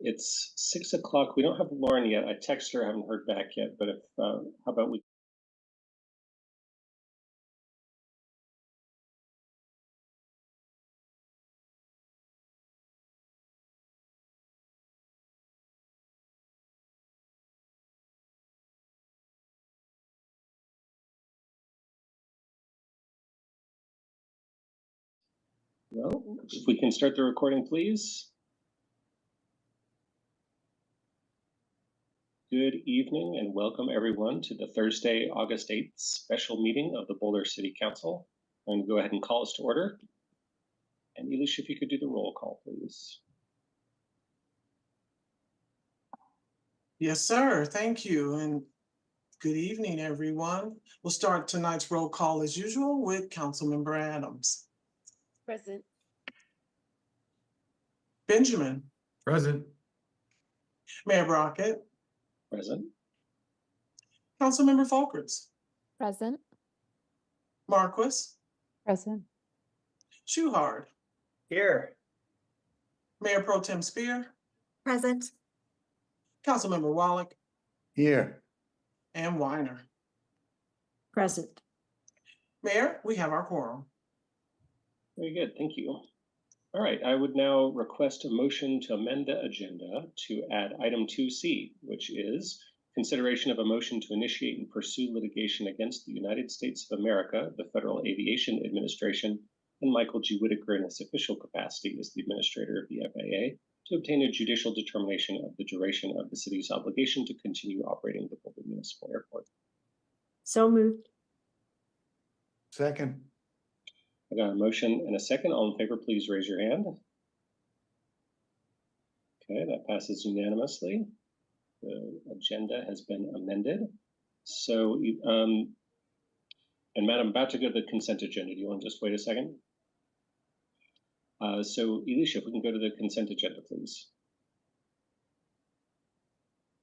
It's 6 o'clock. We don't have Lauren yet. I texted her, haven't heard back yet. But how about we? Well, if we can start the recording, please. Good evening and welcome everyone to the Thursday, August 8th special meeting of the Boulder City Council. I'm going to go ahead and call us to order. And Elish, if you could do the roll call, please. Yes, sir. Thank you. And good evening, everyone. We'll start tonight's roll call as usual with Councilmember Adams. Present. Benjamin. Present. Mayor Brockett. Present. Councilmember Folkerts. Present. Marquis. Present. Shuhard. Here. Mayor Pro Tem Spear. Present. Councilmember Wallach. Here. And Weiner. Present. Mayor, we have our quorum. Very good. Thank you. All right. I would now request a motion to amend the agenda to add item 2C, which is consideration of a motion to initiate and pursue litigation against the United States of America, the Federal Aviation Administration, and Michael G. Whitaker in his official capacity as the administrator of the FAA to obtain a judicial determination of the duration of the city's obligation to continue operating the Boulder Municipal Airport. So moved. Second. I got a motion and a second. All in favor, please raise your hand. Okay, that passes unanimously. The agenda has been amended. So, and Madam, about to go to the consent agenda. Do you want to just wait a second? So, Elisha, if we can go to the consent agenda, please.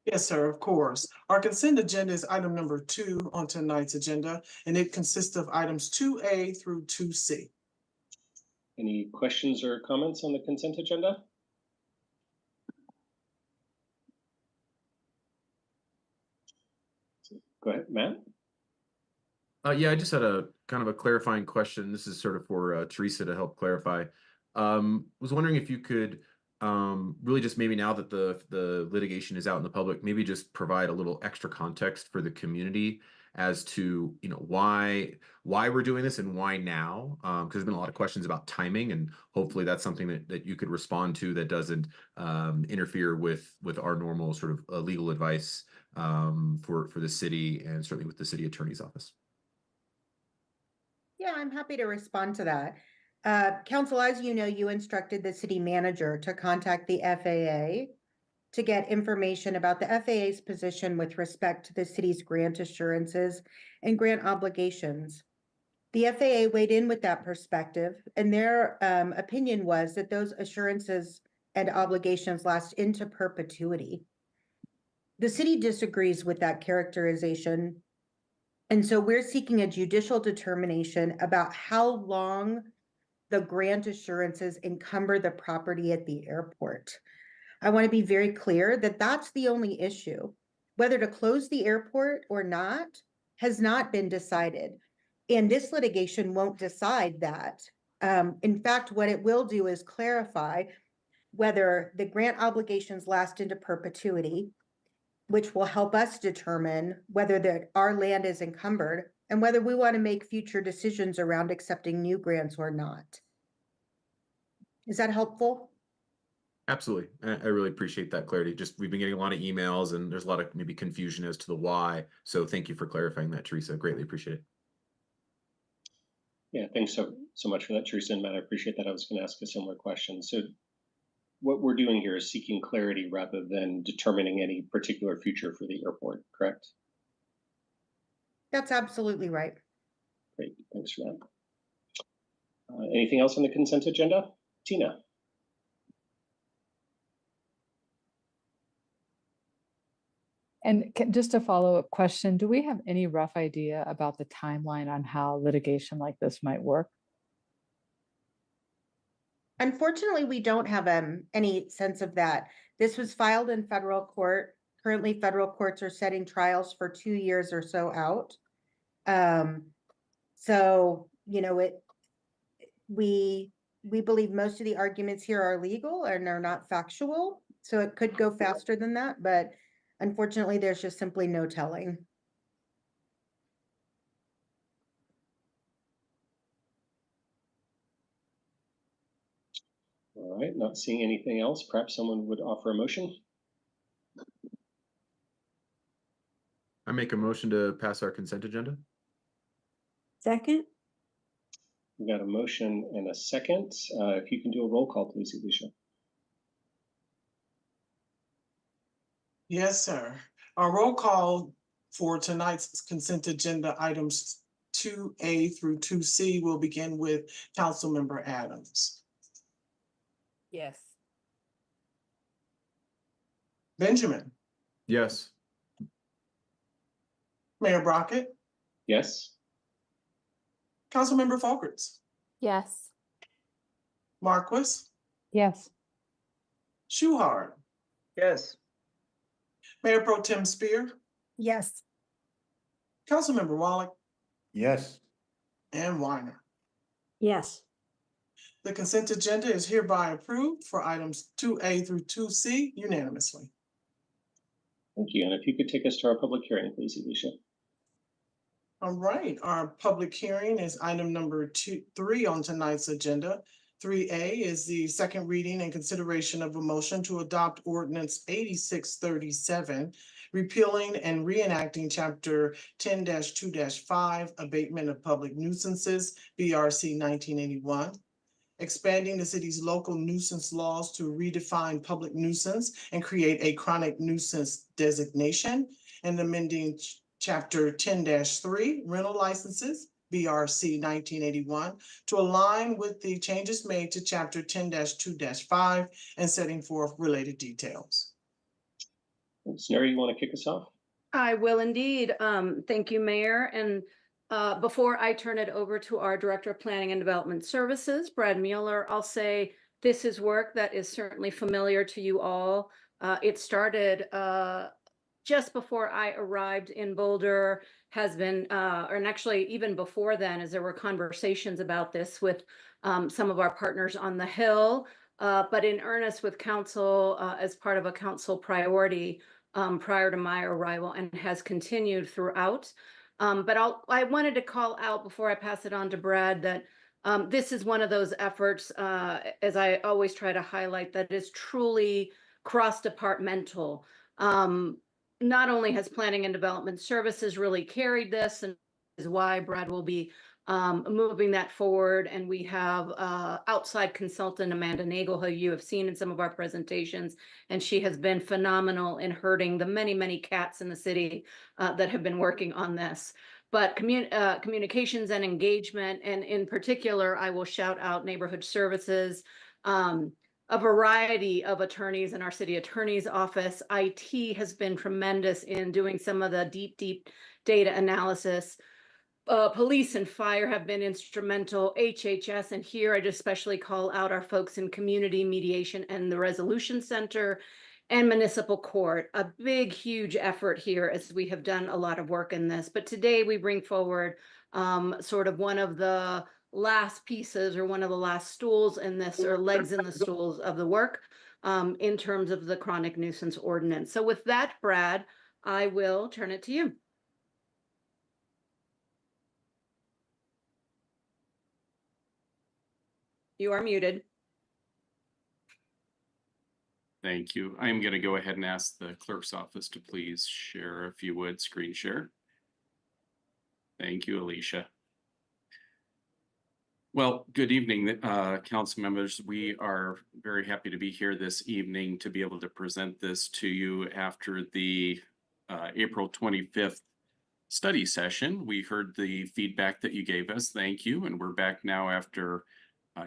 Yes, sir, of course. Our consent agenda is item number 2 on tonight's agenda, and it consists of items 2A through 2C. Any questions or comments on the consent agenda? Go ahead, Matt. Yeah, I just had a kind of a clarifying question. This is sort of for Teresa to help clarify. Was wondering if you could really just maybe now that the litigation is out in the public, maybe just provide a little extra context for the community as to why we're doing this and why now, because there's been a lot of questions about timing, and hopefully that's something that you could respond to that doesn't interfere with our normal sort of legal advice for the city and certainly with the city attorney's office. Yeah, I'm happy to respond to that. Council, as you know, you instructed the city manager to contact the FAA to get information about the FAA's position with respect to the city's grant assurances and grant obligations. The FAA weighed in with that perspective, and their opinion was that those assurances and obligations last into perpetuity. The city disagrees with that characterization. And so we're seeking a judicial determination about how long the grant assurances encumber the property at the airport. I want to be very clear that that's the only issue. Whether to close the airport or not has not been decided. And this litigation won't decide that. In fact, what it will do is clarify whether the grant obligations last into perpetuity, which will help us determine whether our land is encumbered and whether we want to make future decisions around accepting new grants or not. Is that helpful? Absolutely. I really appreciate that clarity. Just we've been getting a lot of emails and there's a lot of maybe confusion as to the why. So thank you for clarifying that, Teresa. Greatly appreciate it. Yeah, thanks so much for that, Teresa and Matt. I appreciate that. I was going to ask a similar question. So what we're doing here is seeking clarity rather than determining any particular future for the airport, correct? That's absolutely right. Great, thanks for that. Anything else on the consent agenda? Tina. And just a follow-up question, do we have any rough idea about the timeline on how litigation like this might work? Unfortunately, we don't have any sense of that. This was filed in federal court. Currently, federal courts are setting trials for 2 years or so out. So, you know, we believe most of the arguments here are legal and are not factual. So it could go faster than that, but unfortunately, there's just simply no telling. All right, not seeing anything else. Perhaps someone would offer a motion. I make a motion to pass our consent agenda. Second. We got a motion and a second. If you can do a roll call, please, Alicia. Yes, sir. Our roll call for tonight's consent agenda items 2A through 2C will begin with Councilmember Adams. Yes. Benjamin, Yes. Mayor Brockett, Yes. Councilmember Folkerts, Yes. Marquis, Yes. Shuhart, Yes. Mayor Pro Tem Spear, Yes. Councilmember Wallach, Yes. and Weiner. Yes. The consent agenda is hereby approved for items 2A through 2C unanimously. Thank you. And if you could take us to our public hearing, please, Alicia. All right, our public hearing is item number 3 on tonight's agenda. 3A is the second reading and consideration of a motion to adopt ordinance 8637, repealing and reenacting chapter 10-2-5, abatement of public nuisances, BRC 1981, expanding the city's local nuisance laws to redefine public nuisance and create a chronic nuisance designation, and amending Chapter 10-3, rental licenses, BRC 1981, to align with the changes made to Chapter 10-2-5 and setting forth related details. Neri, you want to kick us off? I will indeed. Thank you, Mayor. And before I turn it over to our Director of Planning and Development Services, Brad Mueller, I'll say this is work that is certainly familiar to you all. It started just before I arrived in Boulder, has been, and actually even before then, as there were conversations about this with some of our partners on the Hill, but in earnest with council as part of a council priority prior to my arrival, and has continued throughout. But I wanted to call out before I pass it on to Brad that this is one of those efforts, as I always try to highlight, that is truly cross-departmental. Not only has Planning and Development Services really carried this, and is why Brad will be moving that forward. And we have outside consultant Amanda Nagel, who you have seen in some of our presentations, and she has been phenomenal in herding the many, many cats in the city that have been working on this. But communications and engagement, and in particular, I will shout out Neighborhood Services, a variety of attorneys in our city attorney's office. IT has been tremendous in doing some of the deep data analysis. Police and fire have been instrumental, HHS, and here I'd especially call out our folks in community mediation and the resolution center and municipal court. A big, huge effort here as we have done a lot of work in this. But today we bring forward sort of one of the last pieces, or one of the last stools in this, or legs in the stools of the work in terms of the chronic nuisance ordinance. So with that, Brad, I will turn it to you. You are muted. Thank you. I'm going to go ahead and ask the clerk's office to please share, if you would, screen share. Thank you, Alicia. Well, good evening, council members. We are very happy to be here this evening to be able to present this to you after the April 25th study session. We heard the feedback that you gave us. Thank you. And we're back now after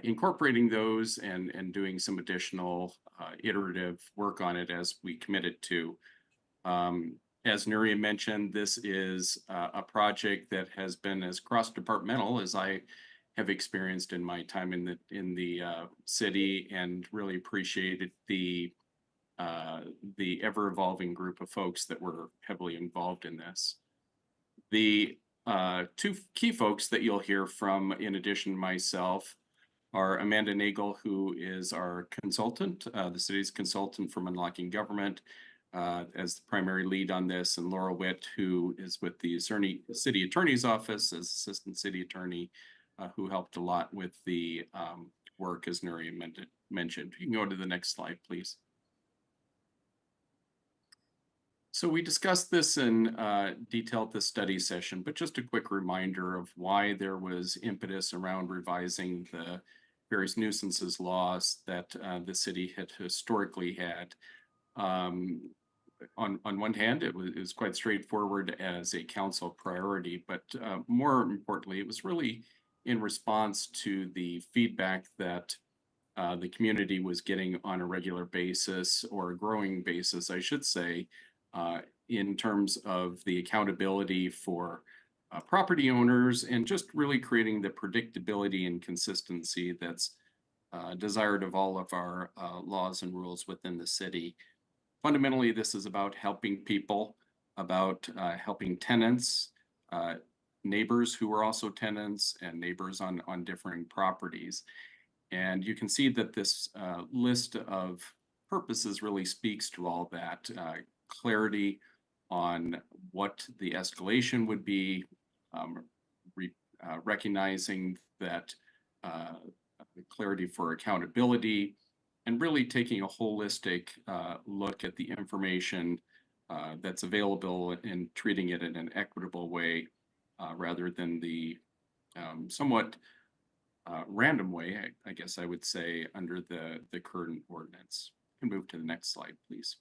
incorporating those and doing some additional iterative work on it as we committed to. As Nuria mentioned, this is a project that has been as cross-departmental as I have experienced in my time in the city, and really appreciated the the ever-evolving group of folks that were heavily involved in this. The two key folks that you'll hear from, in addition to myself, are Amanda Nagel, who is our consultant, the city's consultant from Unlocking Government, as the primary lead on this, and Laura Witt, who is with the City Attorney's Office as Assistant City Attorney, who helped a lot with the work, as Nuri mentioned. You can go to the next slide, please. So we discussed this in detail at the study session, but just a quick reminder of why there was impetus around revising the various nuisances laws that the city had historically had. On one hand, it was quite straightforward as a council priority, but more importantly, it was really in response to the feedback that the community was getting on a regular basis, or a growing basis, I should say, in terms of the accountability for property owners, and just really creating the predictability and consistency that's desired of all of our laws and rules within the city. Fundamentally, this is about helping people, about helping tenants, neighbors who are also tenants, and neighbors on differing properties. And you can see that this list of purposes really speaks to all that. Clarity on what the escalation would be, recognizing that clarity for accountability, and really taking a holistic look at the information that's available and treating it in an equitable way, rather than the somewhat random way, I guess I would say, under the current ordinance. You can move to the next slide, please.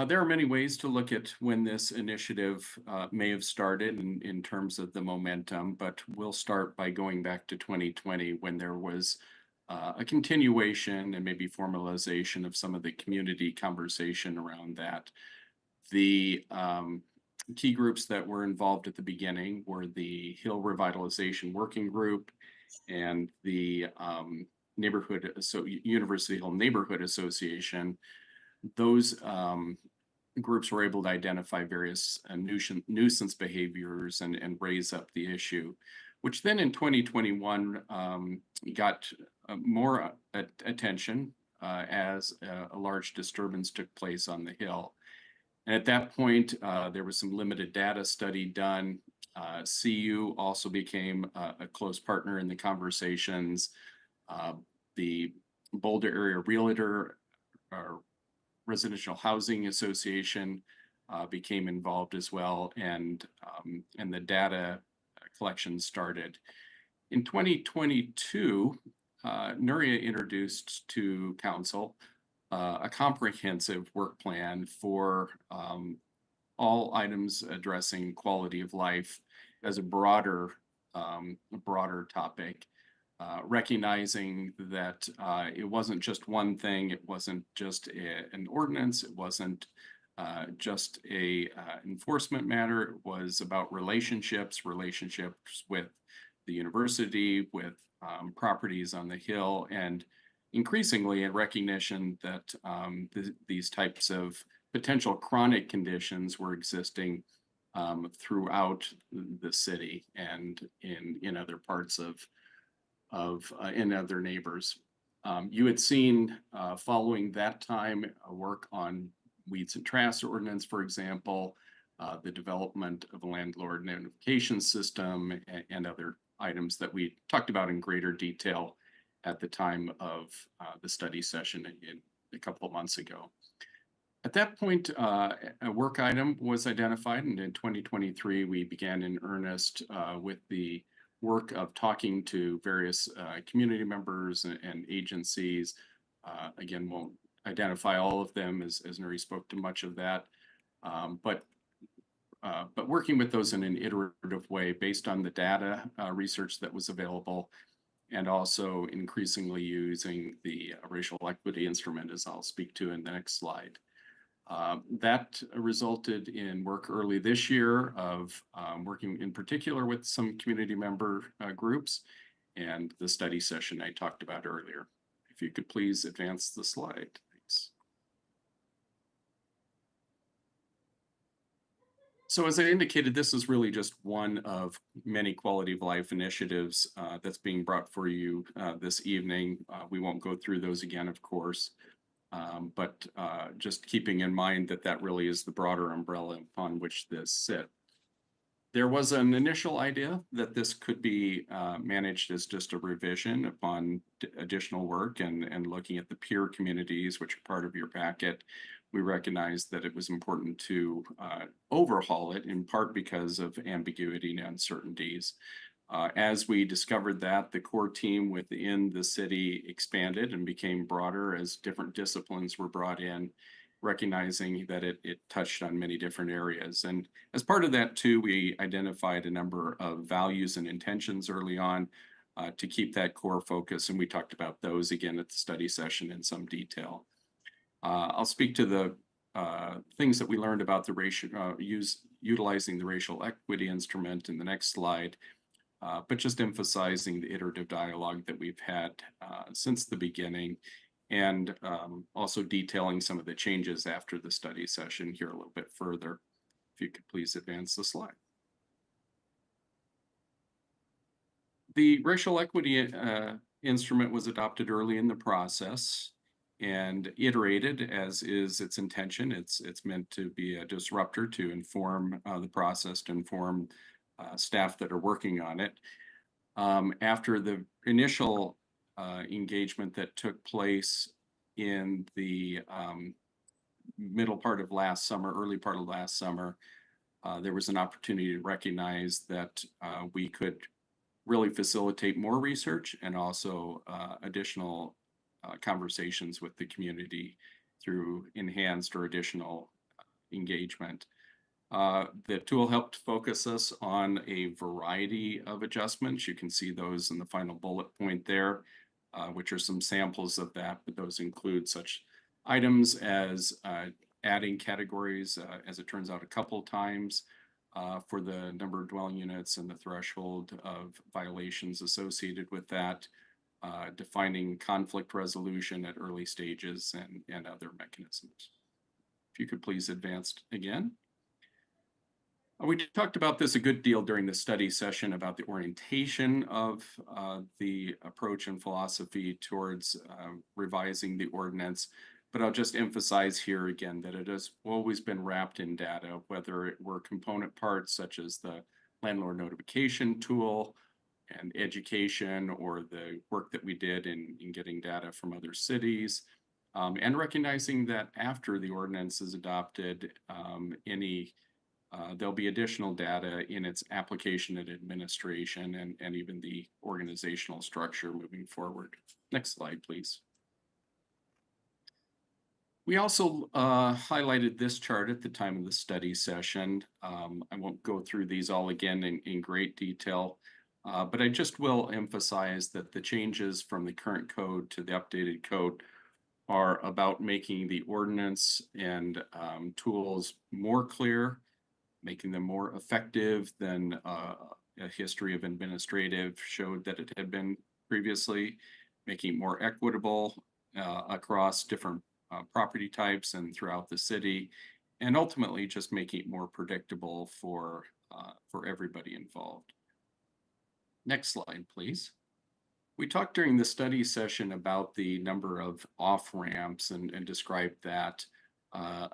There are many ways to look at when this initiative may have started in terms of the momentum, but we'll start by going back to 2020, when there was a continuation and maybe formalization of some of the community conversation around that. The key groups that were involved at the beginning were the Hill Revitalization Working Group and the University Hill Neighborhood Association. Those groups were able to identify various nuisance behaviors and raise up the issue, which then in 2021 got more attention as a large disturbance took place on the Hill. And at that point, there was some limited data study done. CU also became a close partner in the conversations. The Boulder Area Realtor, Residential Housing Association, became involved as well, and the data collection started. In 2022, Nuria introduced to council a comprehensive work plan for all items addressing quality of life as a broader topic. Recognizing that it wasn't just one thing, it wasn't just an ordinance, it wasn't just a enforcement matter, it was about relationships with the university, with properties on the Hill, and increasingly in recognition that these types of potential chronic conditions were existing throughout the city and in other parts of in other neighbors. You had seen following that time work on weeds and trash ordinance, for example, the development of a landlord notification system, and other items that we talked about in greater detail at the time of the study session a couple of months ago. At that point, a work item was identified, and in 2023, we began in earnest with the work of talking to various community members and agencies. Again, won't identify all of them, as Nuri spoke to much of that, but working with those in an iterative way based on the data research that was available, and also increasingly using the racial equity instrument, as I'll speak to in the next slide. That resulted in work early this year of working in particular with some community member groups, and the study session I talked about earlier. If If you could please advance the slide, thanks. So as I indicated, this is really just one of many quality of life initiatives that's being brought for you this evening. We won't go through those again, of course, but just keeping in mind that that really is the broader umbrella upon which this sits. There was an initial idea that this could be managed as just a revision upon additional work and looking at the peer communities, which are part of your packet. We recognized that it was important to overhaul it, in part because of ambiguity and uncertainties. As we discovered that, the core team within the city expanded and became broader as different disciplines were brought in, recognizing that it touched on many different areas. And as part of that too, we identified a number of values and intentions early on to keep that core focus. And we talked about those again at the study session in some detail. I'll speak to the things that we learned about the utilizing the racial equity instrument in the next slide, but just emphasizing the iterative dialogue that we've had since the beginning, and also detailing some of the changes after the study session here a little bit further. If you could please advance the slide. The racial equity instrument was adopted early in the process and iterated as is its intention. It's meant to be a disruptor to inform the process, to inform staff that are working on it. After the initial engagement that took place in the middle part of last summer, early part of last summer, there was an opportunity to recognize that we could really facilitate more research and also additional conversations with the community through enhanced or additional engagement. The tool helped focus us on a variety of adjustments. You can see those in the final bullet point there, which are some samples of that, but those include such items as adding categories, as it turns out, a couple times for the number of dwelling units and the threshold of violations associated with that, defining conflict resolution at early stages and other mechanisms. If you could please advance again. We talked about this a good deal during the study session about the orientation of the approach and philosophy towards revising the ordinance, but I'll just emphasize here again that it has always been wrapped in data, whether it were component parts such as the landlord notification tool and education, or the work that we did in getting data from other cities, and recognizing that after the ordinance is adopted, there'll be additional data in its application and administration and even the organizational structure moving forward. Next slide, please. We also highlighted this chart at the time of the study session. I won't go through these all again in great detail, but I just will emphasize that the changes from the current code to the updated code are about making the ordinance and tools more clear, making them more effective than a history of administrative showed that it had been previously, making it more equitable across different property types and throughout the city, and ultimately just making it more predictable for everybody involved. Next slide, please. We talked during the study session about the number of off-ramps and described that.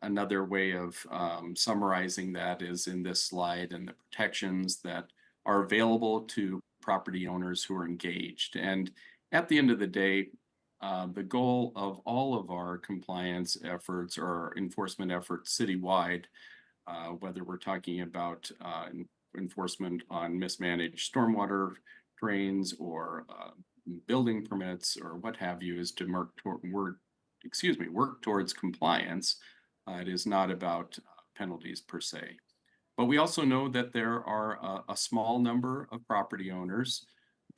Another way of summarizing that is in this slide, and the protections that are available to property owners who are engaged. And at the end of the day, the goal of all of our compliance efforts or enforcement efforts citywide, whether we're talking about enforcement on mismanaged stormwater drains or building permits or what have you, is to work towards compliance. It is not about penalties per se. But we also know that there are a small number of property owners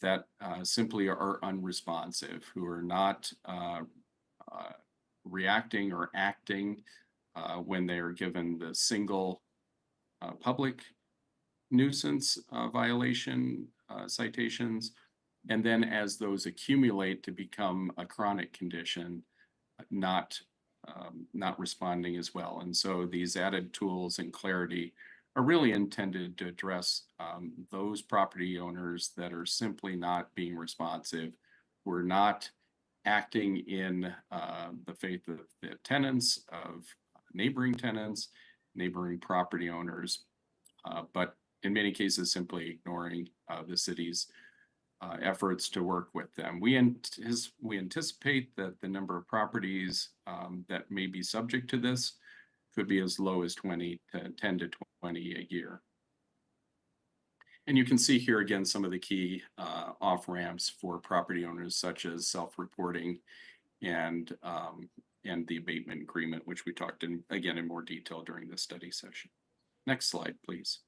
that simply are unresponsive, who are not reacting or acting when they are given the single public nuisance violation citations, And then as those accumulate to become a chronic condition, not responding as well. And so these added tools and clarity are really intended to address those property owners that are simply not being responsive. We're not acting in the faith of the tenants, of neighboring tenants, neighboring property owners, but in many cases simply ignoring the city's efforts to work with them. We anticipate that the number of properties that may be subject to this could be as low as 10 to 20 a year. And you can see here again some of the key off-ramps for property owners, such as self-reporting and the abatement agreement, which we talked again in more detail during the study session. Next slide, please.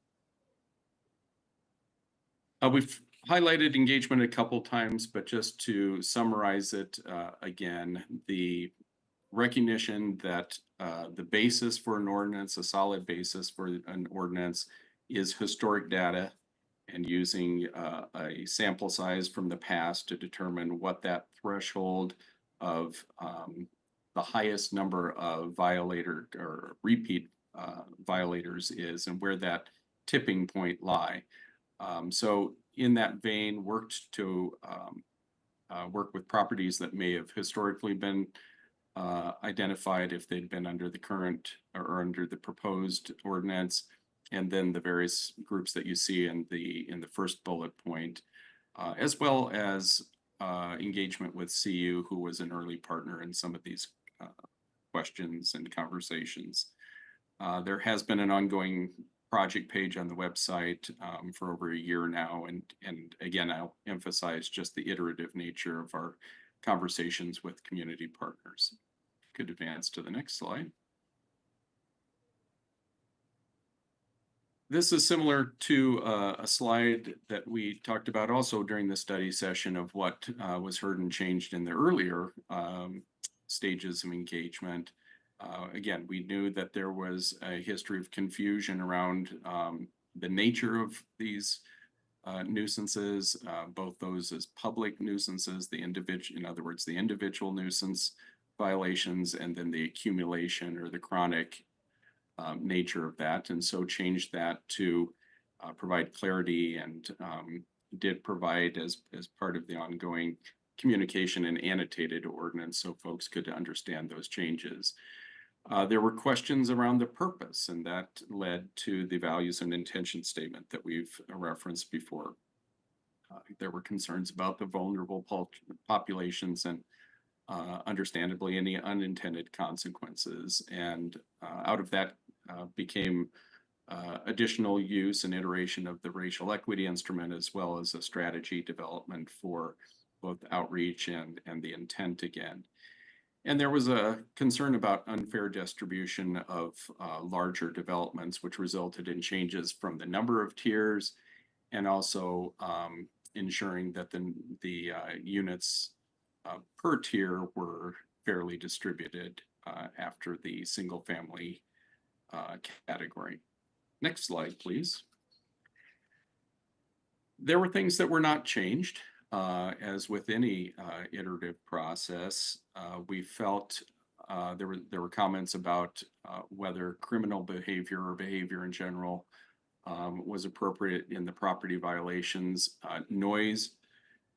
We've highlighted engagement a couple times, but just to summarize it again, the recognition that the basis for an ordinance, a solid basis for an ordinance, is historic data, and using a sample size from the past to determine what that threshold of the highest number of violator or repeat violators is, and where that tipping point lie. So in that vein, worked to work with properties that may have historically been identified if they'd been under the current or under the proposed ordinance, and then the various groups that you see in the first bullet point, as well as engagement with CU, who was an early partner in some of these questions and conversations. There has been an ongoing project page on the website for over a year now, and again, I'll emphasize just the iterative nature of our conversations with community partners. Could advance to the next slide. This is similar to a slide that we talked about also during the study session of what was heard and changed in the earlier stages of engagement. Again, we knew that there was a history of confusion around the nature of these nuisances, both those as public nuisances, in other words, the individual nuisance violations, and then the accumulation or the chronic nature of that. And so changed that to provide clarity, and did provide as part of the ongoing communication an annotated ordinance so folks could understand those changes. There were questions around the purpose, and that led to the values and intention statement that we've referenced before. There were concerns about the vulnerable populations and understandably any unintended consequences. And out of that became additional use and iteration of the racial equity instrument, as well as a strategy development for both outreach and the intent again. And there was a concern about unfair distribution of larger developments, which resulted in changes from the number of tiers, and also ensuring that the units per tier were fairly distributed after the single family category. Next slide, please. There were things that were not changed. As with any iterative process, we felt there were comments about whether criminal behavior or behavior in general was appropriate in the property violations. Noise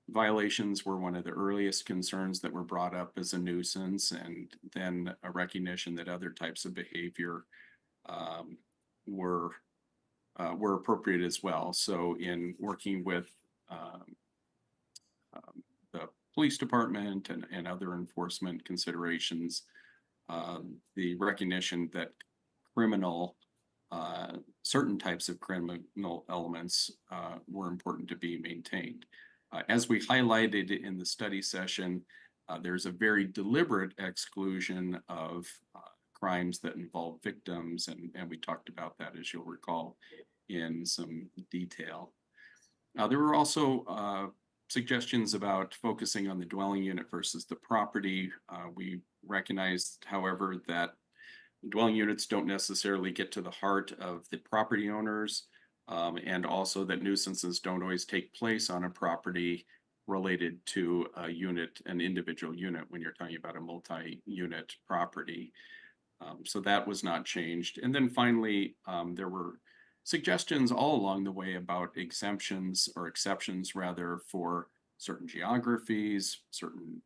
violations were one of the earliest concerns that were brought up as a nuisance, and then a recognition that other types of behavior were appropriate as well. So in working with the police department and other enforcement considerations, the recognition that certain types of criminal elements were important to be maintained. As we highlighted in the study session, there's a very deliberate exclusion of crimes that involve victims, and we talked about that, as you'll recall, in some detail. There were also suggestions about focusing on the dwelling unit versus the property. We recognized, however, that dwelling units don't necessarily get to the heart of the property owners, and also that nuisances don't always take place on a property related to a unit, an individual unit, when you're talking about a multi-unit property. So that was not changed. And then finally, there were suggestions all along the way about exemptions or exceptions rather for certain geographies, certain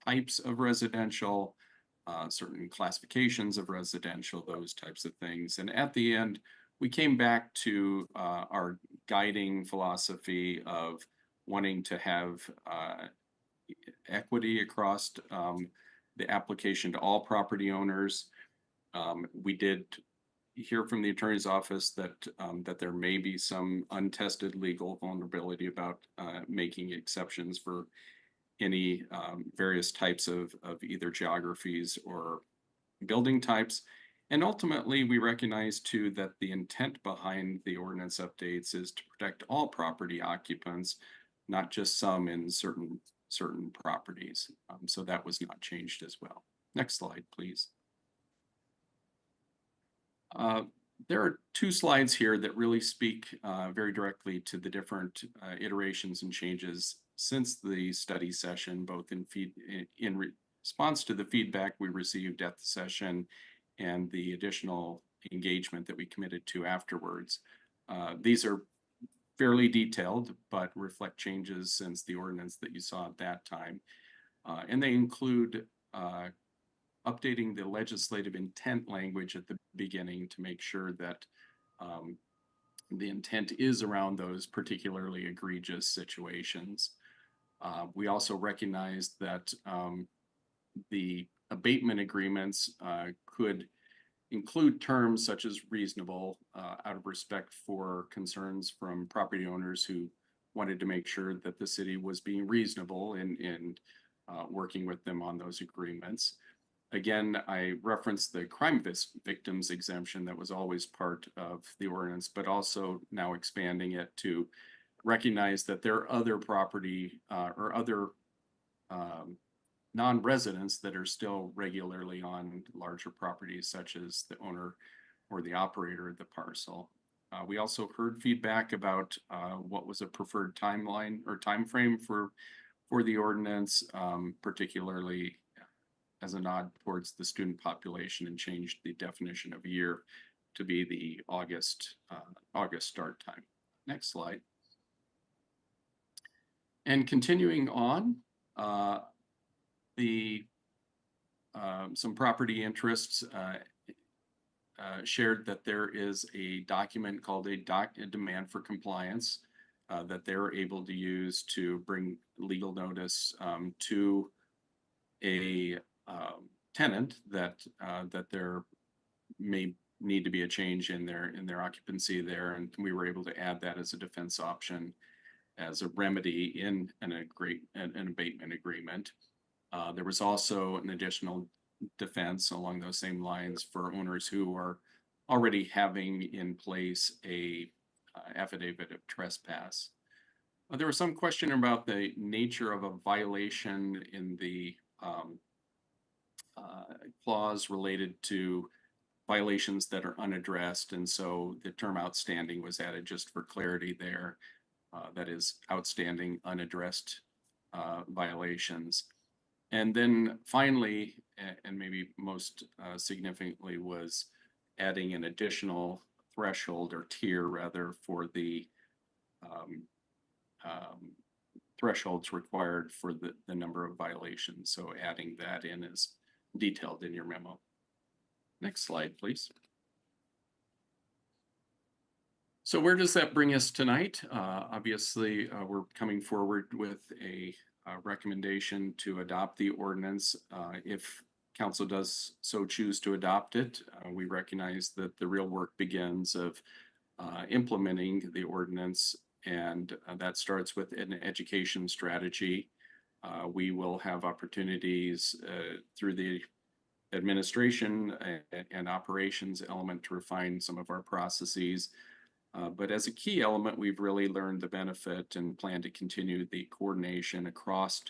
types of residential, certain classifications of residential, those types of things. And at the end, we came back to our guiding philosophy of wanting to have equity across the application to all property owners. We did hear from the attorney's office that that there may be some untested legal vulnerability about making exceptions for any various types of either geographies or building types. And ultimately, we recognize too that the intent behind the ordinance updates is to protect all property occupants, not just some in certain properties. So that was not changed as well. Next slide, please. There are two slides here that really speak very directly to the different iterations and changes since the study session, both in response to the feedback we received at the session and the additional engagement that we committed to afterwards. These are fairly detailed, but reflect changes since the ordinance that you saw at that time. And they include updating the legislative intent language at the beginning to make sure that the intent is around those particularly egregious situations. We also recognize that the abatement agreements could include terms such as reasonable out of respect for concerns from property owners who wanted to make sure that the city was being reasonable in working with them on those agreements. Again, I referenced the crime victims exemption that was always part of the ordinance, but also now expanding it to recognize that there are other property or other non-residents that are still regularly on larger properties, such as the owner or the operator of the parcel. We also heard feedback about what was a preferred timeline or time frame for the ordinance, particularly as a nod towards the student population, and changed the definition of year to be the August start time. Next slide. And continuing on, some property interests shared that there is a document called a demand for compliance that they're able to use to bring legal notice to a tenant that there may need to be a change in their occupancy there, and we were able to add that as a defense option as a remedy in an abatement agreement. There was also an additional defense along those same lines for owners who are already having in place a affidavit of trespass. There was some question about the nature of a violation in the clause related to violations that are unaddressed, and so the term outstanding was added just for clarity there. That is outstanding unaddressed violations. And then finally, and maybe most significantly, was adding an additional threshold or tier rather for the thresholds required for the number of violations. So adding that in is detailed in your memo. Next slide, please. So where does that bring us tonight? Obviously, we're coming forward with a recommendation to adopt the ordinance. If council does so choose to adopt it, we recognize that the real work begins of implementing the ordinance, and that starts with an education strategy. We will have opportunities through the administration and operations element to refine some of our processes. But as a key element, we've really learned the benefit and plan to continue the coordination across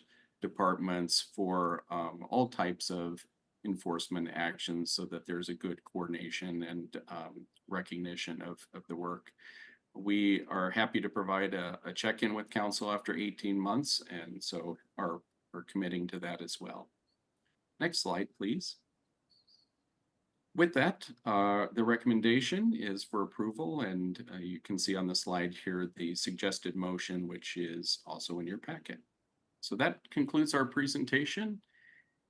departments for all types of enforcement actions so that there's a good coordination and recognition of the work. we are happy to provide a check-in with council after 18 months, and so are committing to that as well. Next slide, please. With that, the recommendation is for approval, and you can see on the slide here the suggested motion, which is also in your packet. So that concludes our presentation,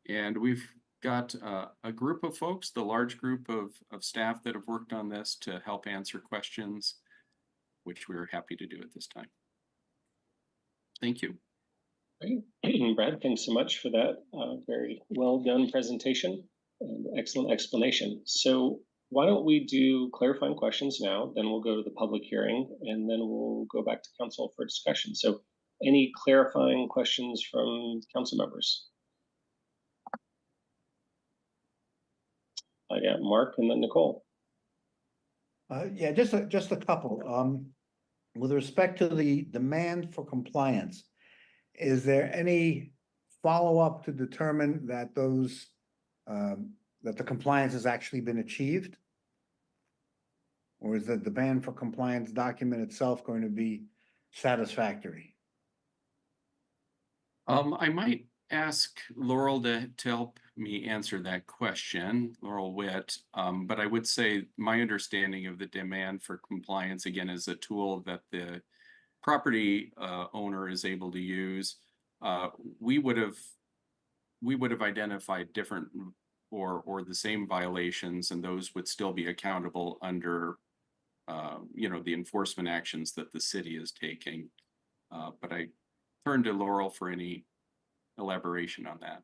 and we've got a group of folks, the large group of staff that have worked on this to help answer questions, which we're happy to do at this time. Thank you. Great. Brad, thanks so much for that very well done presentation and excellent explanation. So why don't we do clarifying questions now, then we'll go to the public hearing, and then we'll go back to council for discussion. So any clarifying questions from council members? I got Mark and then Nicole. Yeah, just a couple. With respect to the demand for compliance, is there any follow-up to determine that those, that the compliance has actually been achieved? Or is the demand for compliance document itself going to be satisfactory? I might ask Laurel to help me answer that question, Laurel Witt. But I would say my understanding of the demand for compliance, again, is a tool that the property owner is able to use. We would have identified different or the same violations, and those would still be accountable under the enforcement actions that the city is taking. But I turn to Laurel for any elaboration on that.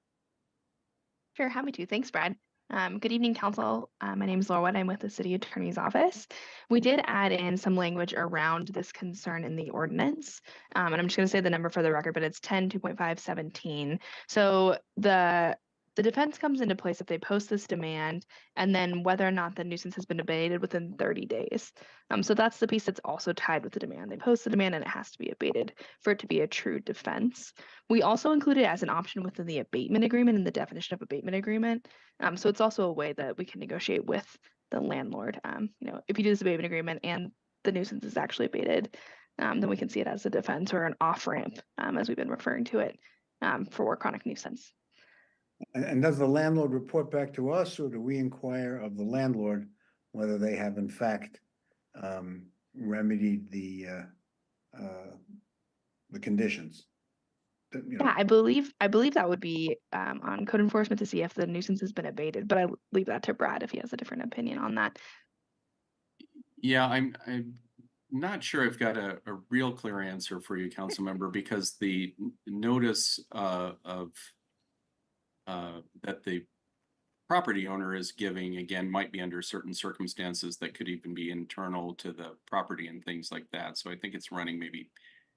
Sure, happy to. Thanks, Brad. Good evening, council. My name is Laura Wood. I'm with the city attorney's office. We did add in some language around this concern in the ordinance. And I'm just going to say the number for the record, but it's 10.2.517. So the defense comes into place if they post this demand and then whether or not the nuisance has been abated within 30 days. So that's the piece that's also tied with the demand. They post the demand and it has to be abated for it to be a true defense. We also include it as an option within the abatement agreement and the definition of abatement agreement. So it's also a way that we can negotiate with the landlord. If you do this abatement agreement and the nuisance is actually abated, then we can see it as a defense or an off-ramp, as we've been referring to it, for chronic nuisance. And does the landlord report back to us, or do we inquire of the landlord whether they have in fact remedied the conditions? Yeah, I believe that would be on code enforcement to see if the nuisance has been abated, but I leave that to Brad if he has a different opinion on that. Yeah, I'm not sure I've got a real clear answer for you, council member, because the notice that the property owner is giving, again, might be under certain circumstances that could even be internal to the property and things like that. So I think it's running maybe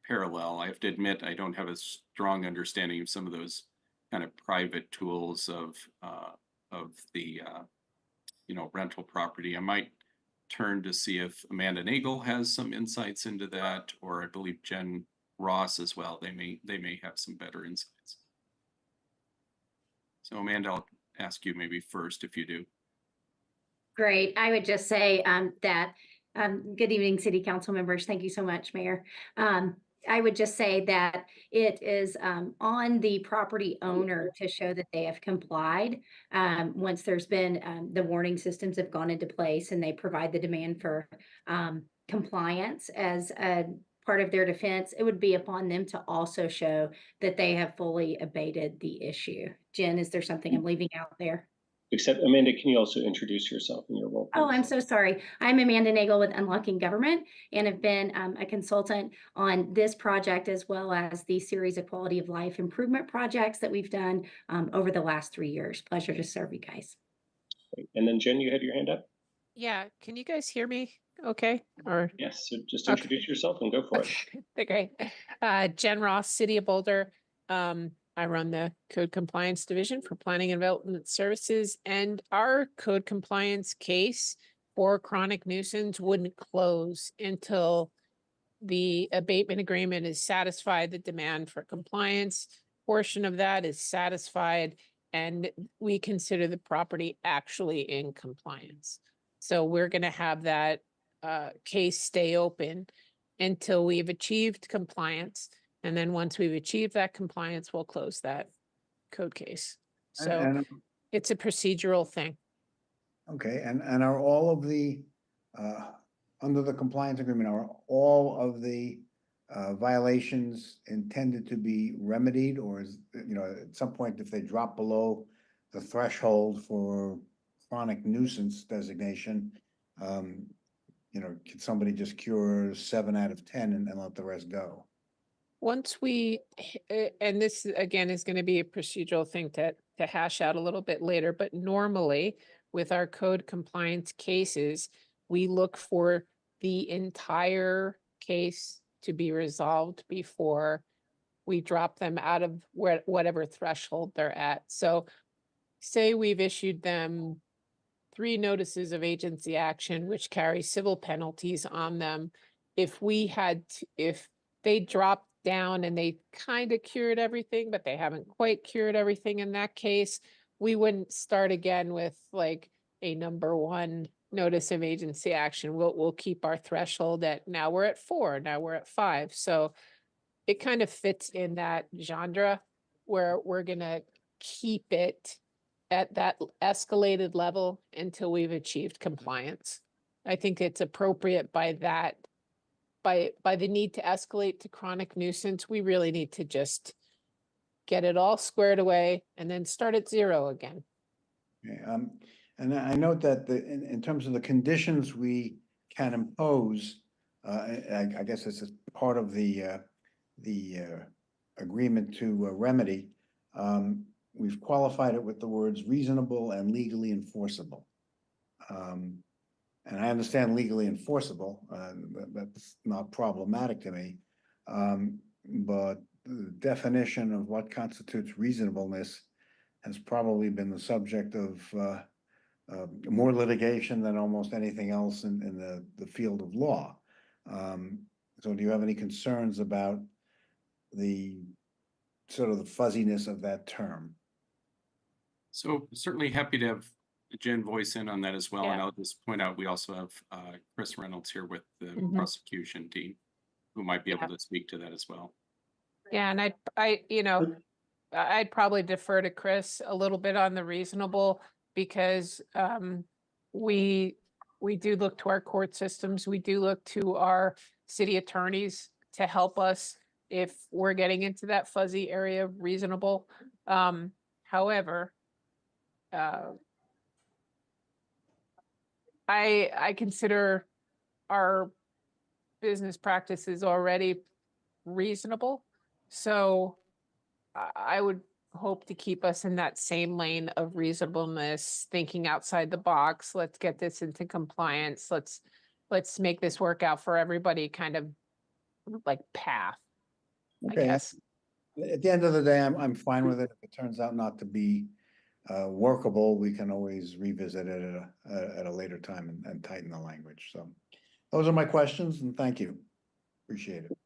parallel. I have to admit, I don't have a strong understanding of some of those kind of private tools of the rental property. I might turn to see if Amanda Nagel has some insights into that, or I believe Jen Ross as well. They may have some better insights. So Amanda, I'll ask you maybe first if you do. Great. I would just say that good evening, City Council members. Thank you so much, Mayor. I would just say that it is on the property owner to show that they have complied. Once there's been the warning systems have gone into place and they provide the demand for compliance as a part of their defense, it would be upon them to also show that they have fully abated the issue. Jen, is there something I'm leaving out there? Except, Amanda, can you also introduce yourself and your role? Oh, I'm so sorry. I'm Amanda Nagel with Unlocking Government and have been a consultant on this project as well as the series of quality of life improvement projects that we've done over the last 3 years. Pleasure to serve you guys. And then Jen, you had your hand up? Yeah, can you guys hear me okay? Or yes, so just introduce yourself and go for it. Great. Jen Ross, City of Boulder. I run the Code Compliance Division for Planning and Development Services, and our code compliance case for chronic nuisance wouldn't close until the abatement agreement is satisfied, the demand for compliance portion of that is satisfied, and we consider the property actually in compliance. So we're going to have that case stay open until we've achieved compliance. And then once we've achieved that compliance, we'll close that code case. So And, it's a procedural thing. okay, and are all of the, under the compliance agreement, are all of the violations intended to be remedied, or is, at some point, if they drop below the threshold for chronic nuisance designation, can somebody just cure 7 out of 10 and let the rest go? Once we, and this again is going to be a procedural thing to hash out a little bit later, but normally with our code compliance cases, we look for the entire case to be resolved before we drop them out of whatever threshold they're at. So say we've issued them 3 notices of agency action, which carry civil penalties on them. If they dropped down and they kind of cured everything, but they haven't quite cured everything in that case, we wouldn't start again with like a number 1 notice of agency action. We'll keep our threshold at, now we're at 4, now we're at 5. So it kind of fits in that genre where we're gonna keep it at that escalated level until we've achieved compliance. I think it's appropriate by that. By the need to escalate to chronic nuisance, we really need to just get it all squared away and then start at 0 again. Okay, and I note that in terms of the conditions we can impose, I guess this is part of the agreement to remedy. We've qualified it with the words reasonable and legally enforceable. And I understand legally enforceable, that's not problematic to me. But the definition of what constitutes reasonableness has probably been the subject of more litigation than almost anything else in the field of law. So do you have any concerns about the sort of the fuzziness of that term? So certainly happy to have Jen voice in on that as well. And Yeah. I'll just point out, we also have Chris Reynolds here with the Mhm. prosecution team, who might be able to speak to that as well. Yeah, and I'd probably defer to Chris a little bit on the reasonable, because we do look to our court systems. We do look to our city attorneys to help us if we're getting into that fuzzy area of reasonable. However, I consider our business practices already reasonable. So I would hope to keep us in that same lane of reasonableness, thinking outside the box. Let's get this into compliance. Let's make this work out for everybody, kind of like path, I Okay. guess. At the end of the day, I'm fine with it. If it turns out not to be workable, we can always revisit it at a later time and tighten the language. So those are my questions, and thank you. Appreciate it.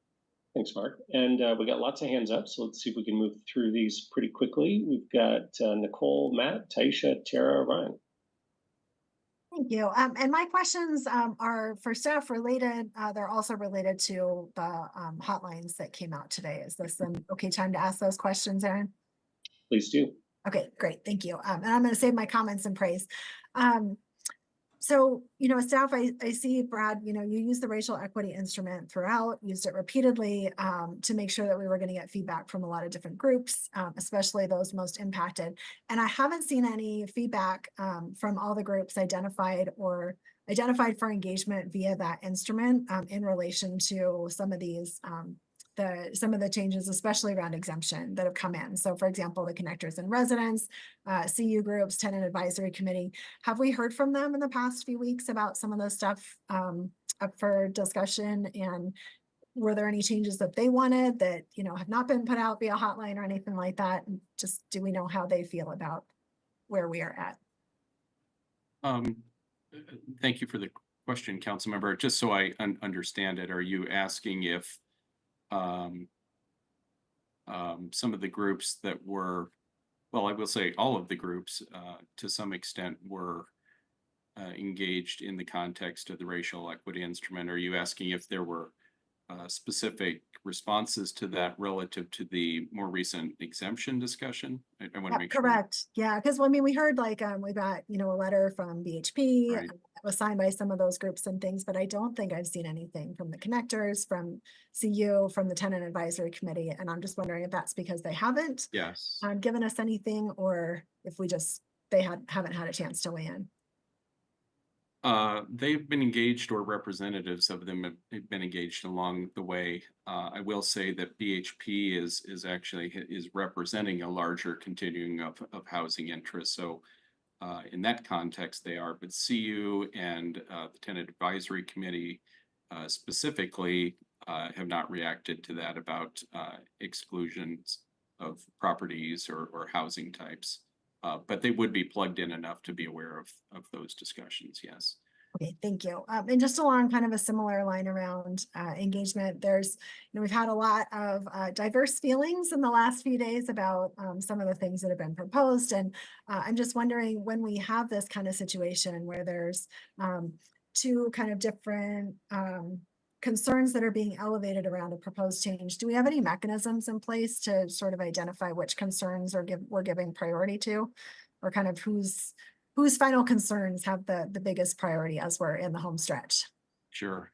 Thanks, Mark. And we got lots of hands up, so let's see if we can move through these pretty quickly. We've got Nicole, Matt, Taisha, Tara, Ryan. Thank you. And my questions are for staff related. They're also related to the hotlines that came out today. Is this an okay time to ask those questions, Erin? Please do. Okay, great. Thank you. And I'm going to save my comments and praise. So, staff, I see, Brad, you use the racial equity instrument throughout, used it repeatedly to make sure that we were going to get feedback from a lot of different groups, especially those most impacted. And I haven't seen any feedback from all the groups identified for engagement via that instrument in relation to some of these some of the changes, especially around exemption, that have come in. So for example, the connectors and residents, CU groups, tenant advisory committee, have we heard from them in the past few weeks about some of those stuff up for discussion? And were there any changes that they wanted that, have not been put out via hotline or anything like that? And just, do we know how they feel about where we are at? Thank you for the question, Councilmember. Just so I understand it, are you asking if some of the groups that were, well, I will say all of the groups to some extent were engaged in the context of the racial equity instrument. Are you asking if there were specific responses to that relative to the more recent exemption discussion? I want to make sure. Correct. Yeah, because I mean, we heard like we got, you know, a letter from BHP Right. that was signed by some of those groups and things, but I don't think I've seen anything from the connectors, from CU, from the tenant advisory committee. And I'm just wondering if that's because they haven't Yes. given us anything, or if we just haven't had a chance to weigh in. They've been engaged, or representatives of them have been engaged along the way. I will say that BHP is actually representing a larger continuing of housing interests. So in that context, they are, but CU and the Tenant Advisory Committee specifically have not reacted to that about exclusions of properties or housing types. But they would be plugged in enough to be aware of those discussions, yes. Okay, thank you. And just along kind of a similar line around engagement, there's, you know, we've had a lot of diverse feelings in the last few days about some of the things that have been proposed. And I'm just wondering, when we have this kind of situation where there's two kind of different concerns that are being elevated around a proposed change, do we have any mechanisms in place to sort of identify which concerns we're giving priority to, or kind of whose final concerns have the biggest priority as we're in the home stretch? Sure.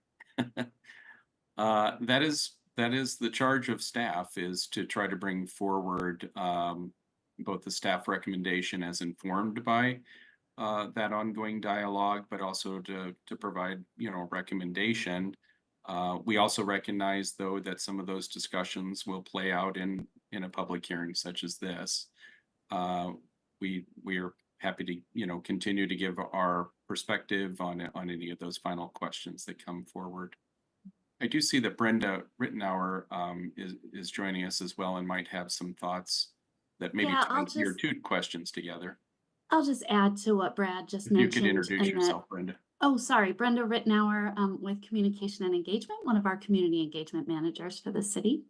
That is the charge of staff, is to try to bring forward both the staff recommendation as informed by that ongoing dialogue, but also to provide, you know, recommendation. We also recognize, though, that some of those discussions will play out in a public hearing such as this. We are happy to, you know, continue to give our perspective on any of those final questions that come forward. I do see that Brenda Rittenauer is joining us as well, and might have some thoughts that maybe tie your two questions together. I'll just add to what Brad just If you mentioned. could introduce yourself, Brenda. Oh, sorry, Brenda Rittenauer with Communication and Engagement, one of our community engagement managers for the city.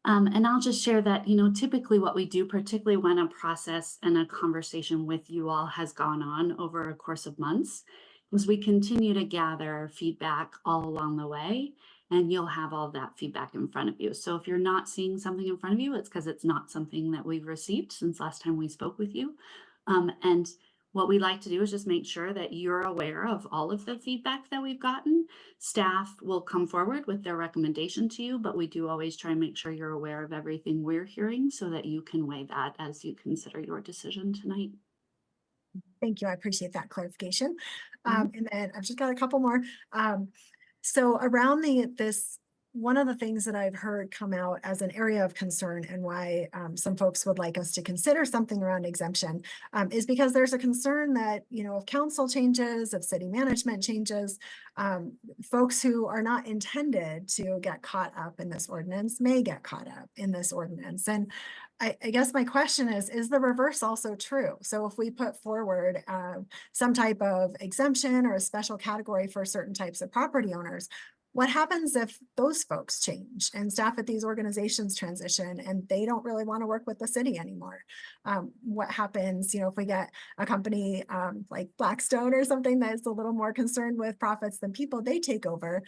And I'll just share that, you know, typically what we do, particularly when a process and a conversation with you all has gone on over a course of months, is we continue to gather feedback all along the way, and you'll have all that feedback in front of you. So if you're not seeing something in front of you, it's because it's not something that we've received since last time we spoke with you. And what we like to do is just make sure that you're aware of all of the feedback that we've gotten. Staff will come forward with their recommendation to you, but we do always try and make sure you're aware of everything we're hearing so that you can weigh that as you consider your decision tonight. Thank you. I appreciate that clarification. And then I've just got a couple more. So around this, one of the things that I've heard come out as an area of concern, and why some folks would like us to consider something around exemption, is because there's a concern that, you know, if council changes, if city management changes, folks who are not intended to get caught up in this ordinance may get caught up in this ordinance. And I guess my question is the reverse also true? So if we put forward some type of exemption or a special category for certain types of property owners, what happens if those folks change and staff at these organizations transition and they don't really want to work with the city anymore? What happens, you know, if we get a company like Blackstone or something that's a little more concerned with profits than people, they take over?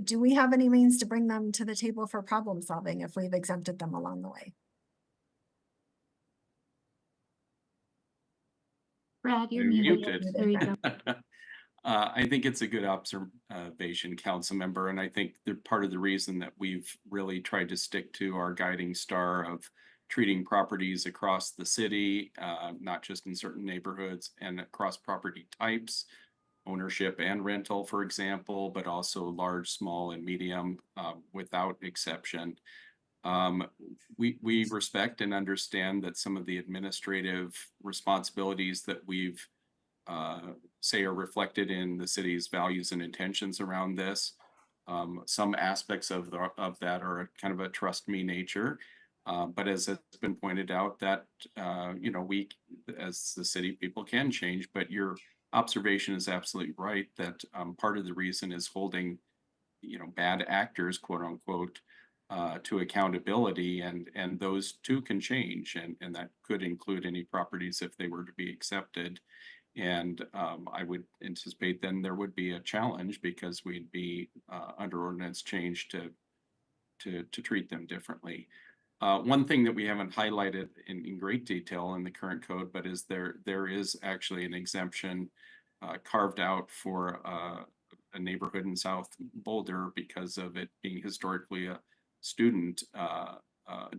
Do we have any means to bring them to the table for problem solving if we've exempted them along the way? Brad, you're muted. There you go. I think it's a good observation, council member, and I think part of the reason that we've really tried to stick to our guiding star of treating properties across the city, not just in certain neighborhoods, and across property types, ownership and rental, for example, but also large, small, and medium without exception. We respect and understand that some of the administrative responsibilities that we've say are reflected in the city's values and intentions around this. Some aspects of that are kind of a trust me nature. But as has been pointed out, that you know, we as the city people can change, but your observation is absolutely right, that part of the reason is holding, you know, bad actors, quote unquote, to accountability, and those too can change, and that could include any properties if they were to be accepted. And I would anticipate then there would be a challenge because we'd be under ordinance change to treat them differently. One thing that we haven't highlighted in great detail in the current code, but is there is actually an exemption carved out for a neighborhood in South Boulder because of it being historically a student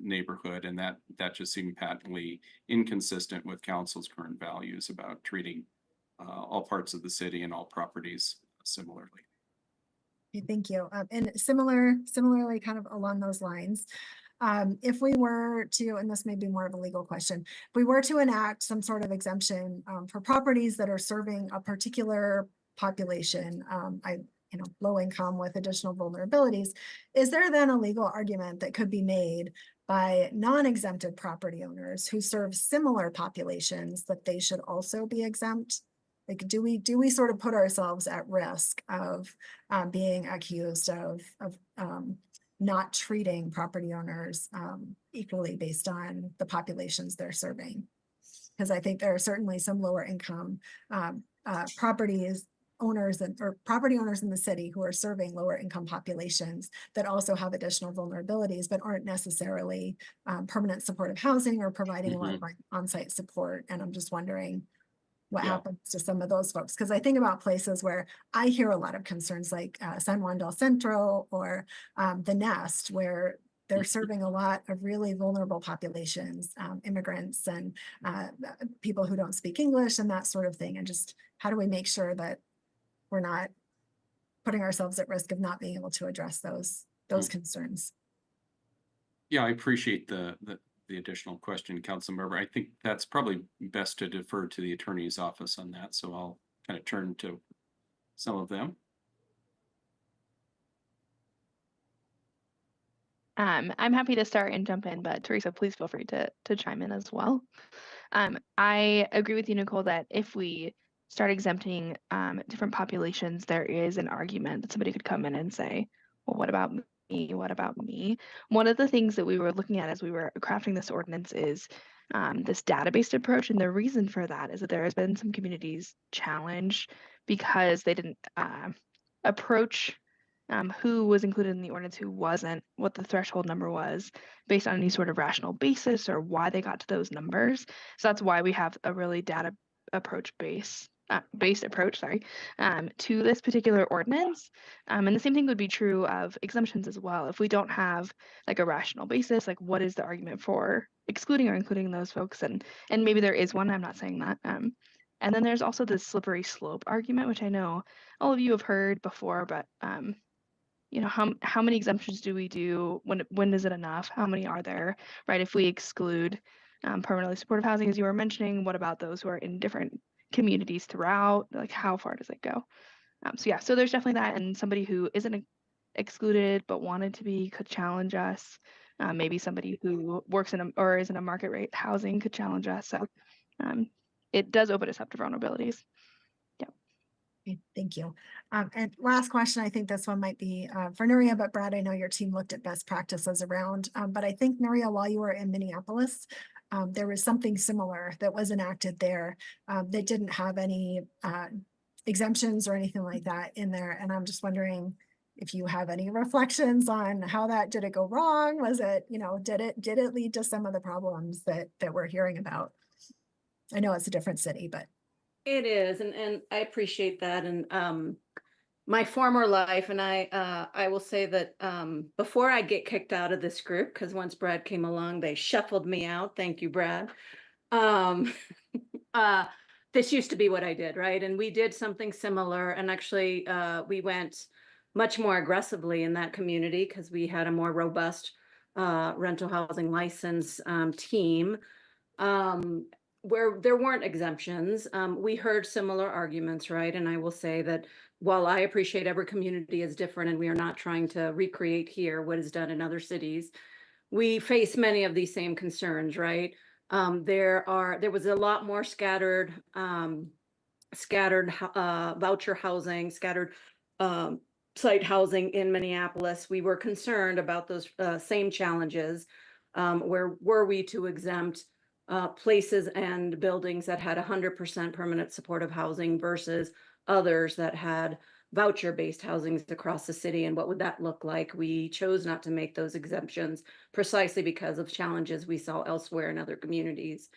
neighborhood, and that just seemed patently inconsistent with council's current values about treating all parts of the city and all properties similarly. Okay, thank you. And similarly, kind of along those lines, if we were to, and this may be more of a legal question, if we were to enact some sort of exemption for properties that are serving a particular population, low income with additional vulnerabilities, is there then a legal argument that could be made by non-exempted property owners who serve similar populations that they should also be exempt? Like, do we sort of put ourselves at risk of being accused of not treating property owners equally based on the populations they're serving? Because I think there are certainly some lower income owners in the city who are serving lower income populations that also have additional vulnerabilities, but aren't necessarily permanent supportive housing or providing a lot of on-site support. And I'm just wondering what happens to some of those folks. Because I think about places where I hear a lot of concerns like San Juan del Centro or the Nest, where they're serving a lot of really vulnerable populations, immigrants and people who don't speak English and that sort of thing. And just how do we make sure that we're not putting ourselves at risk of not being able to address those concerns? Yeah, I appreciate the additional question, Councilmember. I think that's probably best to defer to the attorney's office on that. So I'll kind of turn to some of them. I'm happy to start and jump in, but Teresa, please feel free to chime in as well. I agree with you, Nicole, that if we start exempting different populations, there is an argument that somebody could come in and say, well, what about me? What about me? One of the things that we were looking at as we were crafting this ordinance is this database approach. And the reason for that is that there has been some communities challenged because they didn't approach who was included in the ordinance, who wasn't, what the threshold number was, based on any sort of rational basis or why they got to those numbers. So that's why we have a really data approach based approach, to this particular ordinance. And the same thing would be true of exemptions as well. If we don't have like a rational basis, like what is the argument for excluding or including those folks? And maybe there is one, I'm not saying that. And then there's also this slippery slope argument, which I know all of you have heard before, but how many exemptions do we do? When is it enough? How many are there, right? If we exclude permanently supportive housing, as you were mentioning, what about those who are in different communities throughout? Like, how far does it go? So there's definitely that, and somebody who isn't excluded but wanted to be could challenge us. Maybe somebody who works or is in a market rate housing could challenge us. So it does open us up to vulnerabilities. Okay, thank you. And last question, I think this one might be for Nuria, but Brad, I know your team looked at best practices around, but I think Nuria, while you were in Minneapolis, there was something similar that was enacted there that didn't have any exemptions or anything like that in there. And I'm just wondering if you have any reflections on how did it go wrong? Was it, did it lead to some of the problems that we're hearing about? I know it's a different city, but. It is, and I appreciate that. And my former life, and I will say that before I get kicked out of this group, because once Brad came along, they shuffled me out. Thank you, Brad. This used to be what I did, right? And we did something similar, and actually we went much more aggressively in that community because we had a more robust rental housing license team. Where there weren't exemptions, we heard similar arguments, right? And I will say that while I appreciate every community is different and we are not trying to recreate here what is done in other cities, we face many of these same concerns, right? There was a lot more scattered voucher housing, scattered site housing in Minneapolis. We were concerned about those same challenges. Where were we to exempt places and buildings that had 100% permanent supportive housing versus others that had voucher-based housings across the city, and what would that look like? We chose not to make those exemptions precisely because of challenges we saw elsewhere in other communities.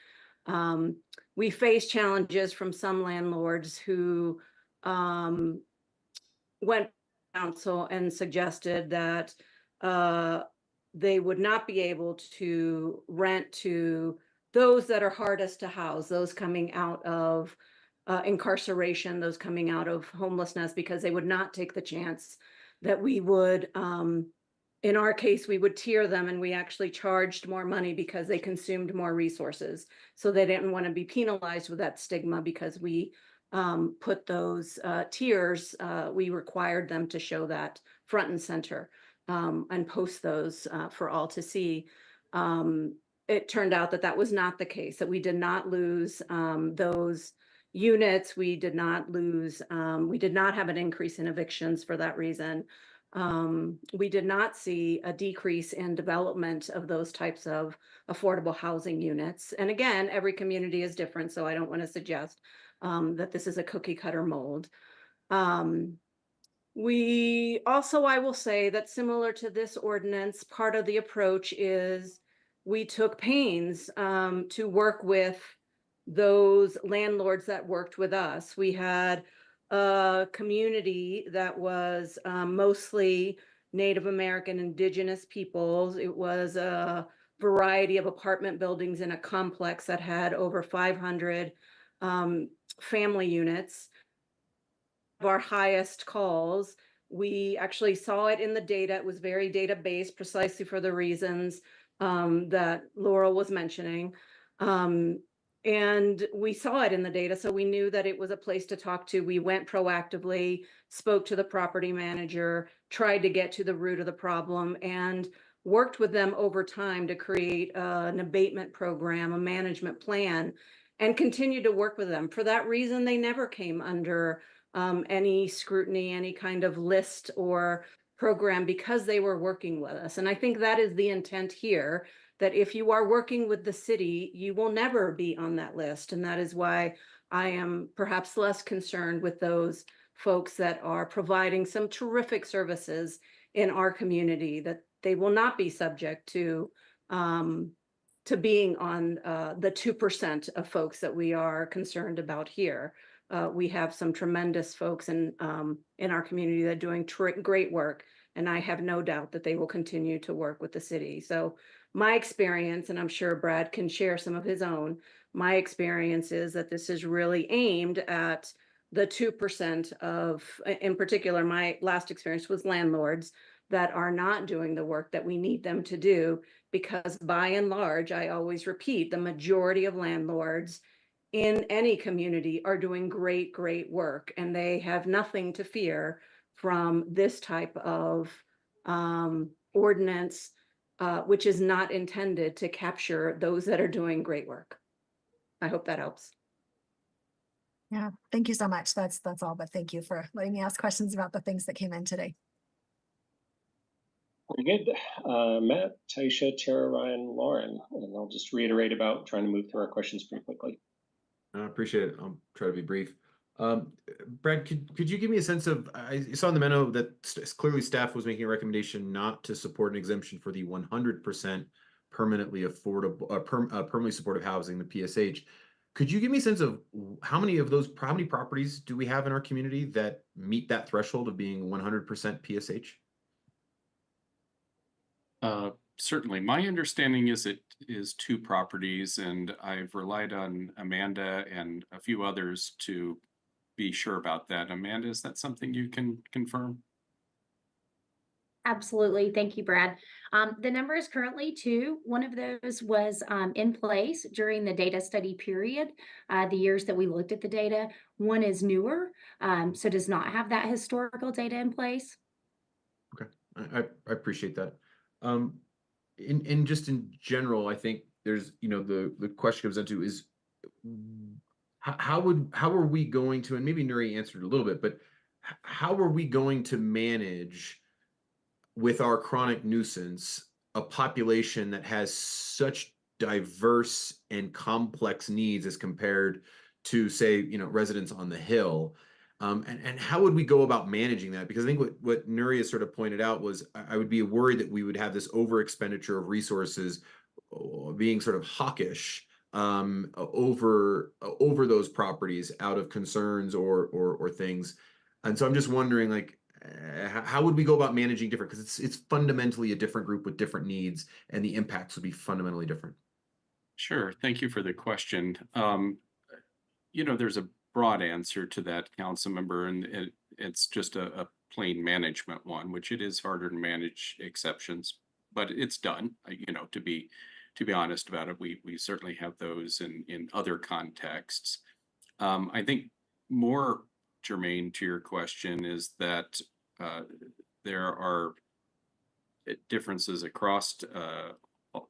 We face challenges from some landlords who went to council and suggested that they would not be able to rent to those that are hardest to house, those coming out of incarceration, those coming out of homelessness, because they would not take the chance that we would, in our case, we would tier them, and we actually charged more money because they consumed more resources. So they didn't want to be penalized with that stigma because we put those tiers, we required them to show that front and center and post those for all to see. It turned out that that was not the case, that we did not lose those units. We did not lose, we did not have an increase in evictions for that reason. We did not see a decrease in development of those types of affordable housing units. And again, every community is different, so I don't want to suggest that this is a cookie cutter mold. We also, I will say that similar to this ordinance, part of the approach is we took pains to work with those landlords that worked with us. We had a community that was mostly Native American, Indigenous peoples. It was a variety of apartment buildings in a complex that had over 500 family units. Our highest calls, we actually saw it in the data. It was very data-based, precisely for the reasons that Laurel was mentioning. And we saw it in the data, so we knew that it was a place to talk to. We went proactively, spoke to the property manager, tried to get to the root of the problem, and worked with them over time to create an abatement program, a management plan, and continued to work with them. For that reason, they never came under any scrutiny, any kind of list or program, because they were working with us. And I think that is the intent here, that if you are working with the city, you will never be on that list. And that is why I am perhaps less concerned with those folks that are providing some terrific services in our community, that they will not be subject to being on the 2% of folks that we are concerned about here. We have some tremendous folks in our community that are doing great work, and I have no doubt that they will continue to work with the city. So my experience, and I'm sure Brad can share some of his own, my experience is that this is really aimed at the 2% of, in particular, my last experience was landlords that are not doing the work that we need them to do, because by and large, I always repeat, the majority of landlords in any community are doing great work, and they have nothing to fear from this type of ordinance, which is not intended to capture those that are doing great work. I hope that helps. Yeah, thank you so much. That's all, but thank you for letting me ask questions about the things that came in today. Very good. Matt, Taisha, Tara, Ryan, Lauren, and I'll just reiterate about trying to move through our questions pretty quickly. I appreciate it. I'll try to be brief. Brad, could you give me a sense of, I saw in the memo that clearly staff was making a recommendation not to support an exemption for the 100% permanently affordable, permanently supportive housing, the PSH. Could you give me a sense of how many properties do we have in our community that meet that threshold of being 100% PSH? Certainly. My understanding is it is 2 properties, and I've relied on Amanda and a few others to be sure about that. Amanda, is that something you can confirm? Absolutely. Thank you, Brad. The number is currently 2. One of those was in place during the data study period, the years that we looked at the data. One is newer, so does not have that historical data in place. Okay, I appreciate that. In just in general, I think there's, the question comes into is how are we going to, and maybe Nuri answered a little bit, but how are we going to manage with our chronic nuisance a population that has such diverse and complex needs as compared to, say, residents on the hill. And how would we go about managing that? Because I think what Nuria sort of pointed out was I would be worried that we would have this over expenditure of resources being sort of hawkish over those properties out of concerns or things. And so I'm just wondering, like, how would we go about managing different? Because it's fundamentally a different group with different needs, and the impacts would be fundamentally different. Sure. Thank you for the question. There's a broad answer to that, council member, and it's just a plain management one, which it is harder to manage exceptions, but it's done. To be honest about it, we certainly have those in other contexts. I think more germane to your question is that there are differences across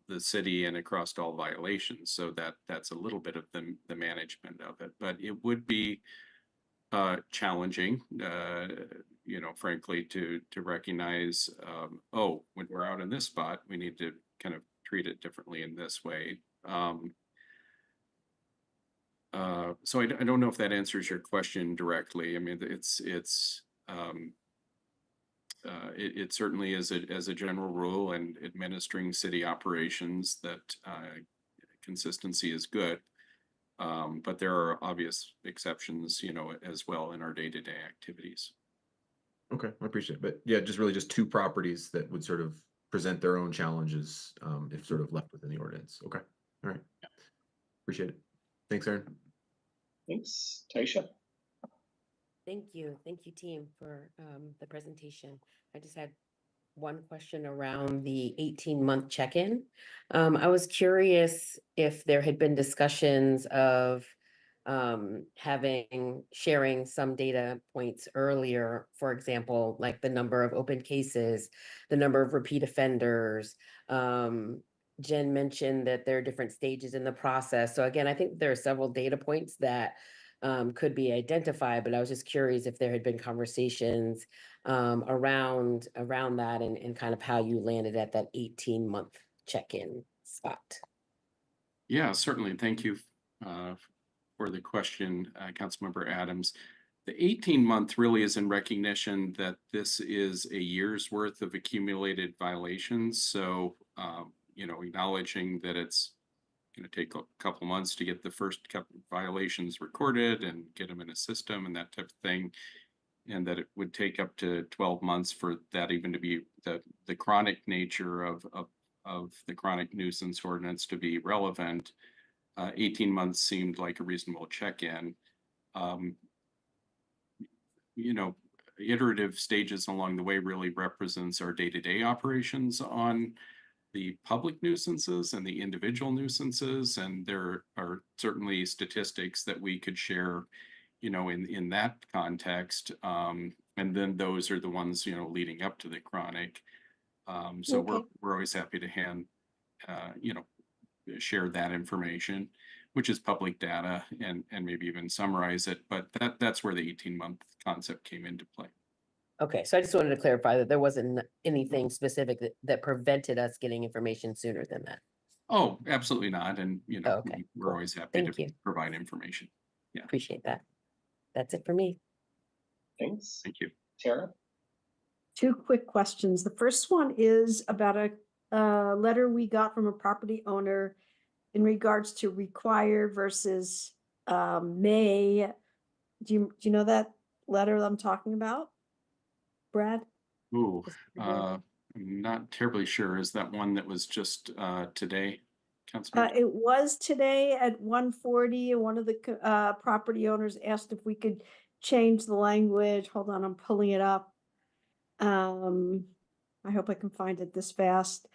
the city and across all violations, so that's a little bit of the management of it. But it would be challenging, frankly, to recognize, when we're out in this spot, we need to kind of treat it differently in this way. So I don't know if that answers your question directly. I mean, it certainly is as a general rule, and administering city operations, that consistency is good. But there are obvious exceptions, as well in our day-to-day activities. Okay, I appreciate it. But yeah, just really just two properties that would sort of present their own challenges if sort of left within the ordinance. Okay, all right. Appreciate it. Thanks, Aaron. Thanks, Taisha. Thank you, team, for the presentation. I just had one question around the 18-month check-in. I was curious if there had been discussions of sharing some data points earlier, for example, like the number of open cases, the number of repeat offenders. Jen mentioned that there are different stages in the process. So again, I think there are several data points that could be identified, but I was just curious if there had been conversations around that and kind of how you landed at that 18-month check-in spot. Yeah, certainly. Thank you for the question, Councilmember Adams. The 18-month really is in recognition that this is a year's worth of accumulated violations. So, acknowledging that it's going to take a couple months to get the first couple of violations recorded and get them in a system and that type of thing, and that it would take up to 12 months for that even to be the chronic nature of the chronic nuisance ordinance to be relevant. 18 months seemed like a reasonable check-in. Iterative stages along the way really represents our day-to-day operations on the public nuisances and the individual nuisances, and there are certainly statistics that we could share, in that context. And then those are the ones, leading up to the chronic. So Okay. we're always happy to share that information, which is public data, and maybe even summarize it. But that's where the 18-month concept came into play. Okay, so I just wanted to clarify that there wasn't anything specific that prevented us getting information sooner than that. Oh, absolutely not. And, Okay, we're always happy Thank to you. provide information. Yeah. Appreciate that. That's it for me. Thanks. Thank you. Tara? Two quick questions. The first one is about a letter we got from a property owner in regards to require versus may. Do you know that letter I'm talking about, Brad? Ooh, I'm not terribly sure. Is that one that was just today, Councilman? It was today at 1:40, and one of the property owners asked if we could change the language. Hold on, I'm pulling it up. I hope I can find it this fast.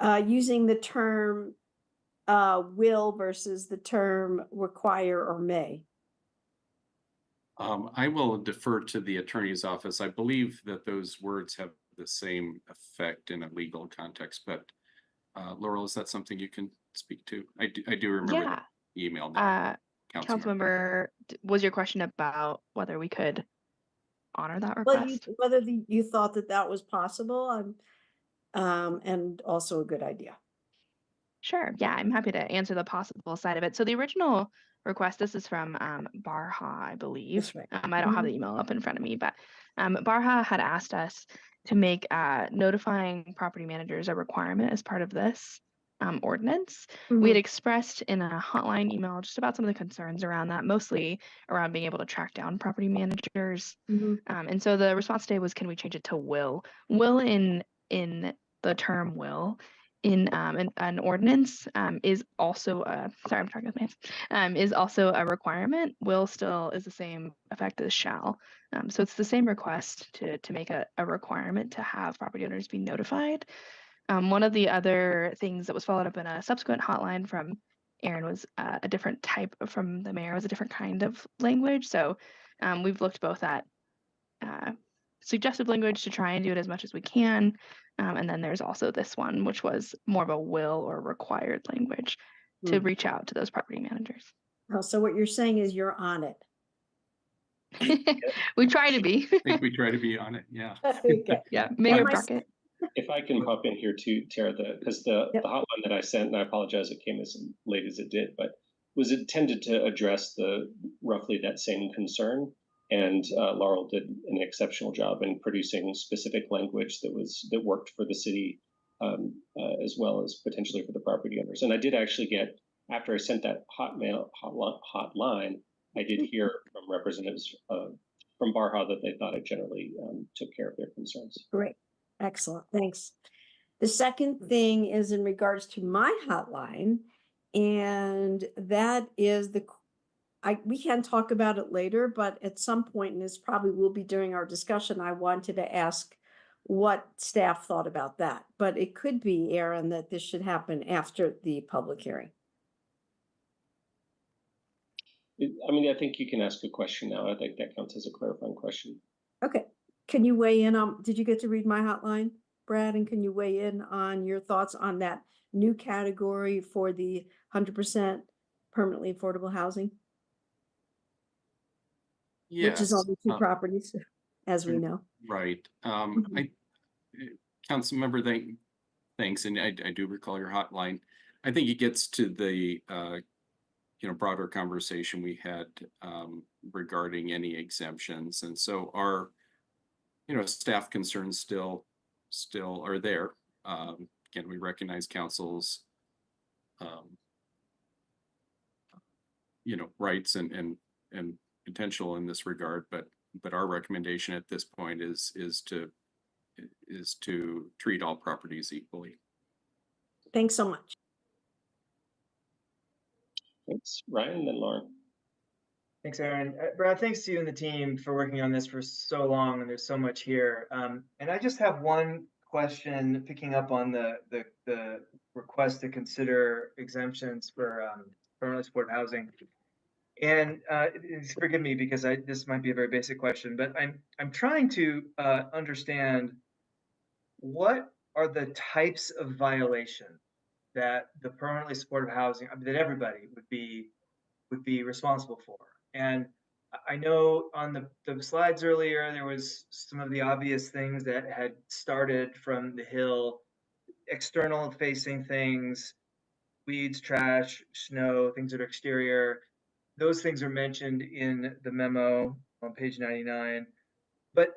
Using the term will versus the term require or may. I will defer to the attorney's office. I believe that those words have the same effect in a legal context, but Laurel, is that something you can speak to? I do remember Yeah. the email now. Councilmember, was your question about whether we could honor that Well, request? whether you thought that was possible, and also a good idea. Sure. Yeah, I'm happy to answer the possible side of it. So the original request, this is from Barha, I believe. That's right. I don't have the email up in front of me, but Barha had asked us to make notifying property managers a requirement as part of this ordinance. We had expressed in a hotline email just about some of the concerns around that, mostly around being able to track down property managers. And so the response today was, can we change it to will? Will in the term will in an ordinance is also sorry, I'm trying with my hands, is also a requirement. Will still is the same effect as shall. So it's the same request to make a requirement to have property owners be notified. One of the other things that was followed up in a subsequent hotline from Aaron was a different type from the mayor, was a different kind of language. So we've looked both at suggestive language to try and do it as much as we can. And then there's also this one, which was more of a will or required language to reach out to those property managers. Oh, so what you're saying is you're on it. We try to be. I think we try to be on it. Yeah. Okay. Yeah. Mayor my- Brockett. If I can pop in here too, Tara, because the hotline that I sent, and I apologize it came as late as it did, but was intended to address roughly that same concern. And Laurel did an exceptional job in producing specific language that worked for the city, as well as potentially for the property owners. And I did actually get, after I sent that hotline, I did hear from representatives from Barha that they thought I generally took care of their concerns. Great. Excellent. Thanks. The second thing is in regards to my hotline, and that is we can talk about it later, but at some point, and this probably will be during our discussion, I wanted to ask what staff thought about that. But it could be, Aaron, that this should happen after the public hearing. I mean, I think you can ask a question now. I think that counts as a clarifying question. Okay. Can you weigh in on, did you get to read my hotline, Brad? And can you weigh in on your thoughts on that new category for the 100% permanently affordable housing? Yes. Which is only two properties, as we know. Right. Council member, thanks. And I do recall your hotline. I think it gets to the broader conversation we had regarding any exemptions. And so our staff concerns still are there. Again, we recognize council's rights and potential in this regard, but our recommendation at this point is to treat all properties equally. Thanks so much. Thanks, Ryan, then Lauren. Thanks, Aaron. Brad, thanks to you and the team for working on this for so long, and there's so much here. And I just have one question, picking up on the request to consider exemptions for permanently supported housing. And forgive me because this might be a very basic question, but I'm trying to understand what are the types of violations that the permanently supported housing that everybody would be responsible for. And I know on the slides earlier, there was some of the obvious things that had started from the Hill, external facing things, weeds, trash, snow, things that are exterior. Those things are mentioned in the memo on page 99. But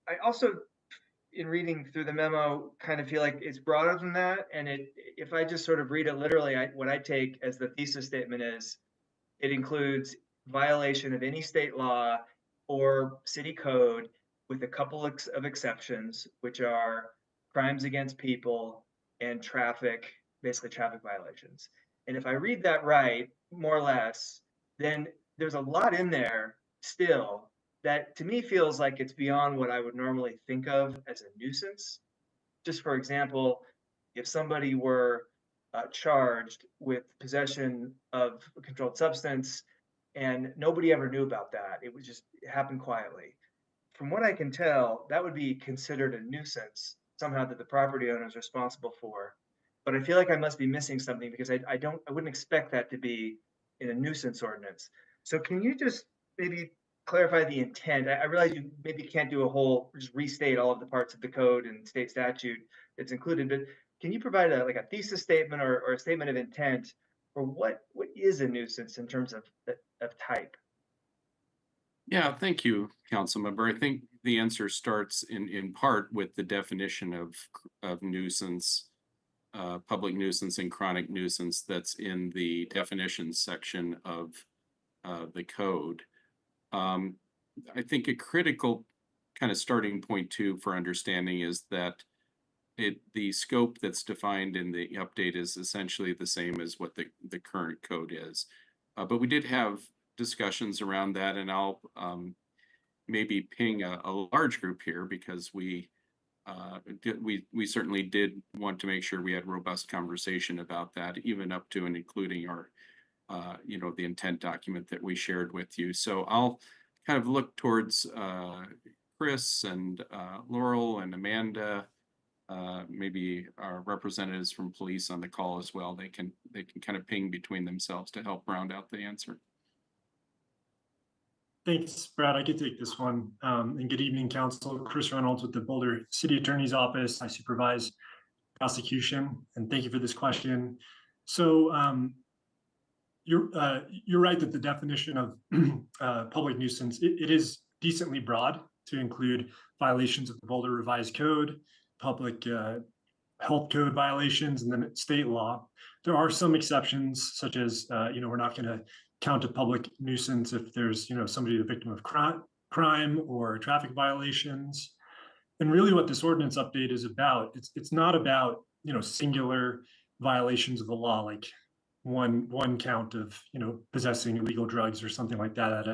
I also, in reading through the memo, kind of feel like it's broader than that. And if I just sort of read it literally, what I take as the thesis statement is, it includes violation of any state law or city code with a couple of exceptions, which are crimes against people and basically traffic violations. And if I read that right, more or less, then there's a lot in there still that to me feels like it's beyond what I would normally think of as a nuisance. Just for example, if somebody were charged with possession of a controlled substance and nobody ever knew about that, it would just happen quietly. From what I can tell, that would be considered a nuisance somehow that the property owner is responsible for. But I feel like I must be missing something because I wouldn't expect that to be in a nuisance ordinance. So can you just maybe clarify the intent? I realize you maybe can't do just restate all of the parts of the code and state statute that's included, but can you provide like a thesis statement or a statement of intent for what is a nuisance in terms of type? Yeah, thank you, Councilmember. I think the answer starts in part with the definition of nuisance, public nuisance and chronic nuisance that's in the definitions section of the code. I think a critical kind of starting point too for understanding is that the scope that's defined in the update is essentially the same as what the current code is. But we did have discussions around that, and I'll maybe ping a large group here because we certainly did want to make sure we had robust conversation about that, even up to and including our the intent document that we shared with you. So I'll kind of look towards Chris and Laurel and Amanda, maybe our representatives from police on the call as well. They can kind of ping between themselves to help round out the answer. Thanks, Brad. I could take this one. And good evening, Council. Chris Reynolds with the Boulder City Attorney's Office. I supervise prosecution, and thank you for this question. So you're right that the definition of public nuisance, it is decently broad to include violations of the Boulder Revised Code, public health code violations, and then state law. There are some exceptions, such as we're not going to count a public nuisance if there's somebody the victim of crime or traffic violations. And really what this ordinance update is about, it's not about singular violations of the law, like one count of possessing illegal drugs or something like that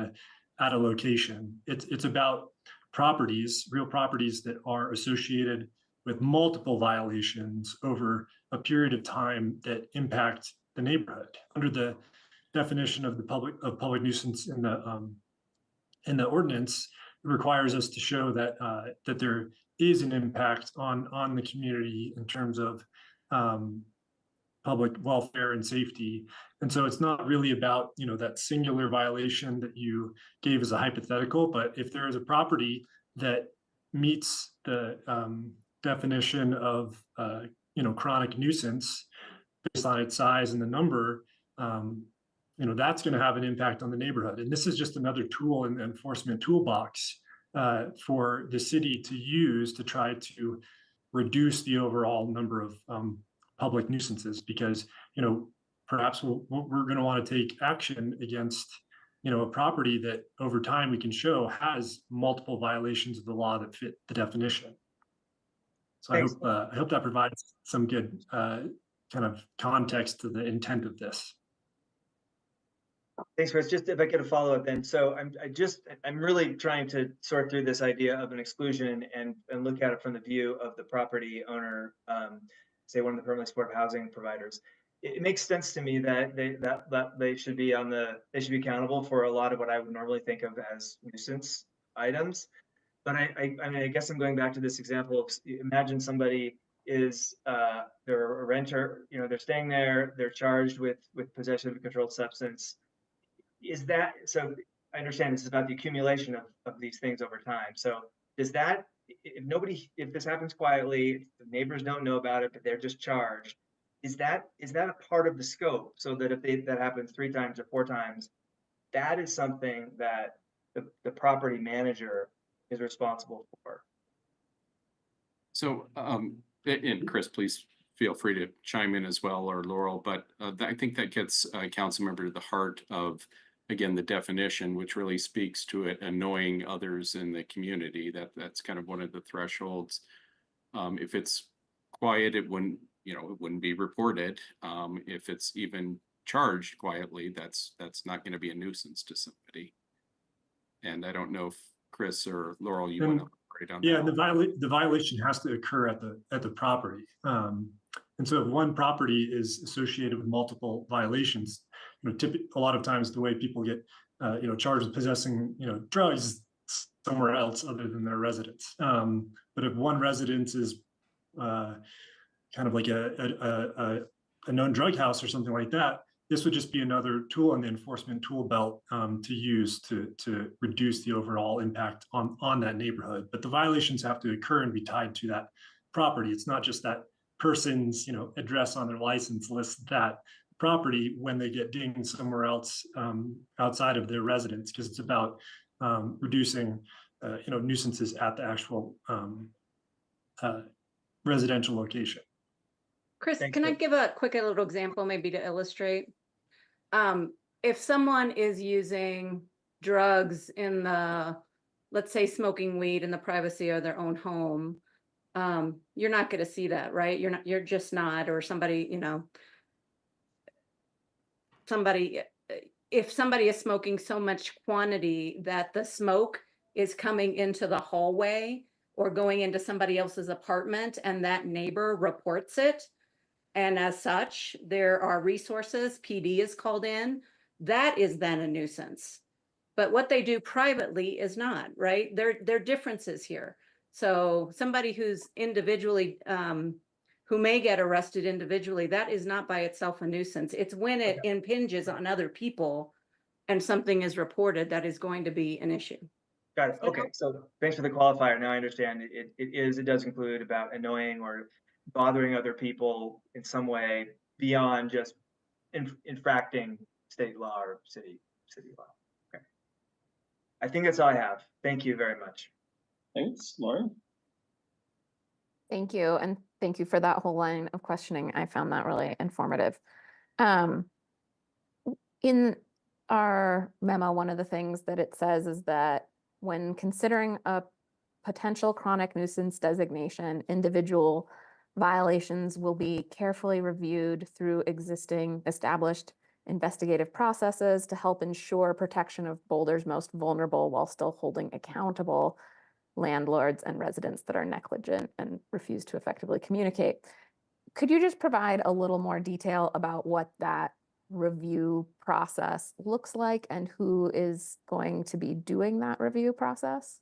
at a location. It's about properties, real properties that are associated with multiple violations over a period of time that impact the neighborhood. Under the definition of public nuisance in the ordinance, it requires us to show that that there is an impact on the community in terms of public welfare and safety. And so it's not really about that singular violation that you gave as a hypothetical, but if there is a property that meets the definition of chronic nuisance based on its size and the number, that's going to have an impact on the neighborhood. And this is just another tool in the enforcement toolbox for the city to use to try to reduce the overall number of public nuisances, because perhaps we're going to want to take action against a property that over time we can show has multiple violations of the law that fit the definition. So I hope that provides some good kind of context to the intent of this. Thanks, Chris. Just if I could follow up then. So I'm really trying to sort through this idea of an exclusion and look at it from the view of the property owner, say one of the permanently supportive housing providers. It makes sense to me that they should be accountable for a lot of what I would normally think of as nuisance items. But I guess I'm going back to this example of, imagine somebody is they're a renter, they're staying there, they're charged with possession of a controlled substance. Is that, so I understand this is about the accumulation of these things over time. So does that, if this happens quietly, the neighbors don't know about it, but they're just charged, is that a part of the scope? So that if that happens 3 times or 4 times, that is something that the property manager is responsible for. So, and Chris, please feel free to chime in as well, or Laurel, but I think that gets Councilmember to the heart of, again, the definition, which really speaks to it annoying others in the community. That's kind of one of the thresholds. If it's quiet, it wouldn't be reported. If it's even charged quietly, that's not going to be a nuisance to somebody. And I don't know if Chris or Laurel, you want to elaborate on that? Yeah, the violation has to occur at the property. And so if one property is associated with multiple violations, a lot of times the way people get charged with possessing drugs somewhere else other than their residence. But if one residence is kind of like a known drug house or something like that, this would just be another tool in the enforcement tool belt to use to reduce the overall impact on that neighborhood. But the violations have to occur and be tied to that property. It's not just that person's, address on their license lists that property when they get dinged somewhere else outside of their residence, because it's about reducing, nuisances at the actual residential location. Chris, Thanks, can I Chris. give a quick little example maybe to illustrate? If someone is using drugs in the, let's say smoking weed in the privacy of their own home, you're not going to see that, right? You're just not, or somebody, if somebody is smoking so much quantity that the smoke is coming into the hallway or going into somebody else's apartment and that neighbor reports it, and as such, there are resources, PD is called in, that is then a nuisance. But what they do privately is not, right? There are differences here. So somebody who's individually, who may get arrested individually, that is not by itself a nuisance. It's when it impinges on other people and something is reported that is going to be an issue. Got it. Okay, so thanks for the qualifier. Now I understand it does include about annoying or bothering other people in some way beyond just infracting state law or city law. Okay. I think that's all I have. Thank you very much. Thanks, Lauren. Thank you. And thank you for that whole line of questioning. I found that really informative. In our memo, one of the things that it says is that when considering a potential chronic nuisance designation, individual violations will be carefully reviewed through existing established investigative processes to help ensure protection of Boulder's most vulnerable while still holding accountable landlords and residents that are negligent and refuse to effectively communicate. Could you just provide a little more detail about what that review process looks like and who is going to be doing that review process?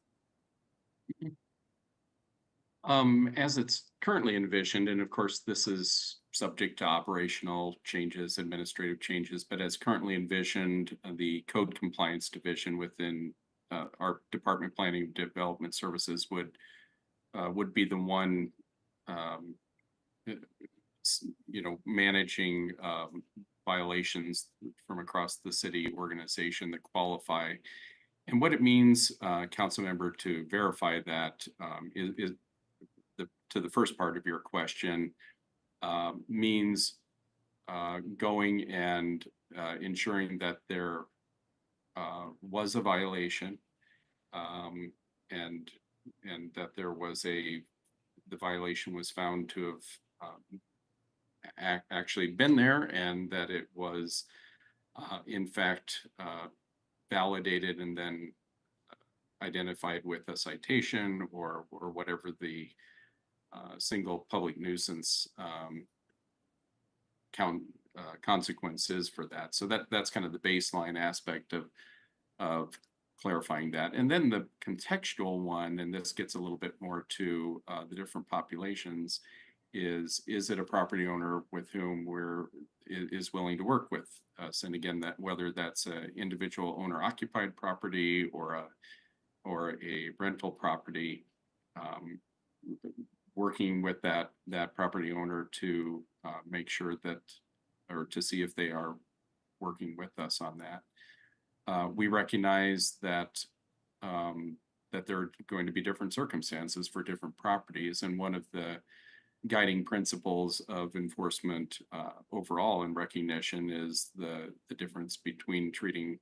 As it's currently envisioned, and of course, this is subject to operational changes, administrative changes, but as currently envisioned, the Code Compliance Division within our Department of Planning and Development Services would be the one, managing violations from across the city organization that qualify. And what it means, council member, to verify that is to the first part of your question, means going and ensuring that there was a violation, and that there was the violation was found to have actually been there, and that it was in fact validated and then identified with a citation or whatever the single public nuisance consequences for that. So that's kind of the baseline aspect of clarifying that. And then the contextual one, and this gets a little bit more to the different populations, is it a property owner with whom is willing to work with us? And again, that whether that's an individual owner occupied property or a rental property, working with that property owner to make sure that, or to see if they are working with us on that. We recognize that that there are going to be different circumstances for different properties, and one of the guiding principles of enforcement overall and recognition is the difference between treating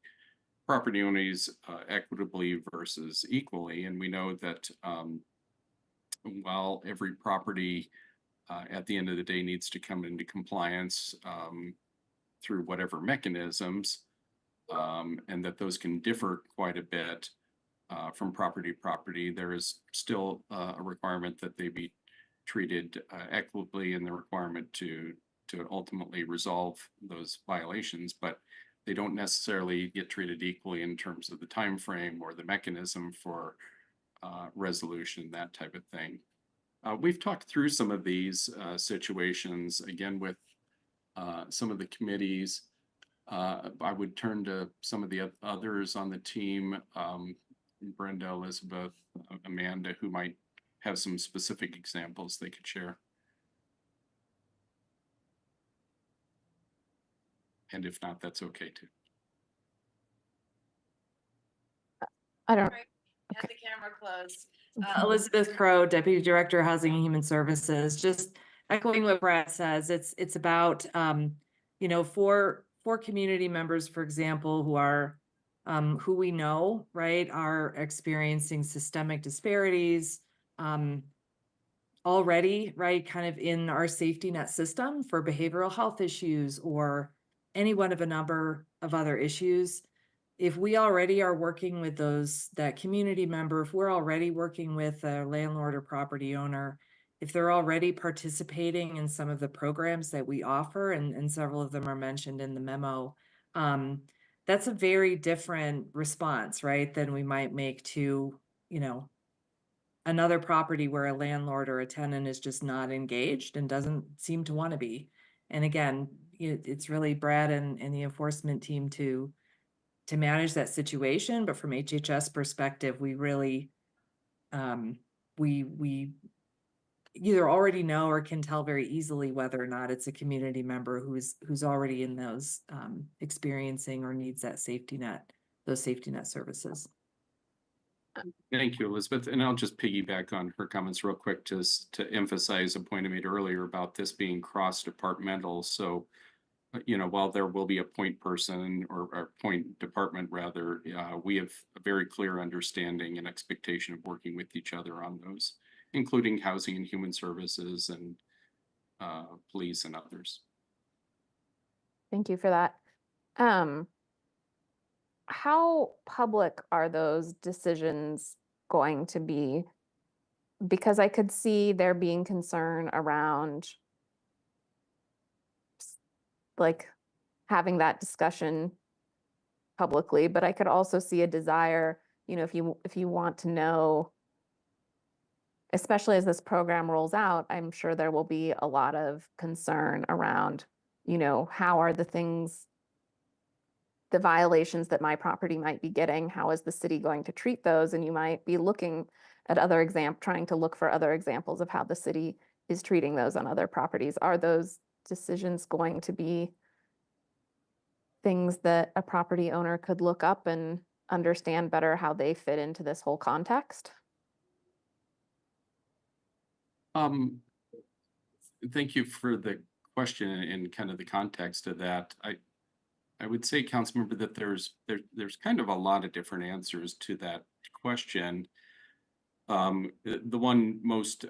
property owners equitably versus equally. And we know that while every property at the end of the day needs to come into compliance through whatever mechanisms, and that those can differ quite a bit from property to property, there is still a requirement that they be treated equitably, and the requirement to ultimately resolve those violations, but they don't necessarily get treated equally in terms of the time frame or the mechanism for resolution, that type of thing. We've talked through some of these situations again with some of the committees. I would turn to some of the others on the team, Brenda, Elizabeth, Amanda, who might have some specific examples they could share. And if not, that's okay too. I don't, As the camera closed. Elizabeth Crowe, Deputy Director, Housing and Human Services, just echoing what Brad says, it's about, you know, for community members, for example, who are, who we know, right, are experiencing systemic disparities, already, right, kind of in our safety net system for behavioral health issues or any one of a number of other issues. If we already are working with that community member, if we're already working with a landlord or property owner, if they're already participating in some of the programs that we offer, and several of them are mentioned in the memo, that's a very different response, right, than we might make to, you know, another property where a landlord or a tenant is just not engaged and doesn't seem to want to be. And again, it's really Brad and the enforcement team to manage that situation. But from HHS perspective, we really, we either already know or can tell very easily whether or not it's a community member who's already in those experiencing or needs that safety net, those safety net services. Thank you, Elizabeth. And I'll just piggyback on her comments real quick, just to emphasize a point I made earlier about this being cross-departmental. So, you know, while there will be a point person or point department rather, we have a very clear understanding and expectation of working with each other on those, including housing and human services and police and others. thank you for that. How public are those decisions going to be? Because I could see there being concern around like having that discussion publicly, but I could also see a desire, you know, if you want to know, especially as this program rolls out, I'm sure there will be a lot of concern around, you know, how are the things, the violations that my property might be getting, how is the city going to treat those? And you might be looking at trying to look for other examples of how the city is treating those on other properties. Are those decisions going to be things that a property owner could look up and understand better how they fit into this whole context? Thank you for the question and kind of the context of that. I would say, Councilmember, that there's kind of a lot of different answers to that question. The one most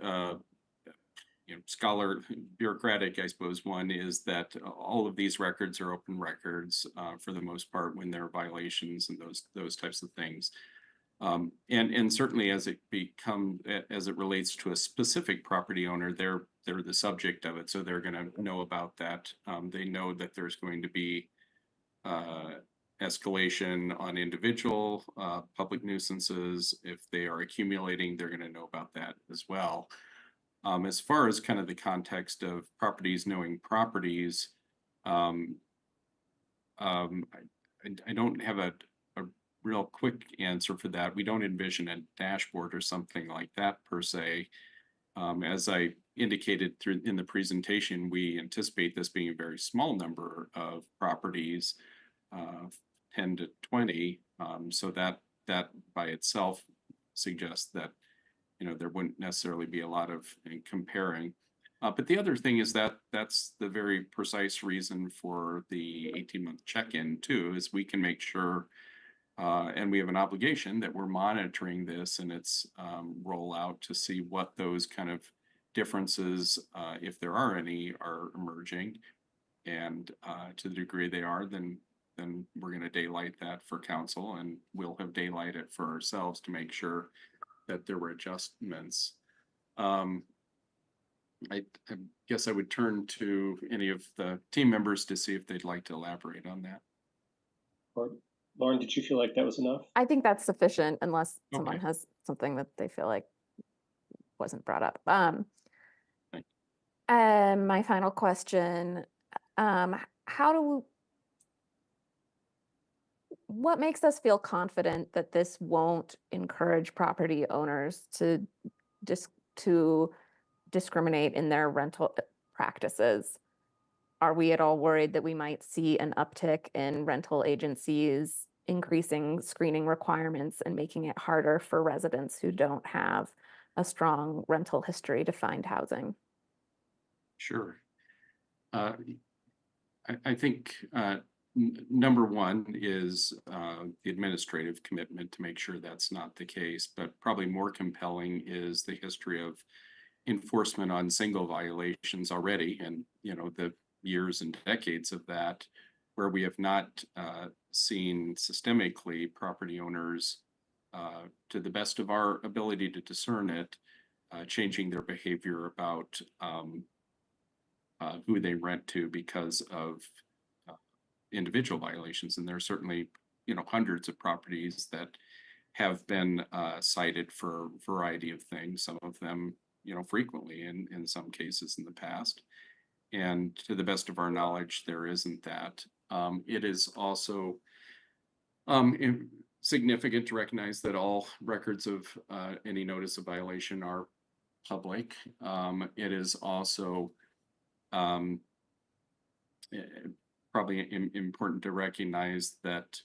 bureaucratic, I suppose, one is that all of these records are open records for the most part when there are violations and those types of things. And certainly as it relates to a specific property owner, they're the subject of it, so they're going to know about that. They know that there's going to be escalation on individual public nuisances. If they are accumulating, they're going to know about that as well. As far as kind of the context of properties knowing properties, I don't have a real quick answer for that. We don't envision a dashboard or something like that per se. As I indicated in the presentation, we anticipate this being a very small number of properties, 10 to 20. So that by itself suggests that, you know, there wouldn't necessarily be a lot of comparing. But the other thing is that that's the very precise reason for the 18-month check-in too, is we can make sure, and we have an obligation that we're monitoring this and its rollout to see what those kind of differences, if there are any, are emerging. And to the degree they are, then we're going to daylight that for council, and we'll have daylighted it for ourselves to make sure that there were adjustments. I guess I would turn to any of the team members to see if they'd like to elaborate on that. Or Lauren, did you feel like that was enough? I think that's sufficient unless someone has something that they feel like wasn't brought up. My final question, what makes us feel confident that this won't encourage property owners to discriminate in their rental practices? are we at all worried that we might see an uptick in rental agencies increasing screening requirements and making it harder for residents who don't have a strong rental history to find housing? Sure. I think number one is the administrative commitment to make sure that's not the case, but probably more compelling is the history of enforcement on single violations already, and the years and decades of that, where we have not seen systemically property owners, to the best of our ability to discern it, changing their behavior about who they rent to because of individual violations. And there are certainly, hundreds of properties that have been cited for a variety of things, some of them, frequently in some cases in the past. And to the best of our knowledge, there isn't that. It is also significant to recognize that all records of any notice of violation are public. It is also probably important to recognize that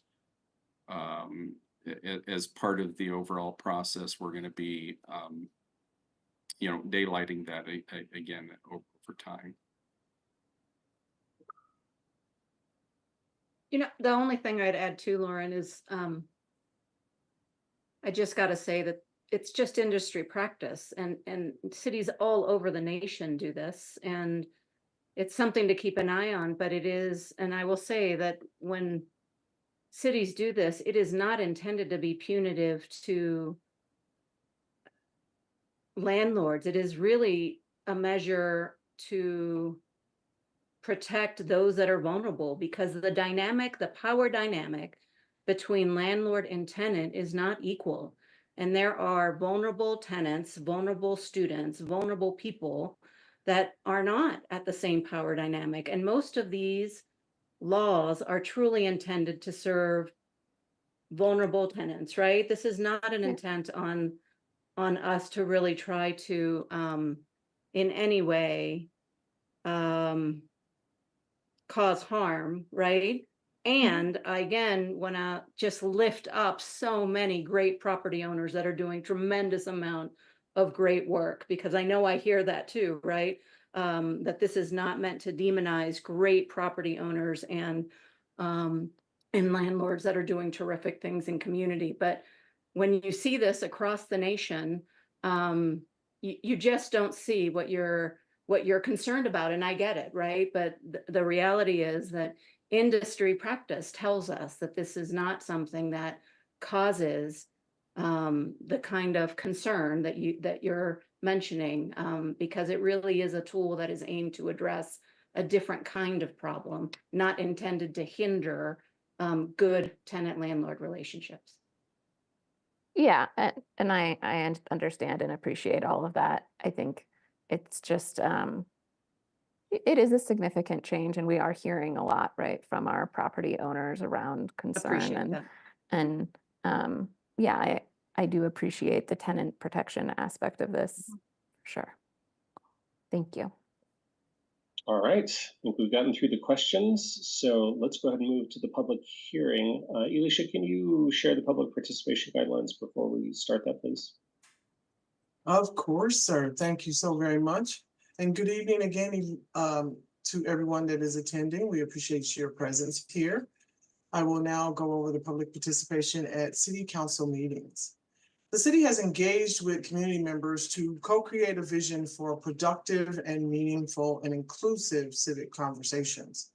as part of the overall process, we're going to be, daylighting that again over time. The only thing I'd add too, Lauren, is I just got to say that it's just industry practice, and cities all over the nation do this, and it's something to keep an eye on. But it is, and I will say that when cities do this, it is not intended to be punitive to landlords. It is really a measure to protect those that are vulnerable, because the power dynamic between landlord and tenant is not equal. And there are vulnerable tenants, vulnerable students, vulnerable people that are not at the same power dynamic. And most of these laws are truly intended to serve vulnerable tenants, right? This is not an intent on us to really try to in any way cause harm, right? And I again want to just lift up so many great property owners that are doing tremendous amount of great work, because I know I hear that too, right? That this is not meant to demonize great property owners and landlords that are doing terrific things in community. But when you see this across the nation, you just don't see what you're concerned about. And I get it, right? But the reality is that industry practice tells us that this is not something that causes the kind of concern that you're mentioning, because it really is a tool that is aimed to address a different kind of problem, not intended to hinder good tenant-landlord relationships. Yeah, and I understand and appreciate all of that. I think it's just it is a significant change, and we are hearing a lot, right, from our property owners around concern. Appreciate that. And yeah, I do appreciate the tenant protection aspect of this, for sure. Thank you. All right, I think we've gotten through the questions, so let's go ahead and move to the public hearing. Elisha, can you share the public participation guidelines before we start that, please? Of course, sir. Thank you so very much. And good evening again to everyone that is attending. We appreciate your presence here. I will now go over the public participation at city council meetings. The city has engaged with community members to co-create a vision for productive and meaningful and inclusive civic conversations.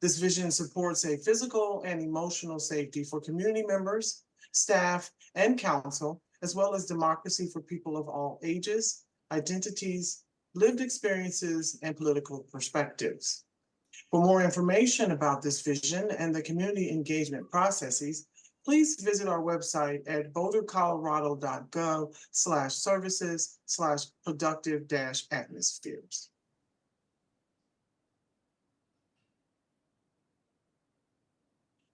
This vision supports a physical and emotional safety for community members, staff, and council, as well as democracy for people of all ages, identities, lived experiences, and political perspectives. For more information about this vision and the community engagement processes, please visit our website at bouldercolorado.gov/services/productive-atmospheres.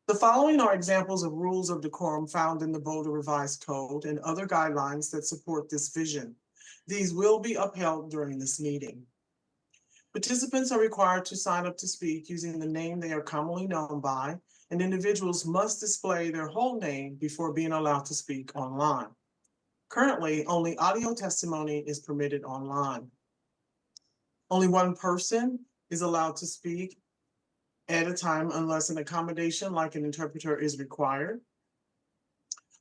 The following are examples of rules of decorum found in the Boulder Revised Code and other guidelines that support this vision. These will be upheld during this meeting. Participants are required to sign up to speak using the name they are commonly known by, and individuals must display their whole name before being allowed to speak online. Currently, only audio testimony is permitted online. Only one person is allowed to speak at a time unless an accommodation like an interpreter is required.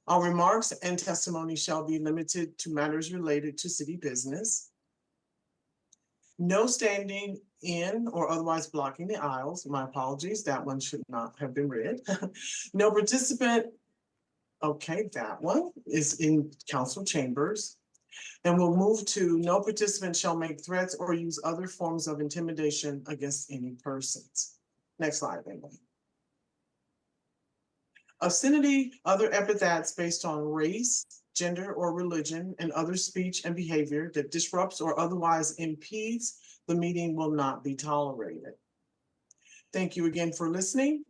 All remarks and testimony shall be limited to matters related to city business. No standing in or otherwise blocking the aisles. My apologies, that one should not have been read. No participant, okay, that one is in council chambers. And we'll move to no participant shall make threats or use other forms of intimidation against any persons. Next slide, Emily. Obscenity, other epithets based on race, gender, or religion, and other speech and behavior that disrupts or otherwise impedes the meeting will not be tolerated. Thank you again for listening,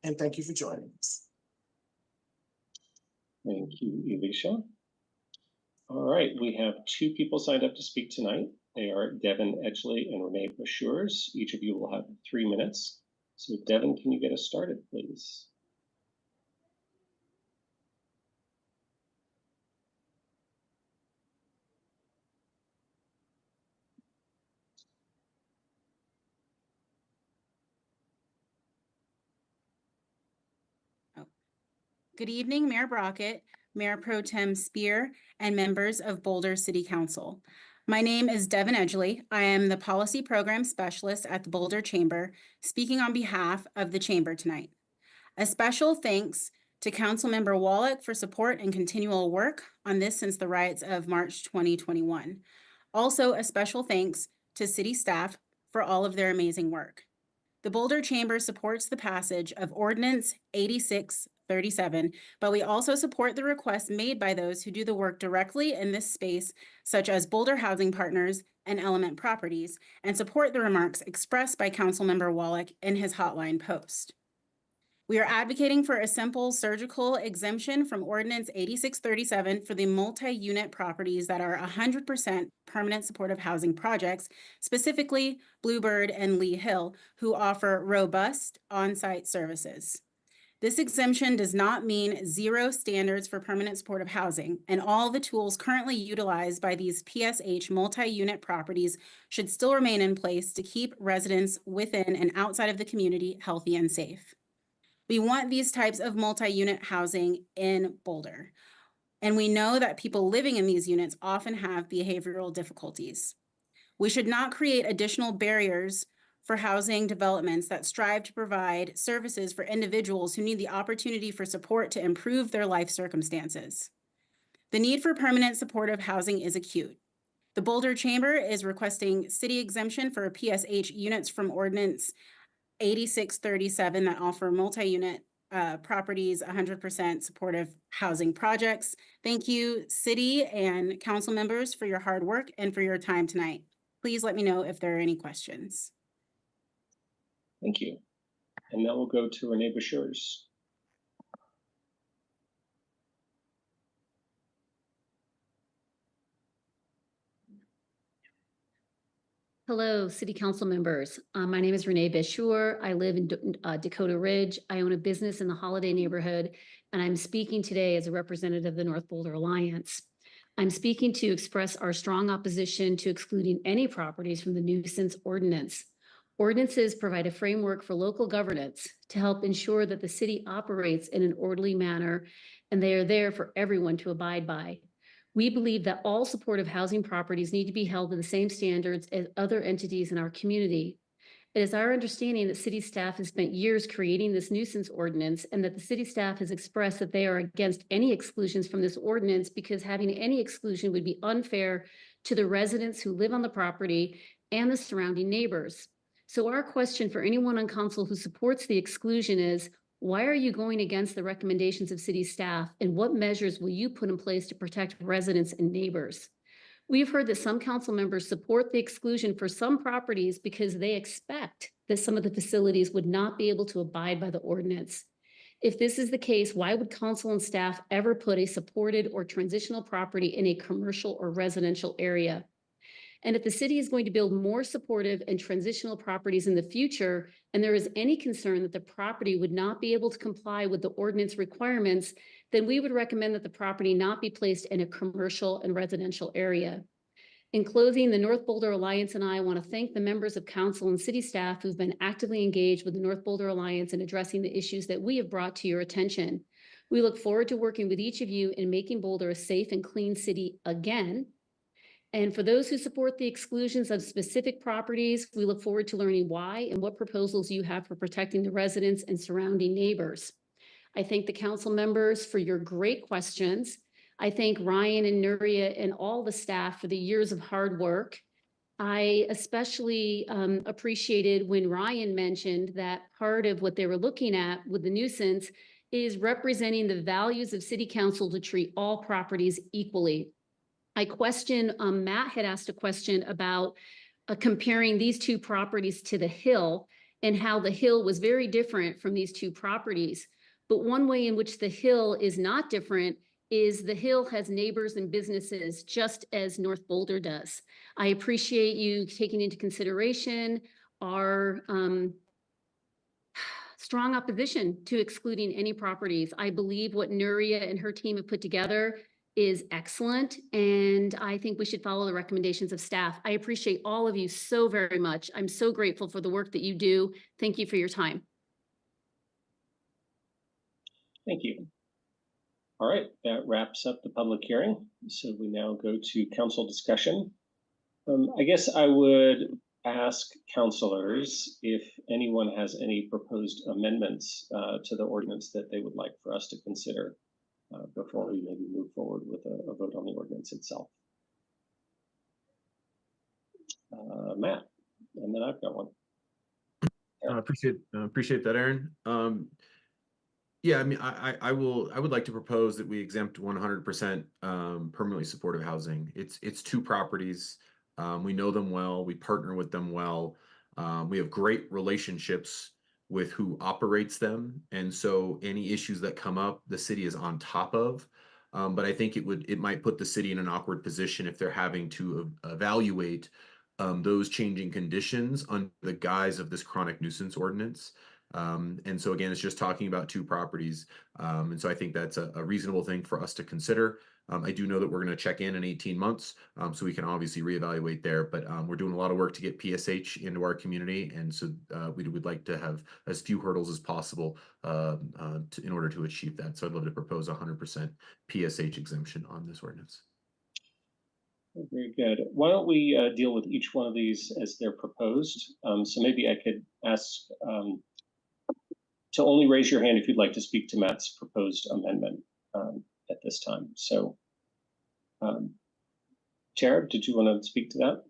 and thank you for joining us. Thank you, Elisha. All right, we have two people signed up to speak tonight. They are Devin Edgley and Renee Bashurs. Each of you will have 3 minutes. So Devin, can you get us started, please? Good evening, Mayor Brockett, Mayor Pro Tem Spear, and members of Boulder City Council. My name is Devin Edgley. I am the Policy Program Specialist at the Boulder Chamber, speaking on behalf of the Chamber tonight. A special thanks to Councilmember Wallach for support and continual work on this since the riots of March 2021. Also, a special thanks to City staff for all of their amazing work. The Boulder Chamber supports the passage of Ordinance 8637, but we also support the requests made by those who do the work directly in this space, such as Boulder Housing Partners and Element Properties, and support the remarks expressed by Councilmember Wallach in his hotline post. We are advocating for a simple surgical exemption from Ordinance 8637 for the multi-unit properties that are 100% permanent supportive housing projects, specifically Bluebird and Lee Hill, who offer robust on-site services. This exemption does not mean zero standards for permanent supportive housing, and all the tools currently utilized by these PSH multi-unit properties should still remain in place to keep residents within and outside of the community healthy and safe. We want these types of multi-unit housing in Boulder, and we know that people living in these units often have behavioral difficulties. We should not create additional barriers for housing developments that strive to provide services for individuals who need the opportunity for support to improve their life circumstances. The need for permanent supportive housing is acute. The Boulder Chamber is requesting city exemption for PSH units from Ordinance 8637 that offer multi-unit properties, 100% supportive housing projects. Thank you, city and council members, for your hard work and for your time tonight. Please let me know if there are any questions. Thank you. And now we'll go to Renee Bashurs. Hello, City Council members. My name is Renee Bashur. I live in Dakota Ridge. I own a business in the Holiday neighborhood, and I'm speaking today as a representative of the North Boulder Alliance. I'm speaking to express our strong opposition to excluding any properties from the nuisance ordinance. Ordinances provide a framework for local governance to help ensure that the city operates in an orderly manner, and they are there for everyone to abide by. We believe that all supportive housing properties need to be held to the same standards as other entities in our community. It is our understanding that city staff has spent years creating this nuisance ordinance, and that the city staff has expressed that they are against any exclusions from this ordinance because having any exclusion would be unfair to the residents who live on the property and the surrounding neighbors. So our question for anyone on council who supports the exclusion is, why are you going against the recommendations of city staff, and what measures will you put in place to protect residents and neighbors? We've heard that some council members support the exclusion for some properties because they expect that some of the facilities would not be able to abide by the ordinance. If this is the case, why would council and staff ever put a supported or transitional property in a commercial or residential area? And if the city is going to build more supportive and transitional properties in the future, and there is any concern that the property would not be able to comply with the ordinance requirements, then we would recommend that the property not be placed in a commercial and residential area. In closing, the North Boulder Alliance and I want to thank the members of council and city staff who've been actively engaged with the North Boulder Alliance in addressing the issues that we have brought to your attention. We look forward to working with each of you in making Boulder a safe and clean city again. And for those who support the exclusions of specific properties, we look forward to learning why and what proposals you have for protecting the residents and surrounding neighbors. I thank the council members for your great questions. I thank Ryan and Nuria and all the staff for the years of hard work. I especially appreciated when Ryan mentioned that part of what they were looking at with the nuisance is representing the values of city council to treat all properties equally. I question, Matt had asked a question about comparing these two properties to the Hill and how the Hill was very different from these two properties. But one way in which the Hill is not different is the Hill has neighbors and businesses just as North Boulder does. I appreciate you taking into consideration our strong opposition to excluding any properties. I believe what Nuria and her team have put together is excellent, and I think we should follow the recommendations of staff. I appreciate all of you so very much. I'm so grateful for the work that you do. Thank you for your time. Thank you. All right, that wraps up the public hearing. So we now go to council discussion. I guess I would ask councilors if anyone has any proposed amendments to the ordinance that they would like for us to consider before we maybe move forward with a vote on the ordinance itself. Matt, and then I've got one. Appreciate that, Aaron. Yeah, I mean, I would like to propose that we exempt 100% permanently supportive housing. It's two properties. We know them well. We partner with them well. We have great relationships with who operates them, and so any issues that come up, the city is on top of. But I think it might put the city in an awkward position if they're having to evaluate those changing conditions under the guise of this chronic nuisance ordinance. And so again, it's just talking about two properties. And so I think that's a reasonable thing for us to consider. I do know that we're going to check in 18 months, so we can obviously reevaluate there, but we're doing a lot of work to get PSH into our community. And so we would like to have as few hurdles as possible in order to achieve that. So I'd love to propose 100% PSH exemption on this ordinance. Very good. Why don't we deal with each one of these as they're proposed? So maybe I could ask to only raise your hand if you'd like to speak to Matt's proposed amendment at this time. So, Tara, did you want to speak to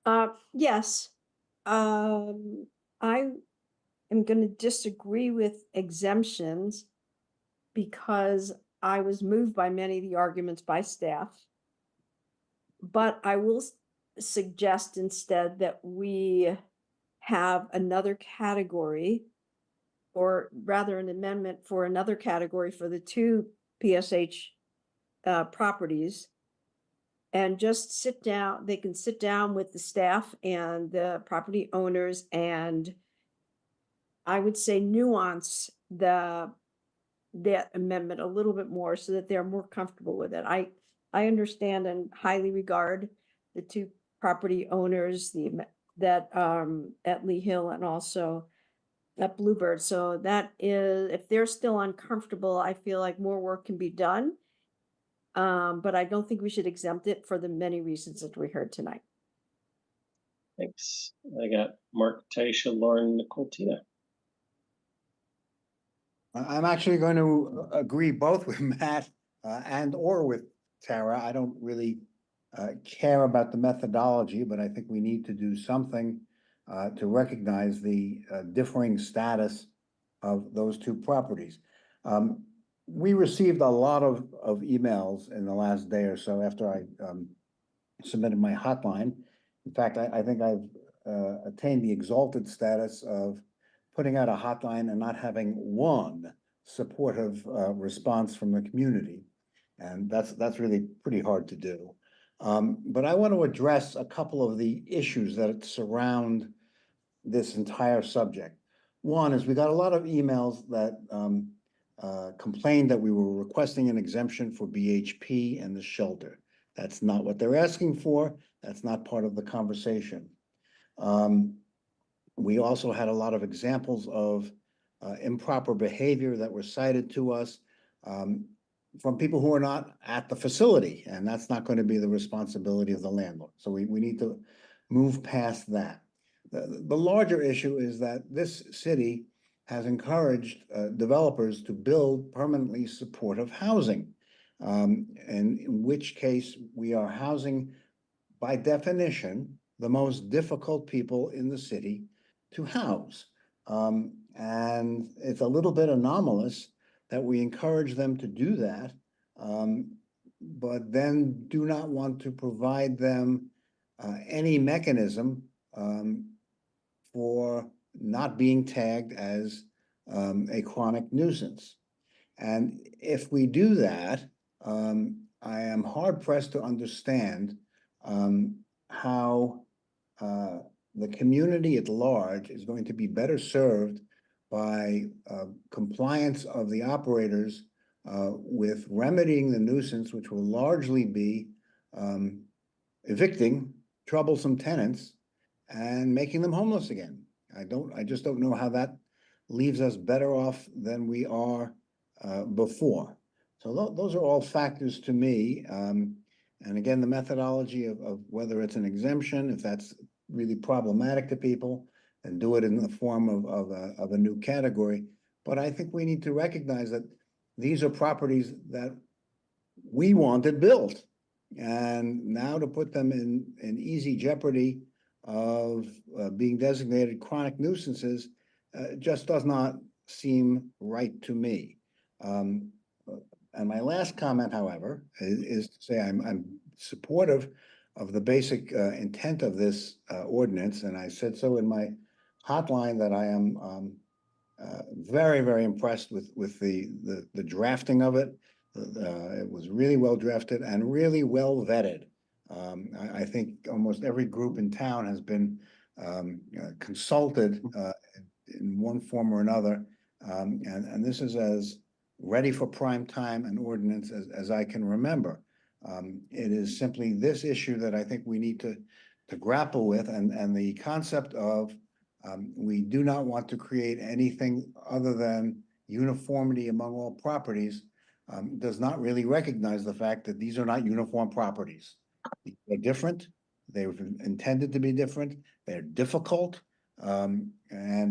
that? Yes. I am going to disagree with exemptions because I was moved by many of the arguments by staff. But I will suggest instead that we have another category, or rather an amendment for another category for the two PSH properties, and just sit down. They can sit down with the staff and the property owners, and I would say nuance that amendment a little bit more so that they're more comfortable with it. I understand and highly regard the two property owners, at Lee Hill and also at Bluebird. So that is, if they're still uncomfortable, I feel like more work can be done. But I don't think we should exempt it for the many reasons that we heard tonight. Thanks. I got Mark, Taisha, Lauren, Nicole, Tina. I'm actually going to agree both with Matt and or with Tara. I don't really care about the methodology, but I think we need to do something to recognize the differing status of those two properties. We received a lot of emails in the last day or so after I submitted my hotline. In fact, I think I've attained the exalted status of putting out a hotline and not having one supportive response from the community. And that's really pretty hard to do. But I want to address a couple of the issues that surround this entire subject. One is we got a lot of emails that complained that we were requesting an exemption for BHP and the shelter. That's not what they're asking for. That's not part of the conversation. We also had a lot of examples of improper behavior that were cited to us from people who are not at the facility, and that's not going to be the responsibility of the landlord. So we need to move past that. The larger issue is that this city has encouraged developers to build permanently supportive housing, and in which case we are housing, by definition, the most difficult people in the city to house. And it's a little bit anomalous that we encourage them to do that, but then do not want to provide them any mechanism for not being tagged as a chronic nuisance. And if we do that, I am hard pressed to understand how the community at large is going to be better served by compliance of the operators with remedying the nuisance, which will largely be evicting troublesome tenants and making them homeless again. I just don't know how that leaves us better off than we are before. So those are all factors to me. And again, the methodology of whether it's an exemption, if that's really problematic to people, and do it in the form of a new category. But I think we need to recognize that these are properties that we wanted built. And now to put them in easy jeopardy of being designated chronic nuisances just does not seem right to me. And my last comment, however, is to say I'm supportive of the basic intent of this ordinance, and I said so in my hotline that I am very, very impressed with the drafting of it. It was really well drafted and really well vetted. I think almost every group in town has been consulted in one form or another, and this is as ready for prime time an ordinance as I can remember. It is simply this issue that I think we need to grapple with, and the concept of we do not want to create anything other than uniformity among all properties does not really recognize the fact that these are not uniform properties. They're different. They were intended to be different. They're difficult. And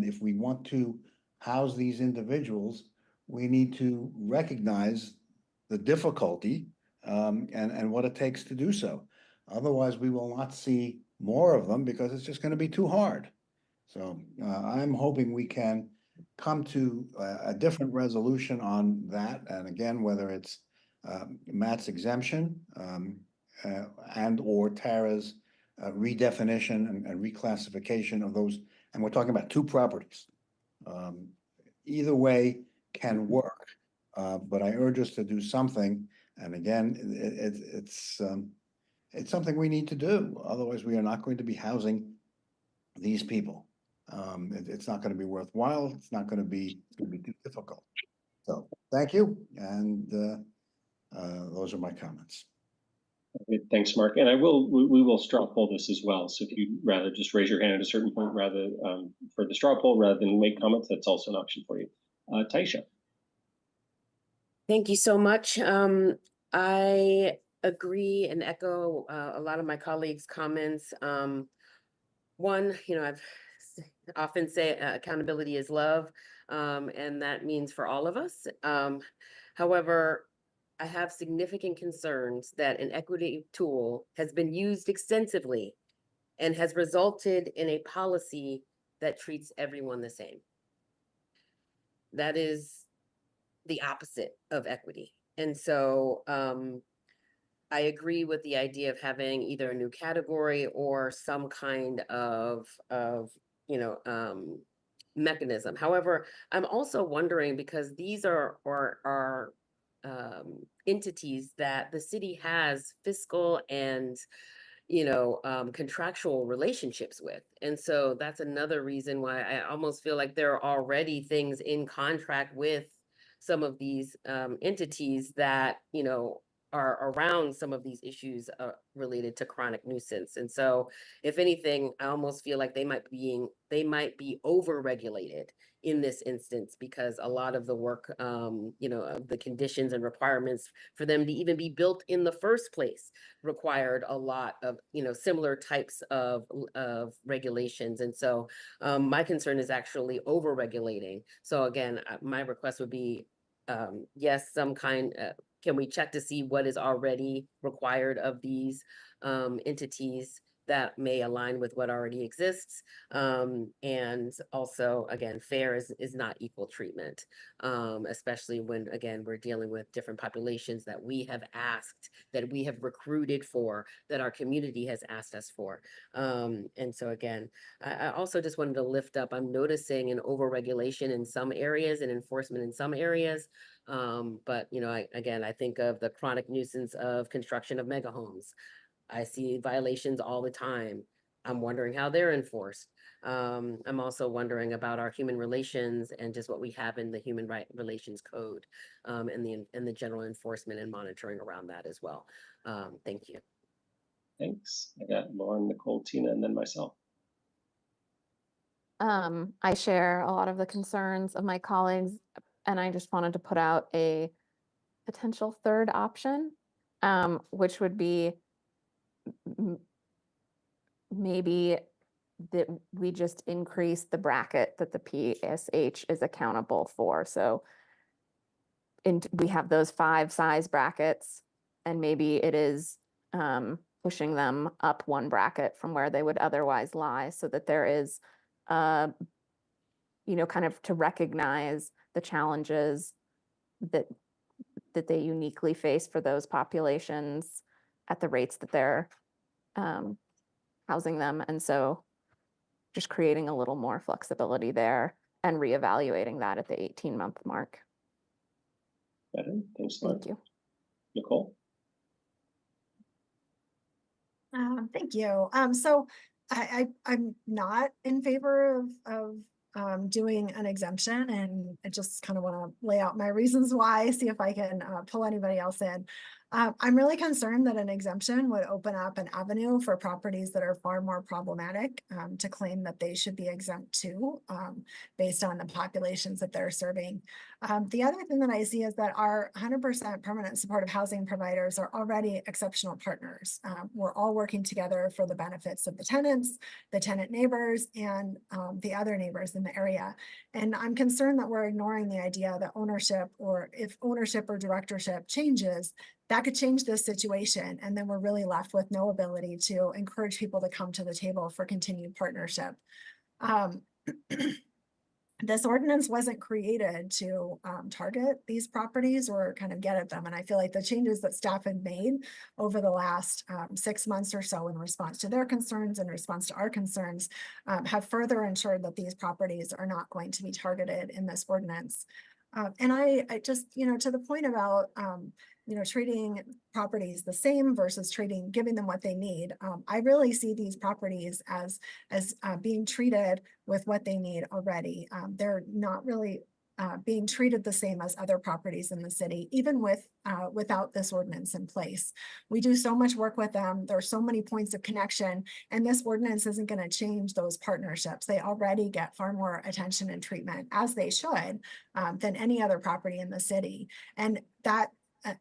if we want to house these individuals, we need to recognize the difficulty and what it takes to do so. Otherwise, we will not see more of them because it's just going to be too hard. So I'm hoping we can come to a different resolution on that. And again, whether it's Matt's exemption and or Tara's redefinition and reclassification of those, and we're talking about two properties. Either way can work, but I urge us to do something. And again, it's something we need to do. Otherwise, we are not going to be housing these people. It's not going to be worthwhile. It's going to be too difficult. So thank you. And those are my comments. Okay, thanks, Mark. And we will straw poll this as well. So if you'd rather just raise your hand at a certain point rather for the straw poll rather than make comments, that's also an option for you. Taisha. Thank you so much. I agree and echo a lot of my colleagues' comments. One, I've often say accountability is love, and that means for all of us. However, I have significant concerns that an equity tool has been used extensively and has resulted in a policy that treats everyone the same. That is the opposite of equity. And so I agree with the idea of having either a new category or some kind of mechanism. However, I'm also wondering, because these are entities that the city has fiscal and contractual relationships with. And so that's another reason why I almost feel like there are already things in contract with some of these entities that, are around some of these issues related to chronic nuisance. And so if anything, I almost feel like they might be over-regulated in this instance, because a lot of the work, of the conditions and requirements for them to even be built in the first place required a lot of, similar types of regulations. And so my concern is actually over-regulating. So again, my request would be, yes, some kind, can we check to see what is already required of these entities that may align with what already exists? And also, again, fair is not equal treatment, especially when, again, we're dealing with different populations that we have asked, that we have recruited for, that our community has asked us for. And so again, I also just wanted to lift up, I'm noticing an overregulation in some areas and enforcement in some areas. But I think of the chronic nuisance of construction of mega homes. I see violations all the time. I'm wondering how they're enforced. I'm also wondering about our human relations and just what we have in the Human Relations Code, and the general enforcement and monitoring around that as well. Thank you. Thanks. I got Lauren, Nicole, Tina, and then myself. I share a lot of the concerns of my colleagues, and I just wanted to put out a potential third option, which would be maybe that we just increase the bracket that the PSH is accountable for. So we have those 5 size brackets, and maybe it is pushing them up 1 bracket from where they would otherwise lie, so that there is, kind of to recognize the challenges that they uniquely face for those populations at the rates that they're housing them. And so just creating a little more flexibility there and reevaluating that at the 18-month mark. Better. Thanks, Lauren. Thank you. Nicole? Thank you. So I'm not in favor of doing an exemption, and I just kind of want to lay out my reasons why, see if I can pull anybody else in. I'm really concerned that an exemption would open up an avenue for properties that are far more problematic to claim that they should be exempt too, based on the populations that they're serving. The other thing that I see is that our 100% permanent supportive housing providers are already exceptional partners. We're all working together for the benefits of the tenants, the tenant neighbors, and the other neighbors in the area. And I'm concerned that we're ignoring the idea that ownership, or if ownership or directorship changes, that could change this situation. And then we're really left with no ability to encourage people to come to the table for continued partnership. This ordinance wasn't created to target these properties or kind of get at them. And I feel like the changes that staff had made over the last 6 months or so in response to their concerns, in response to our concerns, have further ensured that these properties are not going to be targeted in this ordinance. And I just, to the point about, treating properties the same versus giving them what they need. I really see these properties as being treated with what they need already. They're not really being treated the same as other properties in the city, even without this ordinance in place. We do so much work with them. There are so many points of connection, and this ordinance isn't going to change those partnerships. They already get far more attention and treatment, as they should, than any other property in the city. And that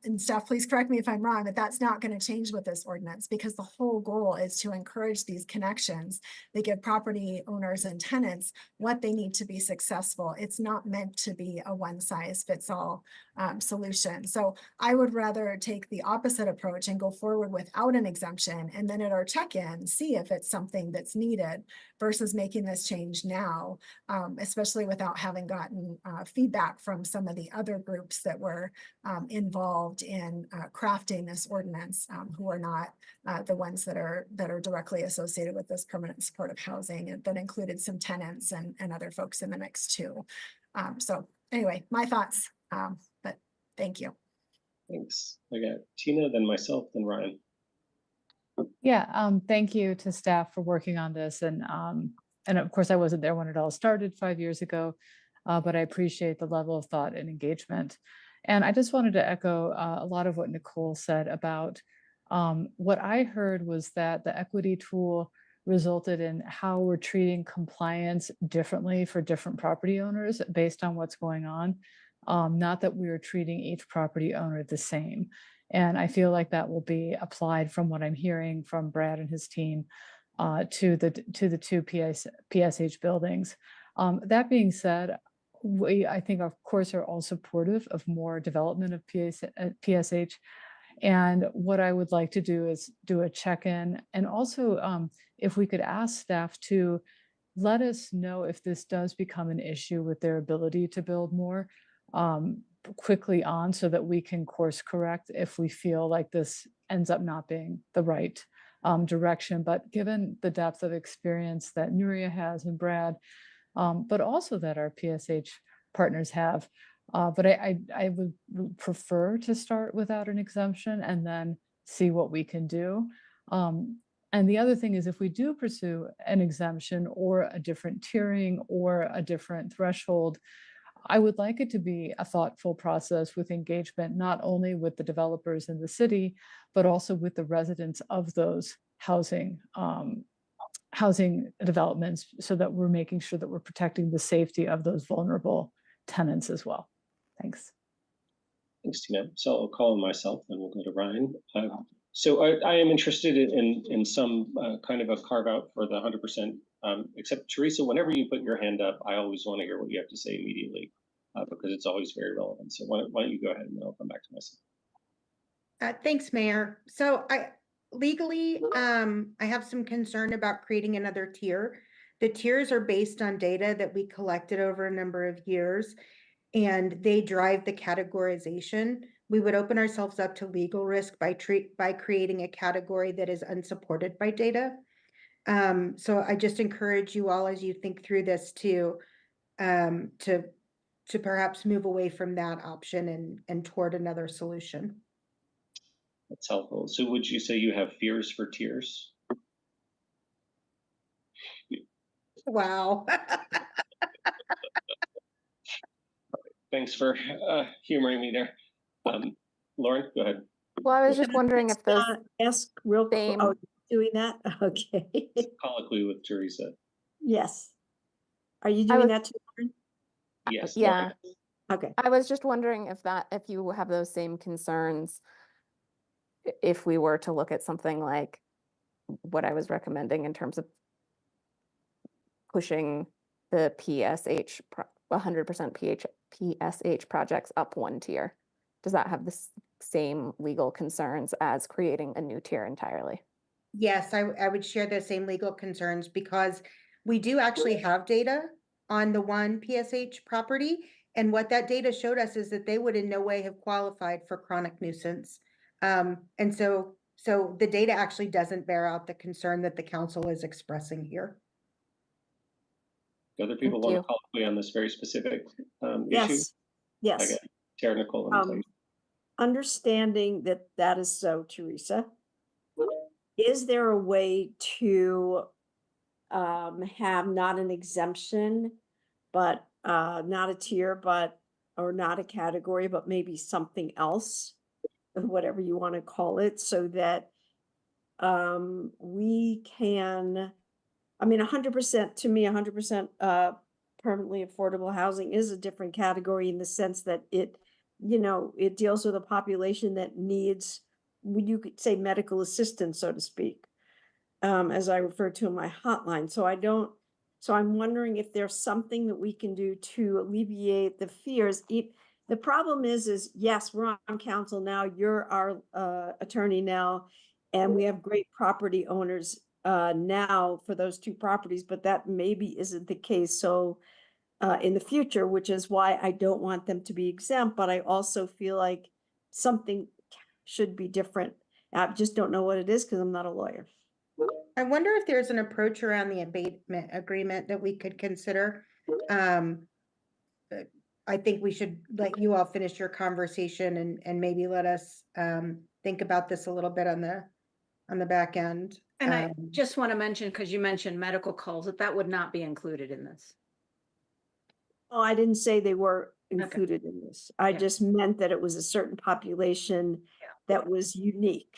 and staff, please correct me if I'm wrong, but that's not going to change with this ordinance, because the whole goal is to encourage these connections. They give property owners and tenants what they need to be successful. It's not meant to be a one-size-fits-all solution. So I would rather take the opposite approach and go forward without an exemption, and then at our check-in, see if it's something that's needed, versus making this change now, especially without having gotten feedback from some of the other groups that were involved in crafting this ordinance, who are not the ones that are directly associated with this permanent supportive housing, and that included some tenants and other folks in the mix too. So anyway, my thoughts, but thank you. Thanks. I got Tina, then myself, then Ryan. Yeah, thank you to staff for working on this. And of course, I wasn't there when it all started 5 years ago, but I appreciate the level of thought and engagement. And I just wanted to echo a lot of what Nicole said about what I heard was that the equity tool resulted in how we're treating compliance differently for different property owners based on what's going on. Not that we are treating each property owner the same. And I feel like that will be applied from what I'm hearing from Brad and his team to the two PSH buildings. That being said, I think of course are all supportive of more development of PSH. And what I would like to do is do a check-in, and also if we could ask staff to let us know if this does become an issue with their ability to build more quickly on, so that we can course correct if we feel like this ends up not being the right direction. But given the depth of experience that Nuria has and Brad, but also that our PSH partners have, but I would prefer to start without an exemption and then see what we can do. And the other thing is, if we do pursue an exemption or a different tiering or a different threshold, I would like it to be a thoughtful process with engagement, not only with the developers in the city, but also with the residents of those housing developments, so that we're making sure that we're protecting the safety of those vulnerable tenants as well. Thanks. Thanks, Tina. So I'll call on myself, then we'll go to Ryan. So I am interested in some kind of a carve out for the 100%. Except Teresa, whenever you put your hand up, I always want to hear what you have to say immediately, because it's always very relevant. So why don't you go ahead, and then I'll come back to myself. Thanks, Mayor. So legally, I have some concern about creating another tier. The tiers are based on data that we collected over a number of years, and they drive the categorization. We would open ourselves up to legal risk by creating a category that is unsupported by data. So I just encourage you all, as you think through this, to perhaps move away from that option and toward another solution. That's helpful. So would you say you have fears for tiers? Wow. Thanks for humoring me there. Lauren, go ahead. Well, I was just wondering if those ask real quick. Oh, doing that? Okay. Colloquy with Teresa. Yes. Are you doing that too, Lauren? Yes. Yeah. Lauren. Okay. I was just wondering if you have those same concerns, if we were to look at something like what I was recommending in terms of pushing the PSH 100% PSH projects up one tier. Does that have the same legal concerns as creating a new tier entirely? Yes, I would share the same legal concerns, because we do actually have data on the one PSH property. And what that data showed us is that they would in no way have qualified for chronic nuisance. And so the data actually doesn't bear out the concern that the council is expressing here. Do other people want to colloquy on this very specific issue? Yes. Yes. I got Tara, Nicole, and Clay. Understanding that that is so, Teresa, is there a way to have not an exemption, but not a tier, but or not a category, but maybe something else, whatever you want to call it, so that we can, I mean, 100% to me, 100% permanently affordable housing is a different category in the sense that it, it deals with a population that needs, you could say, medical assistance, so to speak, as I referred to in my hotline. So I'm wondering if there's something that we can do to alleviate the fears. The problem is yes, we're on council now, you're our attorney now, and we have great property owners now for those two properties, but that maybe isn't the case. So in the future, which is why I don't want them to be exempt, but I also feel like something should be different. I just don't know what it is because I'm not a lawyer. I wonder if there's an approach around the abatement agreement that we could consider. I think we should let you all finish your conversation and maybe let us think about this a little bit on the back end. And I just want to mention, because you mentioned medical calls, that would not be included in this. Oh, I didn't say they were included in this. I just meant that it was a certain population that was unique.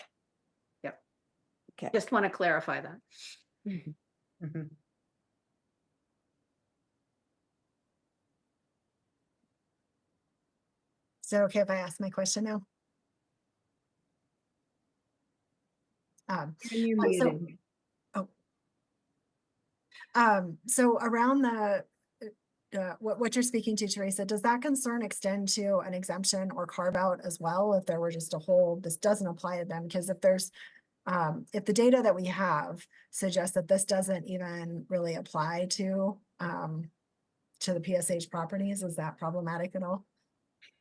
Yep. Okay. Just want to clarify that. Mhm. Is it okay if I ask my question now? You're muted. So around the what you're speaking to, Teresa, does that concern extend to an exemption or carve out as well? If there were just a whole, this doesn't apply to them, because if there's if the data that we have suggests that this doesn't even really apply to the PSH properties, is that problematic at all?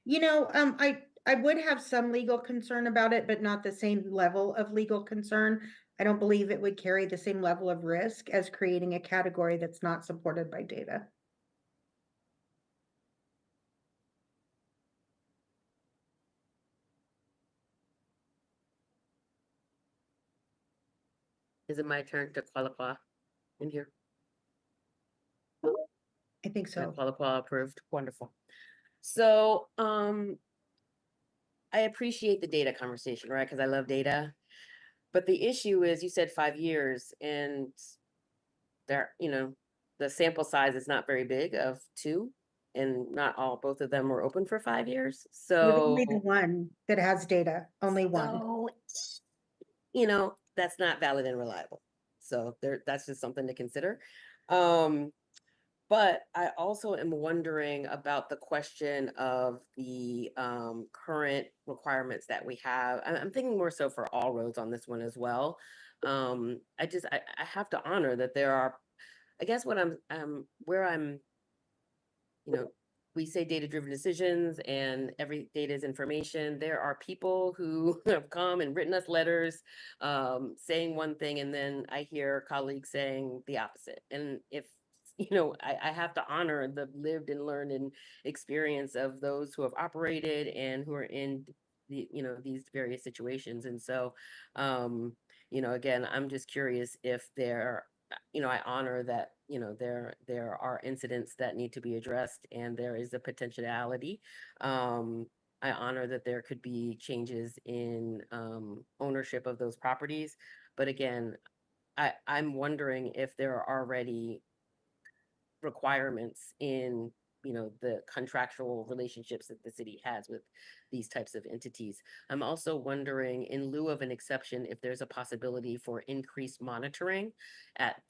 You know, I would have some legal concern about it, but not the same level of legal concern. I don't believe it would carry the same level of risk as creating a category that's not supported by data. Is it my turn to qualify in here? I think so. Qualify approved. Wonderful. So, I appreciate the data conversation, right? Because I love data. But the issue is, you said 5 years, and there, the sample size is not very big of 2, and not both of them were open for 5 years. There's only So, one that has data, only one. that's not valid and reliable. So that's just something to consider. But I also am wondering about the question of the current requirements that we have. I'm thinking more so for all roads on this one as well. I have to honor that there are, I guess what where I'm, we say data-driven decisions and every data is information. There are people who have come and written us letters saying one thing, and then I hear colleagues saying the opposite. And if I have to honor the lived and learned and experience of those who have operated and who are in these various situations. And so, again, I'm just curious if I honor that, there are incidents that need to be addressed and there is a potentiality. I honor that there could be changes in ownership of those properties. But again, I'm wondering if there are already requirements in the contractual relationships that the city has with these types of entities. I'm also wondering, in lieu of an exception, if there's a possibility for increased monitoring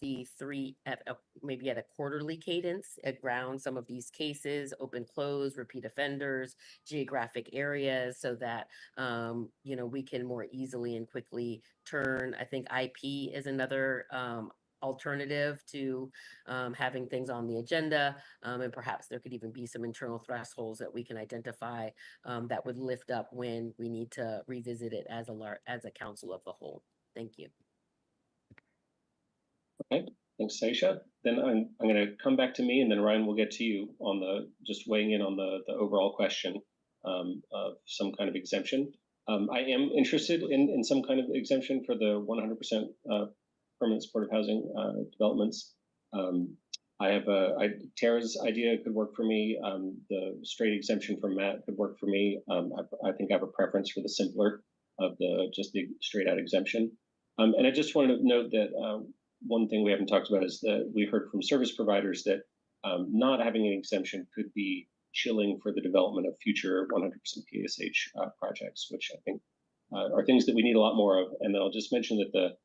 maybe at a quarterly cadence around some of these cases, open, close, repeat offenders, geographic areas, so that we can more easily and quickly turn. I think IP is another alternative to having things on the agenda, and perhaps there could even be some internal thresholds that we can identify that would lift up when we need to revisit it as a council of the whole. Thank you. Okay, thanks, Saisha. Then I'm going to come back to me, and then Ryan will get to you on just weighing in on the overall question of some kind of exemption. I am interested in some kind of exemption for the 100% permanent supportive housing developments. Tara's idea could work for me. The straight exemption from Matt could work for me. I think I have a preference for the simpler of just the straight out exemption. And I just wanted to note that one thing we haven't talked about is that we heard from service providers that not having an exemption could be chilling for the development of future 100% PSH projects, which I think are things that we need a lot more of. And then I'll just mention that the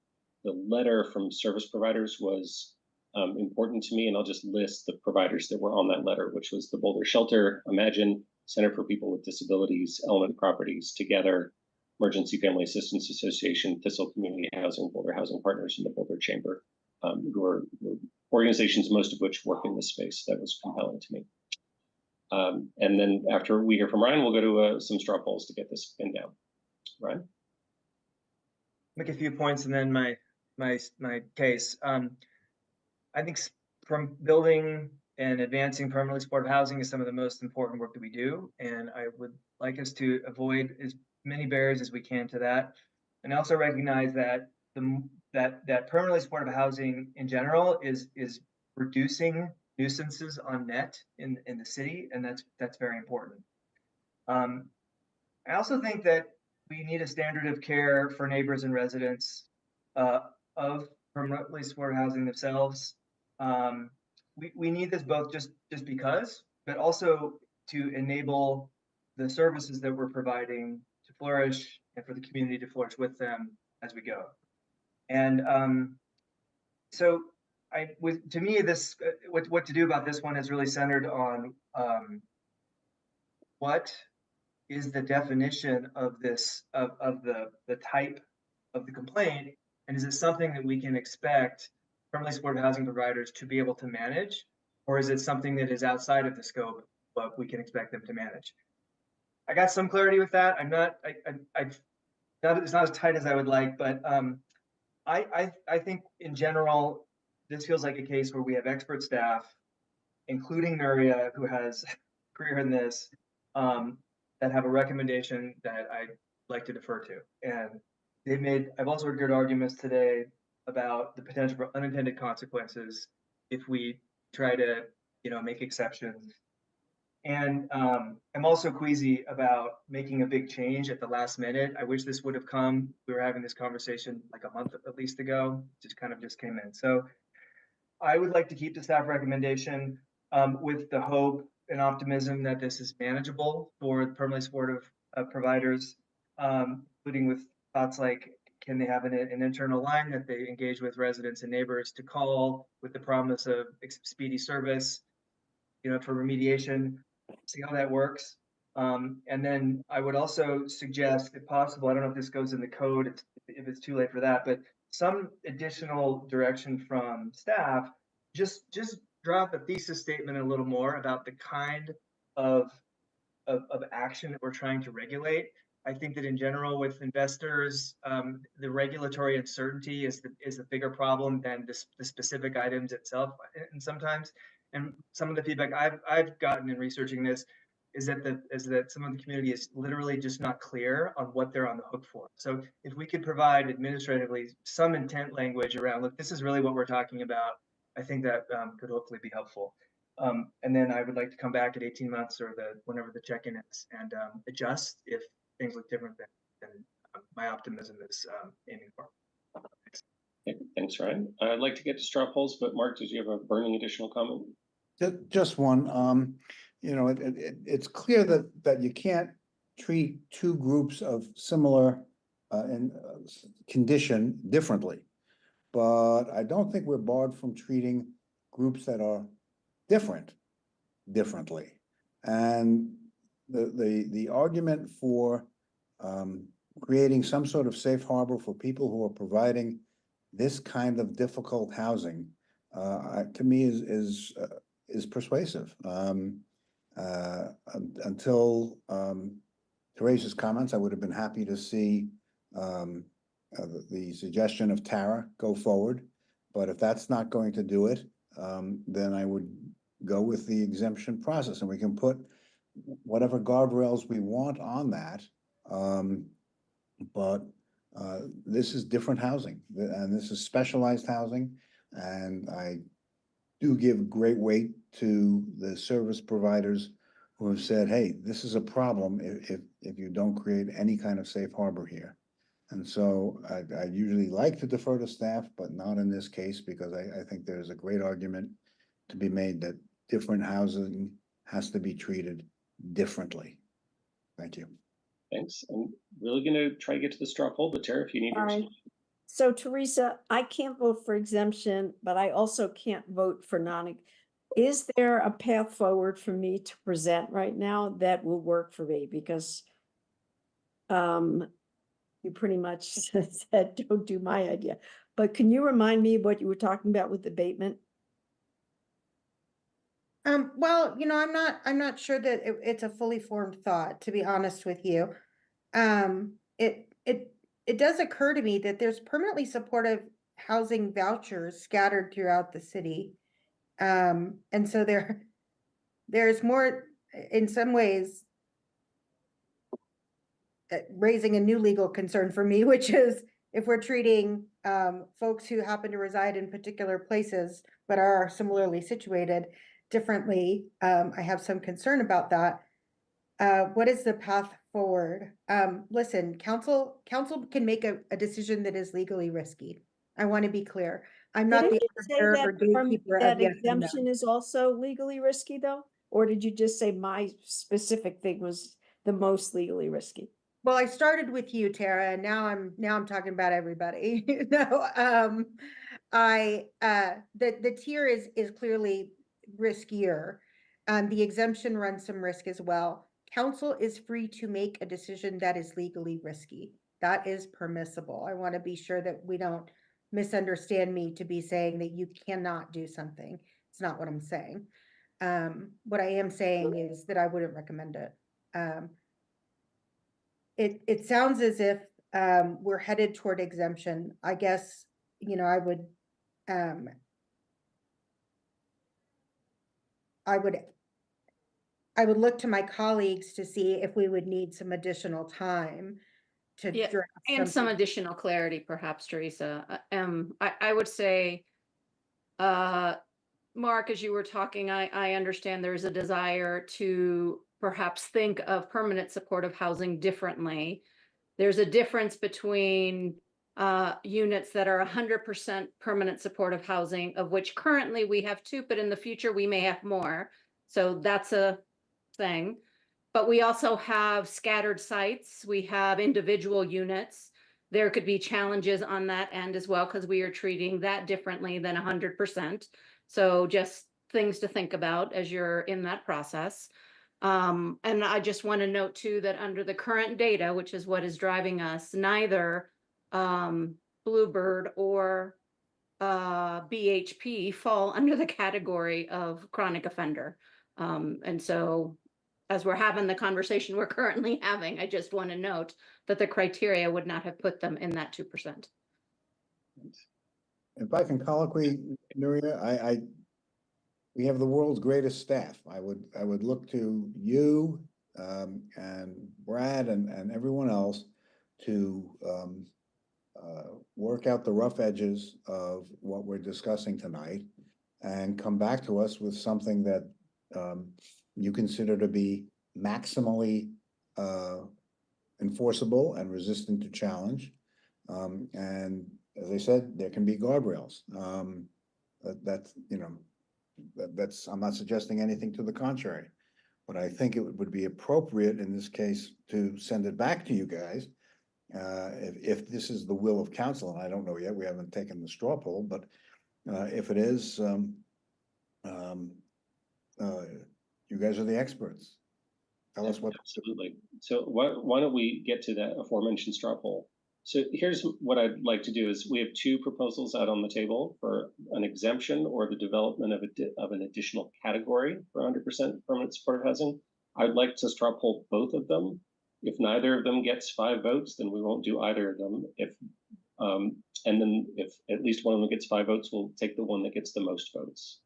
letter from service providers was important to me, and I'll just list the providers that were on that letter, which was the Boulder Shelter, Imagine, Center for People with Disabilities, Element Properties, Together, Emergency Family Assistance Association, Thistle Community Housing, Boulder Housing Partners, and the Boulder Chamber, who are organizations, most of which work in this space. That was compelling to me. And then after we hear from Ryan, we'll go to some straw polls to get this pinned down. Ryan? Make a few points and then my case. I think from building and advancing permanently supportive housing is some of the most important work that we do. And I would like us to avoid as many barriers as we can to that. And also recognize that that permanently supportive housing in general is reducing nuisances on net in the city, and that's very important. I also think that we need a standard of care for neighbors and residents of permanently supportive housing themselves. We need this both just because, but also to enable the services that we're providing to flourish and for the community to flourish with them as we go. And so to me, this what to do about this one is really centered on what is the definition of this of the type of the complaint, and is it something that we can expect permanently supportive housing providers to be able to manage, or is it something that is outside of the scope of what we can expect them to manage? I got some clarity with that. It's not as tight as I would like, but I think in general, this feels like a case where we have expert staff, including Nuria, who has career in this, that have a recommendation that I'd like to defer to. And I've also heard good arguments today about the potential for unintended consequences if we try to, make exceptions. And I'm also queasy about making a big change at the last minute. I wish this would have come. We were having this conversation like a month at least ago, just came in. So I would like to keep the staff recommendation with the hope and optimism that this is manageable for permanently supportive providers, including with thoughts like, can they have an internal line that they engage with residents and neighbors to call with the promise of speedy service, for remediation, see how that works. And then I would also suggest, if possible, I don't know if this goes in the code, if it's too late for that, but some additional direction from staff, just drop a thesis statement a little more about the kind of action that we're trying to regulate. I think that in general with investors, the regulatory uncertainty is the bigger problem than the specific items itself. And sometimes, and some of the feedback I've gotten in researching this is that some of the community is literally just not clear on what they're on the hook for. So if we could provide administratively some intent language around, look, this is really what we're talking about, I think that could hopefully be helpful. And then I would like to come back at 18 months or whenever the check-in is and adjust if things look different than my optimism is aiming for. Okay, thanks, Ryan. I'd like to get to straw polls, but Mark, did you have a burning additional comment? Just one. It's clear that you can't treat two groups of similar condition differently. But I don't think we're barred from treating groups that are differently. And the argument for creating some sort of safe harbor for people who are providing this kind of difficult housing, to me is persuasive. Until Teresa's comments, I would have been happy to see the suggestion of Tara go forward. But if that's not going to do it, then I would go with the exemption process, and we can put whatever guardrails we want on that. But this is different housing, and this is specialized housing, and I do give great weight to the service providers who have said, hey, this is a problem if you don't create any kind of safe harbor here. And so I usually like to defer to staff, but not in this case, because I think there's a great argument to be made that different housing has to be treated differently. Thank you. Thanks. I'm really going to try to get to the straw poll, but Tara, if you need to respond. So Teresa, I can't vote for exemption, but I also can't vote for non. Is there a path forward for me to present right now that will work for me? Because you pretty much said don't do my idea. But can you remind me what you were talking about with abatement? Well, I'm not sure that it's a fully formed thought, to be honest with you. It does occur to me that there's permanently supportive housing vouchers scattered throughout the city. And so there's more, in some ways, raising a new legal concern for me, which is if we're treating folks who happen to reside in particular places but are similarly situated differently, I have some concern about that. What is the path forward? Listen, council can make a decision that is legally risky. I want to be clear. I'm not Didn't the you say arbiter or gatekeeper of that yes and no. exemption is also legally risky though? Or did you just say my specific thing was the most legally risky? Well, I started with you, Tara, and now I'm talking about everybody. The tier is clearly riskier. The exemption runs some risk as well. Council is free to make a decision that is legally risky. That is permissible. I want to be sure that we don't misunderstand me to be saying that you cannot do something. It's not what I'm saying. What I am saying is that I wouldn't recommend it. It sounds as if we're headed toward exemption. I guess, I would look to my colleagues to see if we would need some additional time to Yeah, draft and some something. additional clarity, perhaps, Teresa. I would say, Mark, as you were talking, I understand there's a desire to perhaps think of permanent supportive housing differently. There's a difference between units that are 100% permanent supportive housing, of which currently we have 2, but in the future we may have more. So that's a thing. But we also have scattered sites. We have individual units. There could be challenges on that end as well, because we are treating that differently than 100%. So just things to think about as you're in that process. And I just want to note too, that under the current data, which is what is driving us, neither Bluebird or BHP fall under the category of chronic offender. And so as we're having the conversation we're currently having, I just want to note that the criteria would not have put them in that 2%. If I can colloquy, Nuria, we have the world's greatest staff. I would look to you and Brad and everyone else to work out the rough edges of what we're discussing tonight and come back to us with something that you consider to be maximally enforceable and resistant to challenge. And as I said, there can be guardrails. That's, I'm not suggesting anything to the contrary, but I think it would be appropriate in this case to send it back to you guys. If this is the will of council, and I don't know yet, we haven't taken the straw poll, but if it is, you guys are the experts. Tell us what. Absolutely. So why don't we get to that aforementioned straw poll? So here's what I'd like to do is we have 2 proposals out on the table for an exemption or the development of an additional category for 100% permanent supportive housing. I'd like to straw poll both of them. If neither of them gets 5 votes, then we won't do either of them. And then if at least one of them gets 5 votes, we'll take the one that gets the most votes.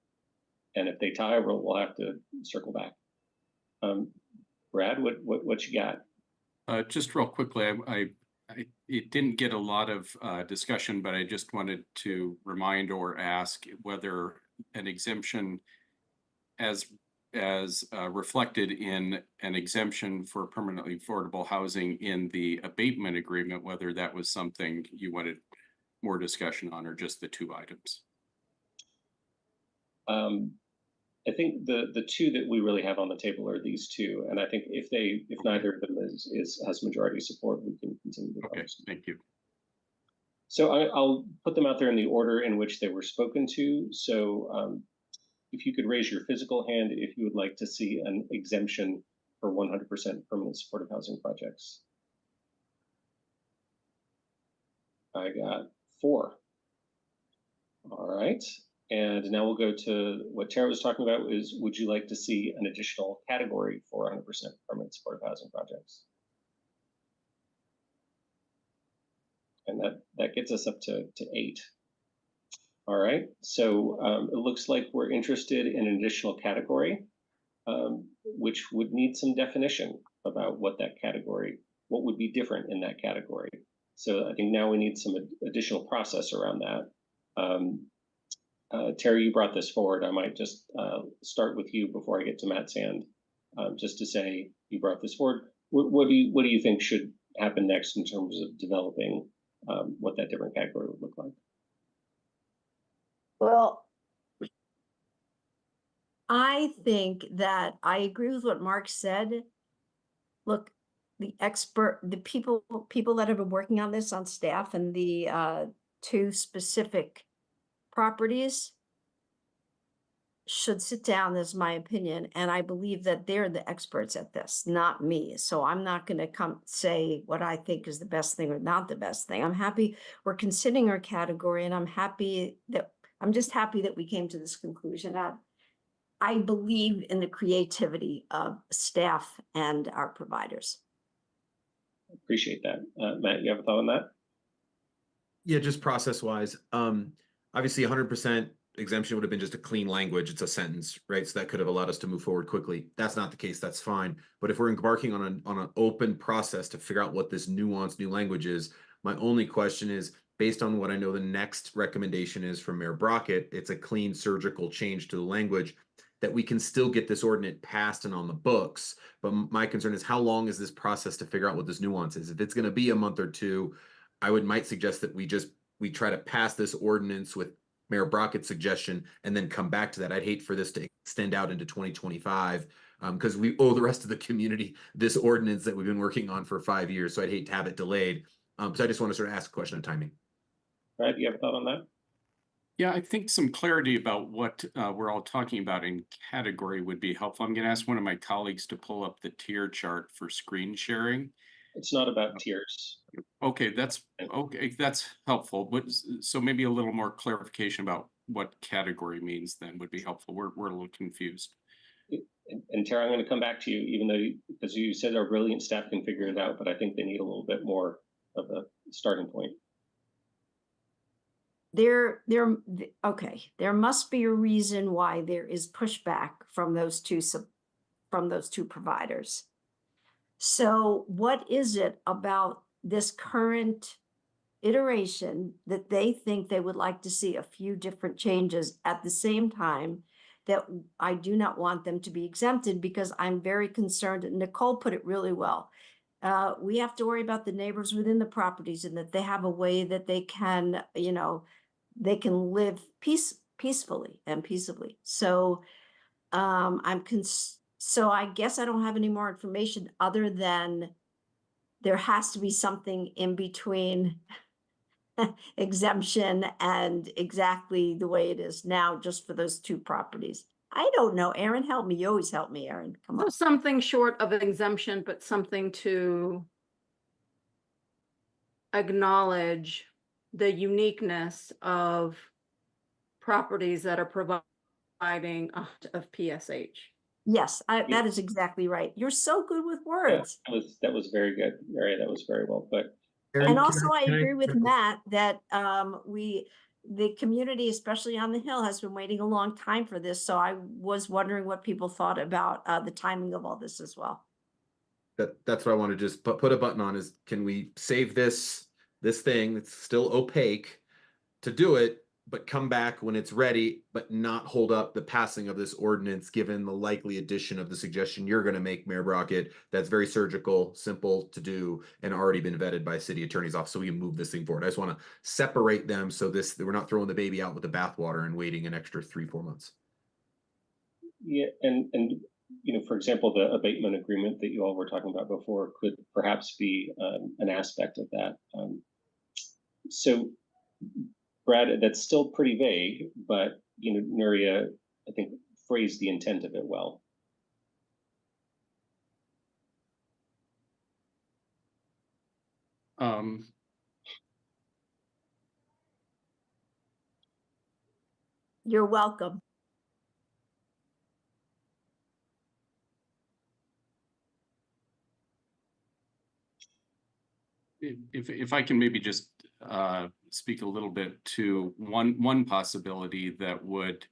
And if they tie, we'll have to circle back. Brad, what you got? Just real quickly, it didn't get a lot of discussion, but I just wanted to remind or ask whether an exemption as reflected in an exemption for permanently affordable housing in the abatement agreement, whether that was something you wanted more discussion on or just the 2 items. I think the 2 that we really have on the table are these 2, and I think if neither of them has majority support, we can continue the conversation. Thank you. So I'll put them out there in the order in which they were spoken to. So if you could raise your physical hand if you would like to see an exemption for 100% permanent supportive housing projects. I got 4. All right. And now we'll go to what Tara was talking about is, would you like to see an additional category for 100% permanent supportive housing projects? And that gets us up to 8. All right, so it looks like we're interested in an additional category, which would need some definition about what that category, what would be different in that category. So I think now we need some additional process around that. Terry, you brought this forward. I might just start with you before I get to Matt Sand, just to say you brought this forward. What do you think should happen next in terms of developing what that different category would look like? Well, I think that I agree with what Mark said. Look, the people that have been working on this on staff and the 2 specific properties should sit down, is my opinion, and I believe that they're the experts at this, not me. So I'm not going to come say what I think is the best thing or not the best thing. I'm happy we're considering our category, and I'm just happy that we came to this conclusion. I believe in the creativity of staff and our providers. Appreciate that. Matt, you have a thought on that? Yeah, just process wise. Obviously 100% exemption would have been just a clean language. It's a sentence, right? So that could have allowed us to move forward quickly. That's not the case. That's fine. But if we're embarking on an open process to figure out what this nuanced new language is, my only question is, based on what I know the next recommendation is from Mayor Brockett, it's a clean surgical change to the language that we can still get this ordinance passed and on the books. But my concern is, how long is this process to figure out what this nuance is? If it's going to be a month or 2, I might suggest that we try to pass this ordinance with Mayor Brockett's suggestion and then come back to that. I'd hate for this to extend out into 2025 because we owe the rest of the community this ordinance that we've been working on for 5 years. So I'd hate to have it delayed. So I just want to sort of ask a question on timing. Brad, do you have a thought on that? Yeah, I think some clarity about what we're all talking about in category would be helpful. I'm going to ask one of my colleagues to pull up the tier chart for screen sharing. It's not about tiers. Okay, that's helpful. But so maybe a little more clarification about what category means then would be helpful. We're a little confused. And Tara, I'm going to come back to you, even though, because you said our brilliant staff can figure it out, but I think they need a little bit more of a starting point. Okay, there must be a reason why there is pushback from those two providers. So what is it about this current iteration that they think they would like to see a few different changes at the same time that I do not want them to be exempted, because I'm very concerned, and Nicole put it really well. We have to worry about the neighbors within the properties, and that they have a way that they can, they can live peacefully and peaceably. So so I guess I don't have any more information other than there has to be something in between exemption and exactly the way it is now, just for those 2 properties. I don't know. Aaron, help me. You always help me, Aaron. Come on. So something short of an exemption, but something to acknowledge the uniqueness of properties that are providing of PSH. Yes, that is exactly right. You're so good with words. Yeah, that was very good, Mary. That was very well put. And also, I agree with Matt that the community, especially on the Hill, has been waiting a long time for this. So I was wondering what people thought about the timing of all this as well. That's what I want to just put a button on is, can we save this thing that's still opaque to do it, but come back when it's ready, but not hold up the passing of this ordinance, given the likely addition of the suggestion you're going to make, Mayor Brockett, that's very surgical, simple to do, and already been vetted by City Attorney's Office, so we can move this thing forward. I just want to separate them so we're not throwing the baby out with the bathwater and waiting an extra 3-4 months. Yeah, and for example, the abatement agreement that you all were talking about before could perhaps be an aspect of that. So, Brad, that's still pretty vague, but Nuria, I think, phrased the intent of it well. You're welcome. If I can maybe just speak a little bit to one possibility that would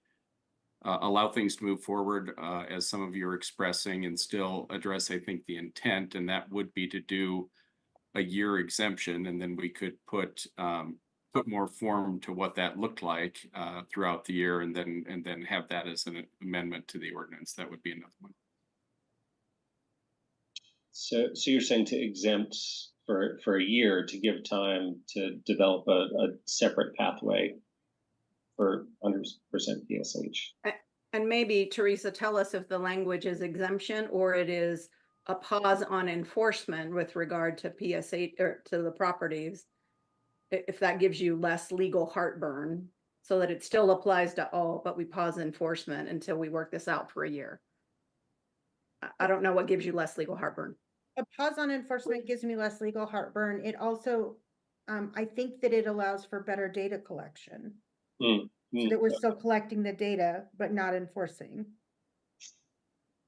allow things to move forward, as some of you are expressing, and still address, I think, the intent, and that would be to do a year exemption, and then we could put more form to what that looked like throughout the year, and then have that as an amendment to the ordinance. That would be another one. So you're saying to exempt for a year to give time to develop a separate pathway for 100% PSH. And maybe Teresa, tell us if the language is exemption or it is a pause on enforcement with regard to PSH or to the properties. If that gives you less legal heartburn, so that it still applies to all, but we pause enforcement until we work this out for a year. I don't know what gives you less legal heartburn. A pause on enforcement gives me less legal heartburn. It also, I think that it allows for better data collection. So that we're still collecting the data, but not enforcing.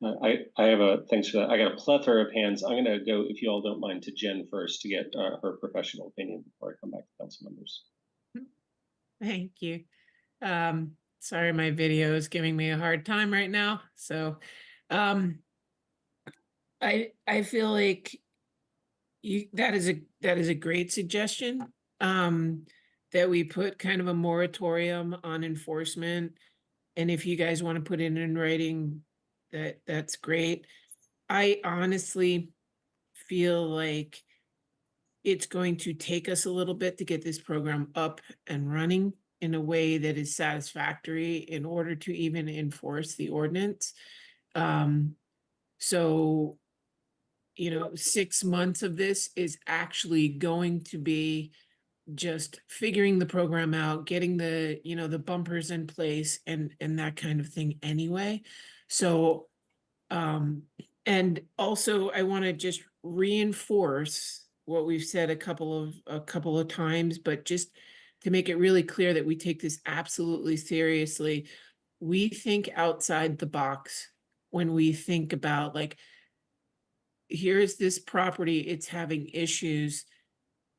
I have thanks for that. I got a plethora of hands. I'm going to go, if you all don't mind, to Jen first to get her professional opinion before I come back to council members. Thank you. Sorry, my video is giving me a hard time right now. So I feel like that is a great suggestion. That we put kind of a moratorium on enforcement. And if you guys want to put it in writing, that's great. I honestly feel like it's going to take us a little bit to get this program up and running in a way that is satisfactory in order to even enforce the ordinance. So, 6 months of this is actually going to be just figuring the program out, getting the, the bumpers in place and that kind of thing anyway. So, and also I want to just reinforce what we've said a couple of times, but just to make it really clear that we take this absolutely seriously. We think outside the box when we think about, like, here's this property, it's having issues.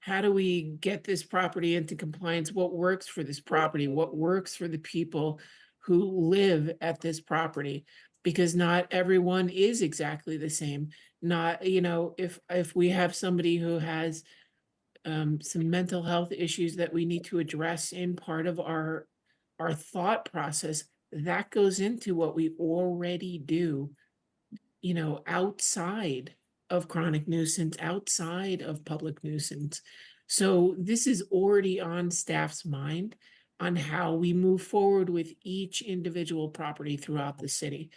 How do we get this property into compliance? What works for this property? What works for the people who live at this property? Because not everyone is exactly the same. Not, if we have somebody who has some mental health issues that we need to address in part of our thought process, that goes into what we already do, outside of chronic nuisance, outside of public nuisance. So this is already on staff's mind on how we move forward with each individual property throughout the city.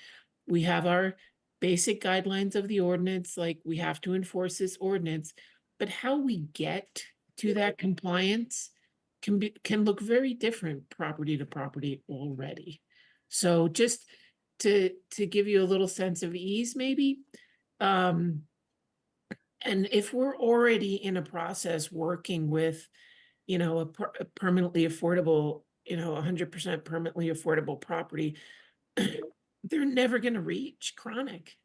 We have our basic guidelines of the ordinance, like we have to enforce this ordinance, but how we get to that compliance can look very different property to property already. So just to give you a little sense of ease, maybe, and if we're already in a process working with, a permanently affordable, 100% permanently affordable property, they're never going to reach chronic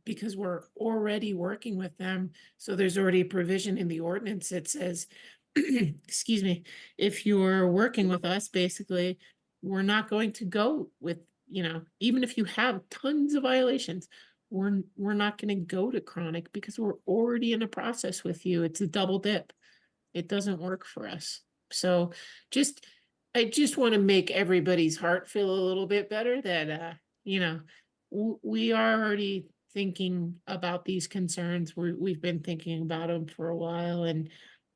because we're already working with them. So there's already a provision in the ordinance that says, excuse me, if you're working with us, basically, we're not going to go with, even if you have tons of violations, we're not going to go to chronic because we're already in a process with you. It's a double dip. It doesn't work for us. So I just want to make everybody's heart feel a little bit better that, we are already thinking about these concerns. We've been thinking about them for a while, and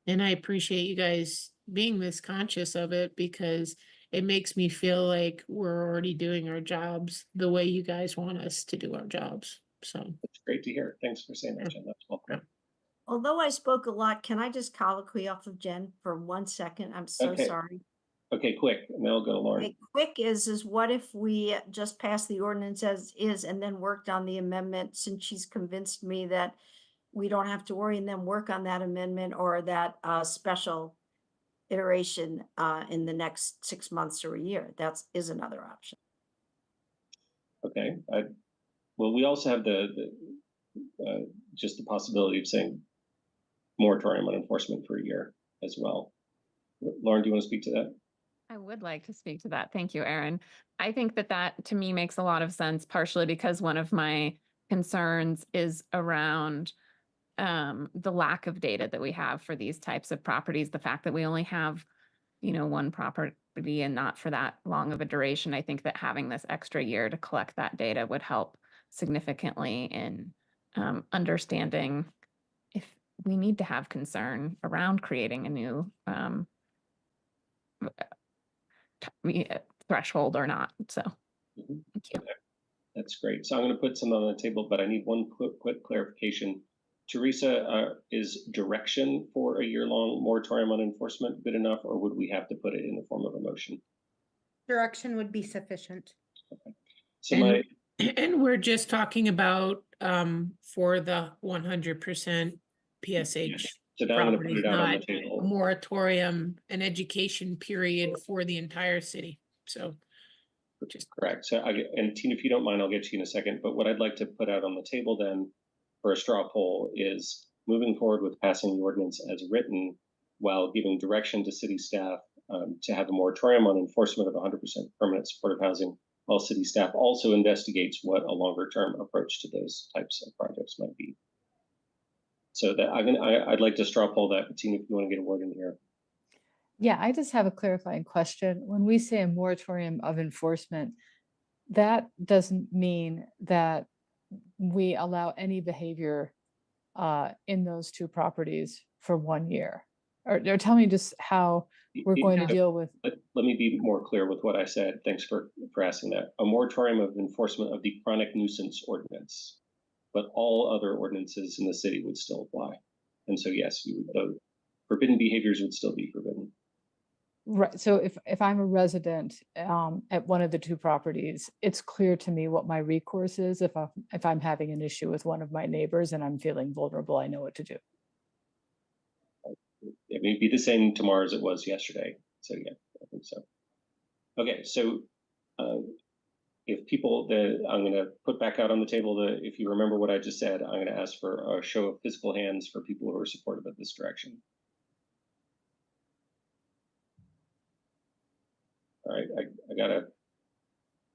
I appreciate you guys being this conscious of it because it makes me feel like we're already doing our jobs the way you guys want us to do our jobs. So it's great to hear. Thanks for saying that, Jen. That's welcome. Although I spoke a lot, can I just colloquy off of Jen for 1 second? I'm so sorry. Okay, quick, and then I'll go to Lauren. Okay, quick is what if we just passed the ordinance as is and then worked on the amendment, since she's convinced me that we don't have to worry, and then work on that amendment or that special iteration in the next 6 months or a year. That is another option. Okay, well, we also have just the possibility of saying moratorium on enforcement for a year. as well. Lauren, do you want to speak to that? I would like to speak to that. Thank you, Aaron. I think that that to me makes a lot of sense, partially because one of my concerns is around the lack of data that we have for these types of properties. The fact that we only have, one property and not for that long of a duration. I think that having this extra year to collect that data would help significantly in understanding if we need to have concern around creating a new threshold or not. So Mhm. thank you. Okay, that's great. So I'm going to put some on the table, but I need one quick clarification. Teresa, is direction for a year-long moratorium on enforcement good enough, or would we have to put it in the form of a motion? Direction would be sufficient. So And we're just talking about for the 100% PSH So now I'm going to put properties, it out on the not a table. moratorium, an education period for the entire city. So just Correct. So and Tina, if you don't mind, I'll get to you in a second. But what I'd like to put out on the table then for a straw poll is moving forward with passing the ordinance as written while giving direction to city staff to have a moratorium on enforcement of 100% permanent supportive housing, while city staff also investigates what a longer term approach to those types of projects might be. So that I'd like to straw poll that. Tina, if you want to get a word in here. Yeah, I just have a clarifying question. When we say a moratorium of enforcement, that doesn't mean that we allow any behavior in those two properties for 1 year. Or tell me just how we're going to deal with. Let me be more clear with what I said. Thanks for asking that. A moratorium of enforcement of the chronic nuisance ordinance, but all other ordinances in the city would still apply. And so, yes, the forbidden behaviors would still be forbidden. Right. So if I'm a resident at one of the two properties, it's clear to me what my recourse is. If I'm having an issue with one of my neighbors and I'm feeling vulnerable, I know what to do. It may be the same tomorrow as it was yesterday. So yeah, I think so. Okay, so if people, I'm going to put back out on the table if you remember what I just said, I'm going to ask for a show of physical hands for people who are supportive of this direction. All right, I got a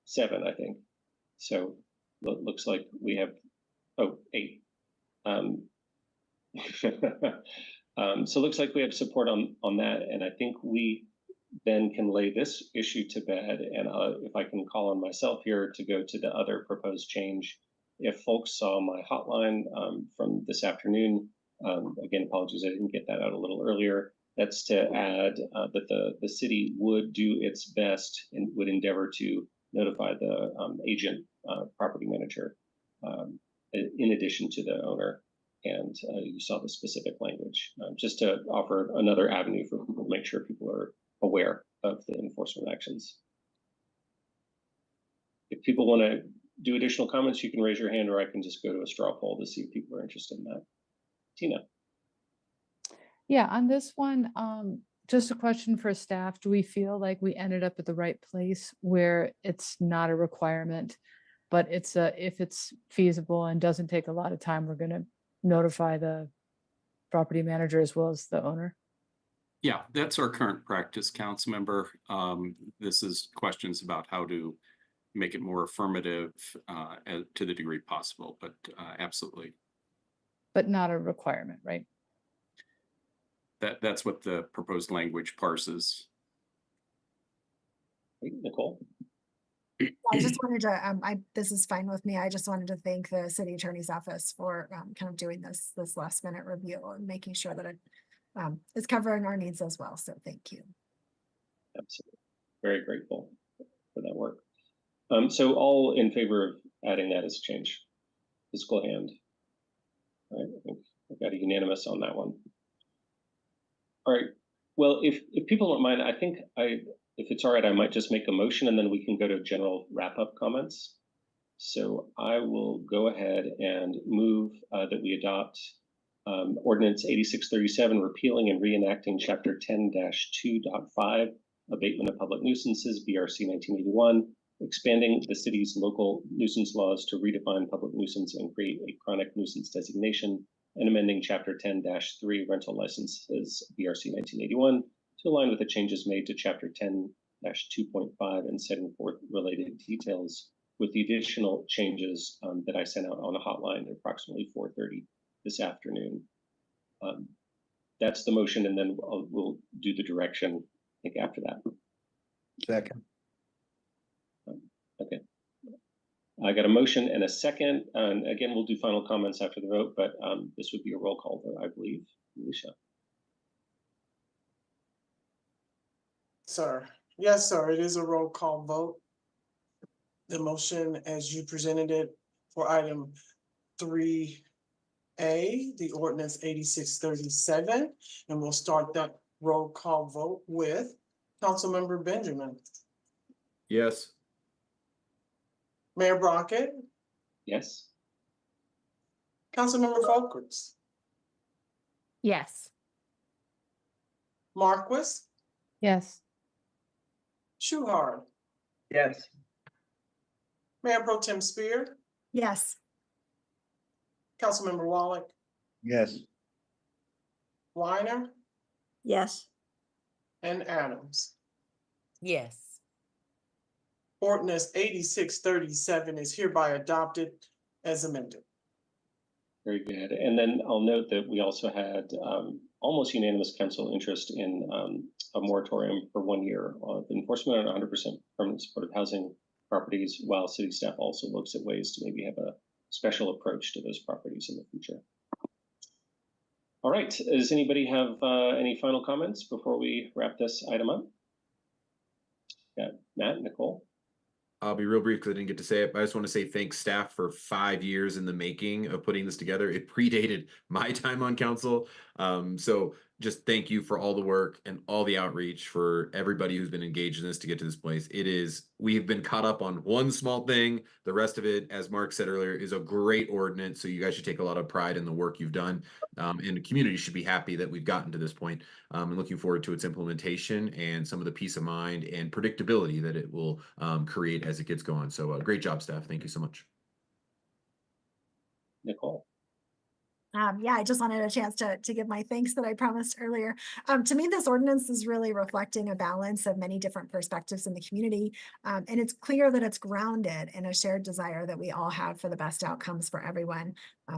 7, I think. So looks like we have 8. So looks like we have support on that, and I think we then can lay this issue to bed. And if I can call on myself here to go to the other proposed change, if folks saw my hotline from this afternoon, again, apologies I didn't get that out a little earlier. That's to add that the city would do its best and would endeavor to notify the agent property manager in addition to the owner. And you saw the specific language, just to offer another avenue for people to make sure people are aware of the enforcement actions. If people want to do additional comments, you can raise your hand, or I can just go to a straw poll to see if people are interested in that. Tina. Yeah, on this one, just a question for staff. Do we feel like we ended up at the right place where it's not a requirement, but it's if it's feasible and doesn't take a lot of time, we're going to notify the property manager as well as the owner? Yeah, that's our current practice, council member. This is questions about how to make it more affirmative to the degree possible, but absolutely. But not a requirement, right? That's what the proposed language parses. Nicole? I just wanted to, this is fine with me. I just wanted to thank the city attorney's office for kind of doing this last minute review and making sure that it is covering our needs as well. So thank you. Absolutely. Very grateful for that work. So all in favor of adding that as a change? Physical hand. All right, I think I've got a unanimous on that one. All right. Well, if people don't mind, I think if it's all right, I might just make a motion and then we can go to general wrap-up comments. So I will go ahead and move that we adopt Ordinance 8637, repealing and reenacting Chapter 10-2.5, Abatement of Public Nuisances, BRC 1981, expanding the city's local nuisance laws to redefine public nuisance and create a chronic nuisance designation, and amending Chapter 10-3 rental licenses, BRC 1981, to align with the changes made to Chapter 10-2.5 and setting forth related details with the additional changes that I sent out on a hotline at approximately 4:30 this afternoon. That's the motion, and then we'll do the direction, I think, after that. Second. Okay. I got a motion and a second, and again, we'll do final comments after the vote, but this would be a roll call vote, I believe. Alicia? Sir, yes, sir, it is a roll call vote. The motion as you presented it for item 3A, the ordinance 8637, and we'll start that roll call vote with Councilmember Benjamin, Yes. Mayor Brockett, Yes. Councilmember Folkerts, Yes. Marquis, Yes. Shuhart, Yes. Mayor Pro Tem Spear, Yes. Councilmember Wallach, Yes. Weiner, Yes. and Adams. Yes. Ordinance 8637 is hereby adopted as amended. Very good. And then I'll note that we also had almost unanimous council interest in a moratorium for 1 year of enforcement on 100% permanent supportive housing properties, while city staff also looks at ways to maybe have a special approach to those properties in the future. All right, does anybody have any final comments before we wrap this item up? Yeah, Matt, Nicole? I'll be real brief because I didn't get to say it, but I just want to say thanks staff for 5 years in the making of putting this together. It predated my time on council. So just thank you for all the work and all the outreach for everybody who's been engaged in this to get to this place. We've been caught up on one small thing. The rest of it, as Mark said earlier, is a great ordinance. So you guys should take a lot of pride in the work you've done. And the community should be happy that we've gotten to this point. And looking forward to its implementation and some of the peace of mind and predictability that it will create as it gets going. So great job, staff. Thank you so much. Nicole? Yeah, I just wanted a chance to give my thanks that I promised earlier. To me, this ordinance is really reflecting a balance of many different perspectives in the community. And it's clear that it's grounded in a shared desire that we all have for the best outcomes for everyone.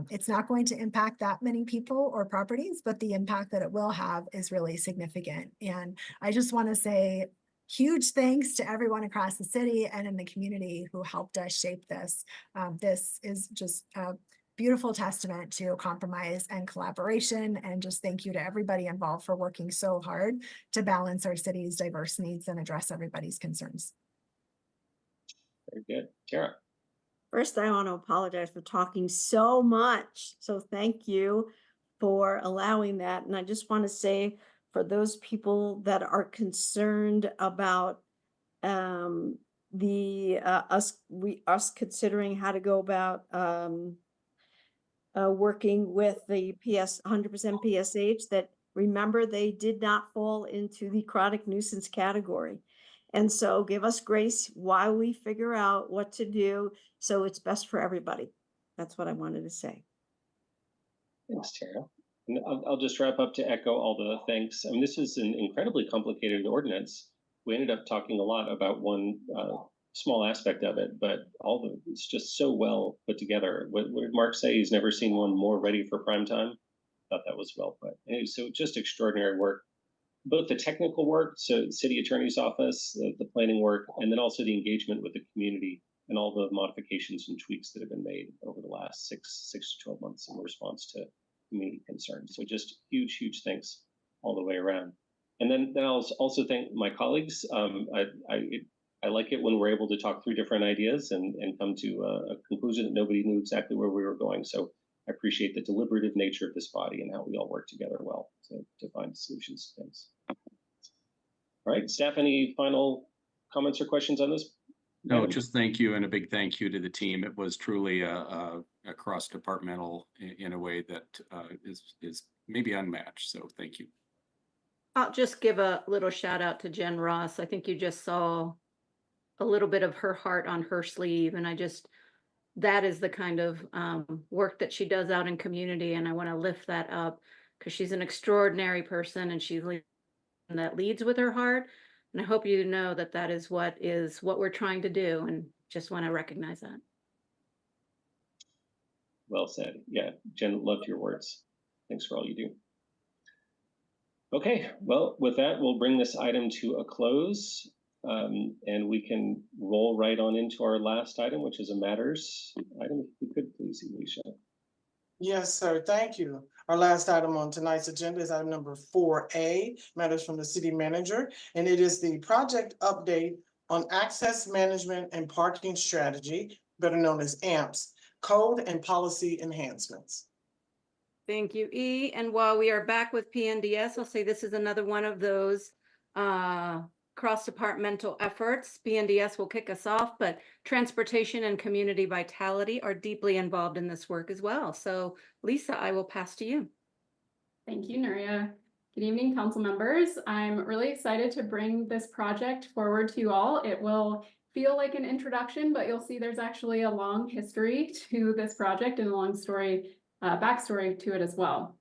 It's not going to impact that many people or properties, but the impact that it will have is really significant. And I just want to say huge thanks to everyone across the city and in the community who helped us shape this. This is just a beautiful testament to compromise and collaboration, and just thank you to everybody involved for working so hard to balance our city's diverse needs and address everybody's concerns. Very good. Tara? First, I want to apologize for talking so much. So thank you for allowing that. And I just want to say, for those people that are concerned about us considering how to go about working with the 100% PSH, that remember they did not fall into the chronic nuisance category. And so give us grace while we figure out what to do so it's best for everybody. That's what I wanted to say. Thanks, Tara. And I'll just wrap up to echo all the thanks. I mean, this is an incredibly complicated ordinance. We ended up talking a lot about one small aspect of it, but it's just so well put together. What did Mark say? He's never seen one more ready for prime time. Thought that was well put. Anyway, so just extraordinary work, both the technical work, so city attorney's office, the planning work, and then also the engagement with the community and all the modifications and tweaks that have been made over the last six to 12 months in response to community concerns. So just huge thanks all the way around. And then I'll also thank my colleagues. I like it when we're able to talk through different ideas and come to a conclusion that nobody knew exactly where we were going. So I appreciate the deliberative nature of this body and how we all work together well to find solutions to things. All right, staff, any final comments or questions on this? No, just thank you and a big thank you to the team. It was truly a cross-departmental in a way that is maybe unmatched. So thank you. I'll just give a little shout out to Jen Ross. I think you just saw a little bit of her heart on her sleeve, and I just that is the kind of work that she does out in community, and I want to lift that up because she's an extraordinary person, and she's that leads with her heart. And I hope you know that that is what we're trying to do, and just want to recognize that. Well said. Yeah, Jen, loved your words. Thanks for all you do. Okay, well, with that, we'll bring this item to a close, and we can roll right on into our last item, which is a matters item. If you could please, Alicia. Yes, sir. Thank you. Our last item on tonight's agenda is item number 4A, matters from the city manager, and it is the project update on access management and parking strategy, better known as AMPS, code and policy enhancements. Thank you, E. And while we are back with PNDS, I'll say this is another one of those cross-departmental efforts. PNDS will kick us off, but transportation and community vitality are deeply involved in this work as well. So Lisa, I will pass to you. Thank you, Nuria. Good evening, council members. I'm really excited to bring this project forward to you all. It will feel like an introduction, but you'll see there's actually a long history to this project and a long story, backstory to it as well.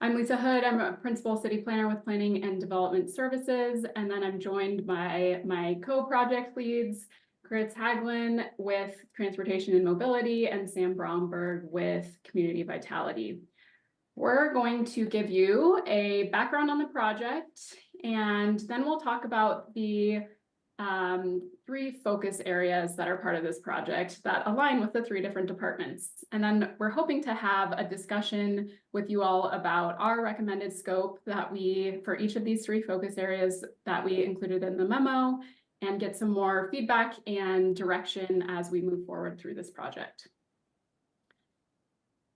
I'm Lisa Hood. I'm a principal city planner with Planning and Development Services, and then I'm joined by my co-project leads, Chris Haglin with Transportation and Mobility, and Sam Bromberg with Community Vitality. We're going to give you a background on the project, and then we'll talk about the 3 focus areas that are part of this project that align with the 3 different departments. And then we're hoping to have a discussion with you all about our recommended scope that for each of these 3 focus areas that we included in the memo, and get some more feedback and direction as we move forward through this project.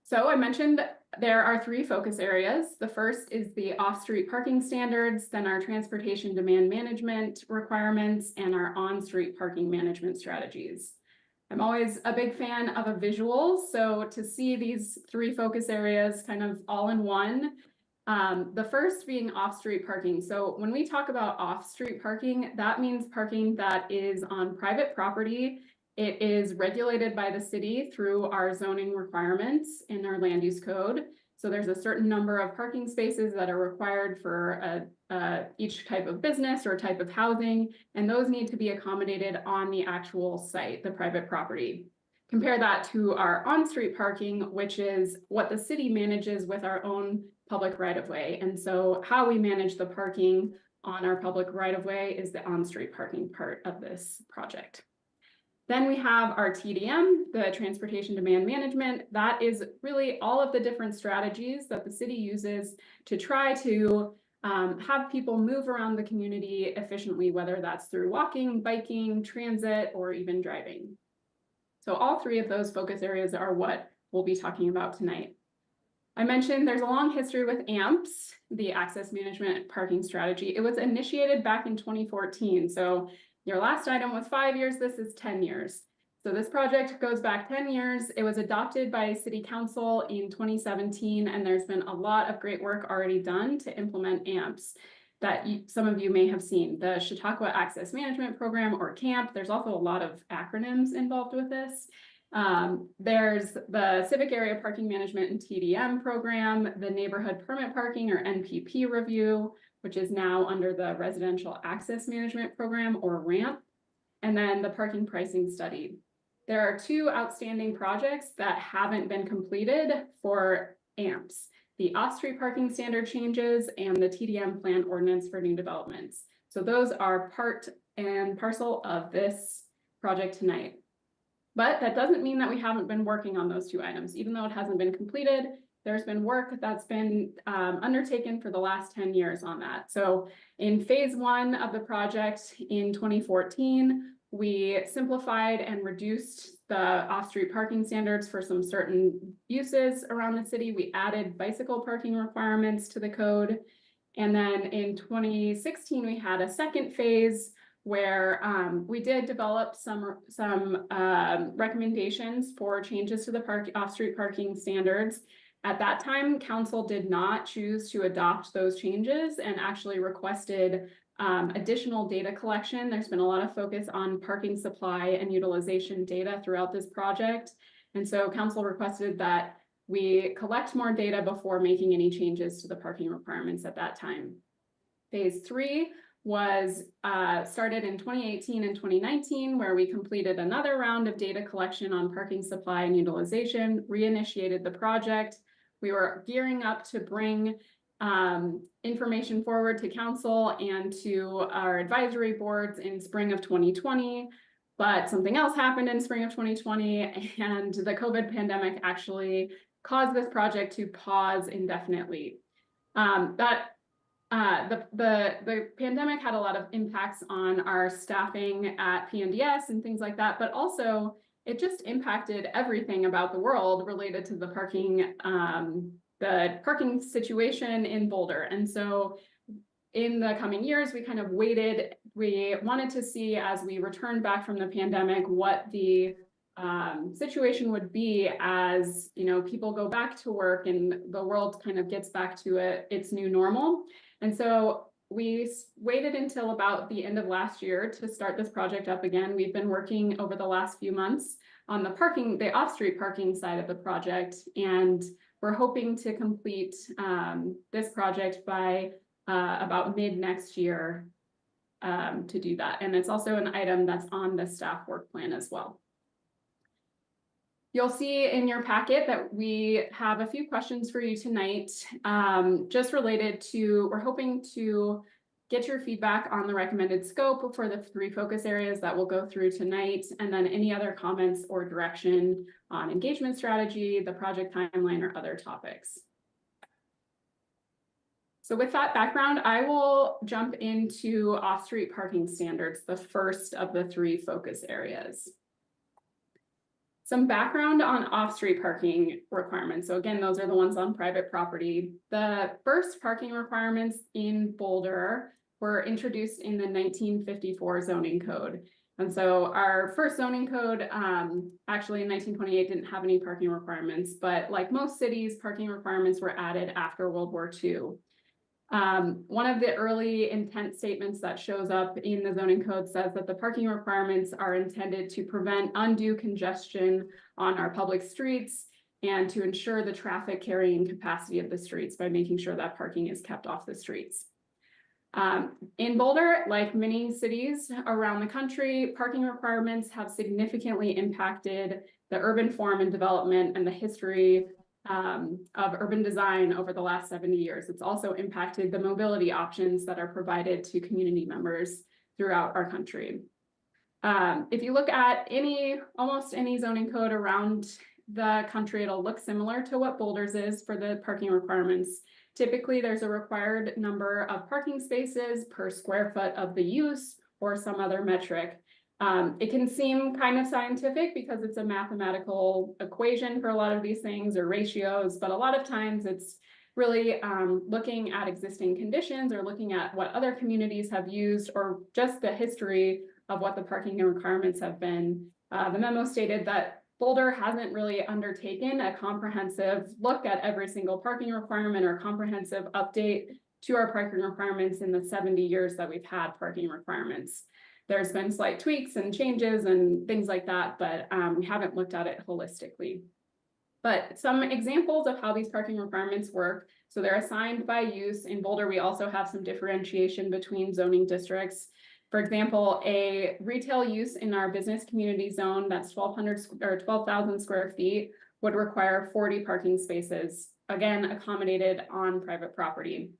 So I mentioned there are 3 focus areas. The first is the off-street parking standards, then our transportation demand management requirements, and our on-street parking management strategies. I'm always a big fan of a visual, so to see these 3 focus areas kind of all in one, the first being off-street parking. So when we talk about off-street parking, that means parking that is on private property. It is regulated by the city through our zoning requirements in our land use code. So there's a certain number of parking spaces that are required for each type of business or type of housing, and those need to be accommodated on the actual site, the private property. Compare that to our on-street parking, which is what the city manages with our own public right-of-way. And so how we manage the parking on our public right-of-way is the on-street parking part of this project. Then we have our TDM, the Transportation Demand Management. That is really all of the different strategies that the city uses to try to have people move around the community efficiently, whether that's through walking, biking, transit, or even driving. So all 3 of those focus areas are what we'll be talking about tonight. I mentioned there's a long history with AMPS, the Access Management Parking Strategy. It was initiated back in 2014. So your last item was 5 years, this is 10 years. So this project goes back 10 years. It was adopted by City Council in 2017, and there's been a lot of great work already done to implement AMPS that some of you may have seen. The Chautauqua Access Management Program, or CAMP. There's also a lot of acronyms involved with this. There's the Civic Area Parking Management and TDM program, the Neighborhood Permit Parking, or NPP review, which is now under the Residential Access Management Program, or RAMP, and then the Parking Pricing Study. There are 2 outstanding projects that haven't been completed for AMPS, the off-street parking standard changes and the TDM plan ordinance for new developments. So those are part and parcel of this project tonight. But that doesn't mean that we haven't been working on those 2 items. Even though it hasn't been completed, there's been work that's been undertaken for the last 10 years on that. So in phase 1 of the project in 2014, we simplified and reduced the off-street parking standards for some certain uses around the city. We added bicycle parking requirements to the code. And then in 2016, we had a second phase where we did develop some recommendations for changes to the off-street parking standards. At that time, council did not choose to adopt those changes and actually requested additional data collection. There's been a lot of focus on parking supply and utilization data throughout this project. And so council requested that we collect more data before making any changes to the parking requirements at that time. Phase 3 was started in 2018 and 2019, where we completed another round of data collection on parking supply and utilization, reinitiated the project. We were gearing up to bring information forward to council and to our advisory boards in spring of 2020. But something else happened in spring of 2020, and the COVID pandemic actually caused this project to pause indefinitely. The pandemic had a lot of impacts on our staffing at PNDS and things like that, but also it just impacted everything about the world related to the parking situation in Boulder. And so in the coming years, we kind of waited. We wanted to see, as we returned back from the pandemic, what the situation would be as, you know, people go back to work and the world kind of gets back to its new normal. And so we waited until about the end of last year to start this project up again. We've been working over the last few months on the off-street parking side of the project, and we're hoping to complete this project by about mid next year to do that. And it's also an item that's on the staff work plan as well. You'll see in your packet that we have a few questions for you tonight, just related to, we're hoping to get your feedback on the recommended scope for the 3 focus areas that we'll go through tonight, and then any other comments or direction on engagement strategy, the project timeline, or other topics. So with that background, I will jump into off-street parking standards, the first of the 3 focus areas. Some background on off-street parking requirements. So again, those are the ones on private property. The first parking requirements in Boulder were introduced in the 1954 zoning code. And so our first zoning code, actually in 1928, didn't have any parking requirements, but like most cities, parking requirements were added after World War II. One of the early intent statements that shows up in the zoning code says that the parking requirements are intended to prevent undue congestion on our public streets and to ensure the traffic carrying capacity of the streets by making sure that parking is kept off the streets. In Boulder, like many cities around the country, parking requirements have significantly impacted the urban form and development and the history of urban design over the last 70 years. It's also impacted the mobility options that are provided to community members throughout our country. If you look at almost any zoning code around the country, it'll look similar to what Boulder's is for the parking requirements. Typically, there's a required number of parking spaces per square foot of the use or some other metric. It can seem kind of scientific because it's a mathematical equation for a lot of these things, or ratios, but a lot of times it's really looking at existing conditions or looking at what other communities have used, or just the history of what the parking requirements have been. The memo stated that Boulder hasn't really undertaken a comprehensive look at every single parking requirement or comprehensive update to our parking requirements in the 70 years that we've had parking requirements. There's been slight tweaks and changes and things like that, but we haven't looked at it holistically. But some examples of how these parking requirements work. So they're assigned by use. In Boulder, we also have some differentiation between zoning districts. For example, a retail use in our business community zone that's 12,000 square feet would require 40 parking spaces, again, accommodated on private property.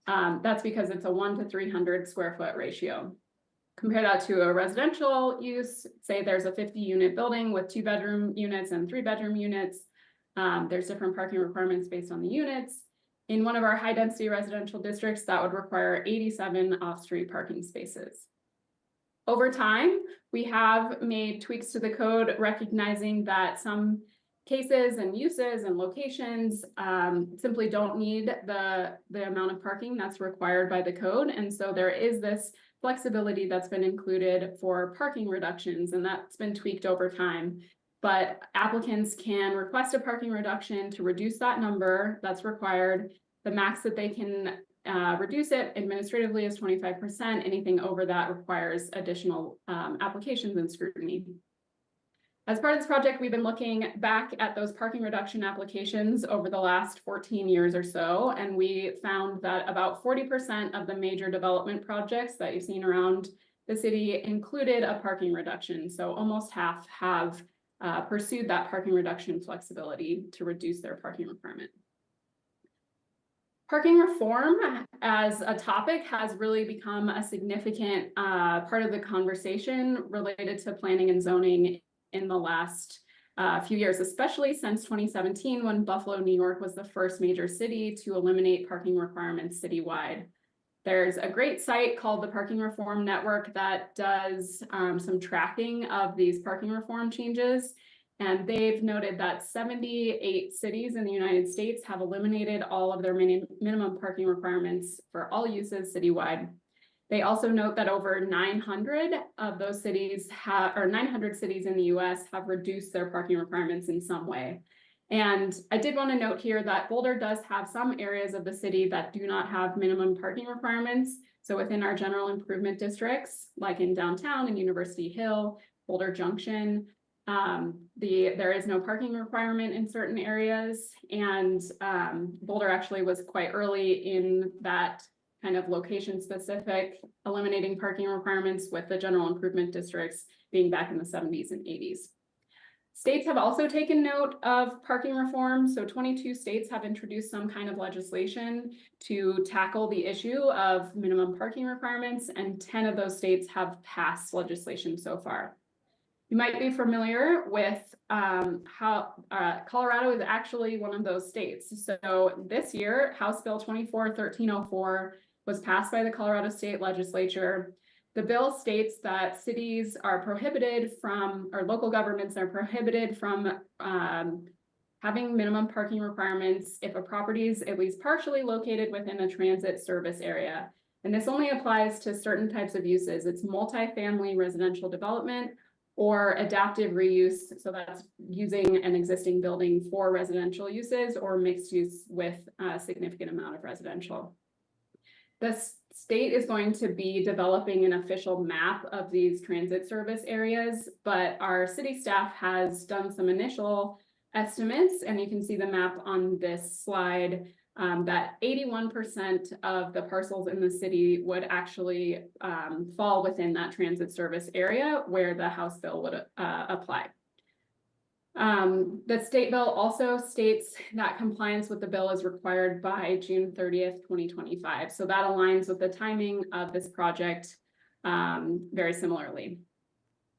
That's because it's a 1 to 300 square foot ratio. Compare that to a residential use. Say there's a 50-unit building with 2-bedroom units and 3-bedroom units. There's different parking requirements based on the units. In one of our high-density residential districts, that would require 87 off-street parking spaces. Over time, we have made tweaks to the code, recognizing that some cases and uses and locations simply don't need the amount of parking that's required by the code. And so there is this flexibility that's been included for parking reductions, and that's been tweaked over time. But applicants can request a parking reduction to reduce that number that's required. The max that they can reduce it administratively is 25%. Anything over that requires additional applications and scrutiny. As part of this project, we've been looking back at those parking reduction applications over the last 14 years or so, and we found that about 40% of the major development projects that you've seen around the city included a parking reduction. So almost half have pursued that parking reduction flexibility to reduce their parking requirement. Parking reform as a topic has really become a significant part of the conversation related to planning and zoning in the last few years, especially since 2017, when Buffalo, New York was the first major city to eliminate parking requirements citywide. There's a great site called the Parking Reform Network that does some tracking of these parking reform changes. And they've noted that 78 cities in the United States have eliminated all of their minimum parking requirements for all uses citywide. They also note that over 900 of those cities or 900 cities in the US have reduced their parking requirements in some way. And I did want to note here that Boulder does have some areas of the city that do not have minimum parking requirements. So within our general improvement districts, like in downtown and University Hill, Boulder Junction, there is no parking requirement in certain areas. And Boulder actually was quite early in that kind of location specific eliminating parking requirements, with the general improvement districts being back in the 70s and 80s. States have also taken note of parking reform. So 22 states have introduced some kind of legislation to tackle the issue of minimum parking requirements, and 10 of those states have passed legislation so far. You might be familiar with how Colorado is actually one of those states. So this year, House Bill 24-1304 was passed by the Colorado State Legislature. The bill states that cities are prohibited from, or local governments are prohibited from having minimum parking requirements if a property is at least partially located within a transit service area. And this only applies to certain types of uses. It's multifamily residential development or adaptive reuse. So that's using an existing building for residential uses, or mixed use with a significant amount of residential. The state is going to be developing an official map of these transit service areas, but our city staff has done some initial estimates, and you can see the map on this slide, that 81% of the parcels in the city would actually fall within that transit service area where the House bill would apply. The state bill also states that compliance with the bill is required by June 30th, 2025. So that aligns with the timing of this project very similarly.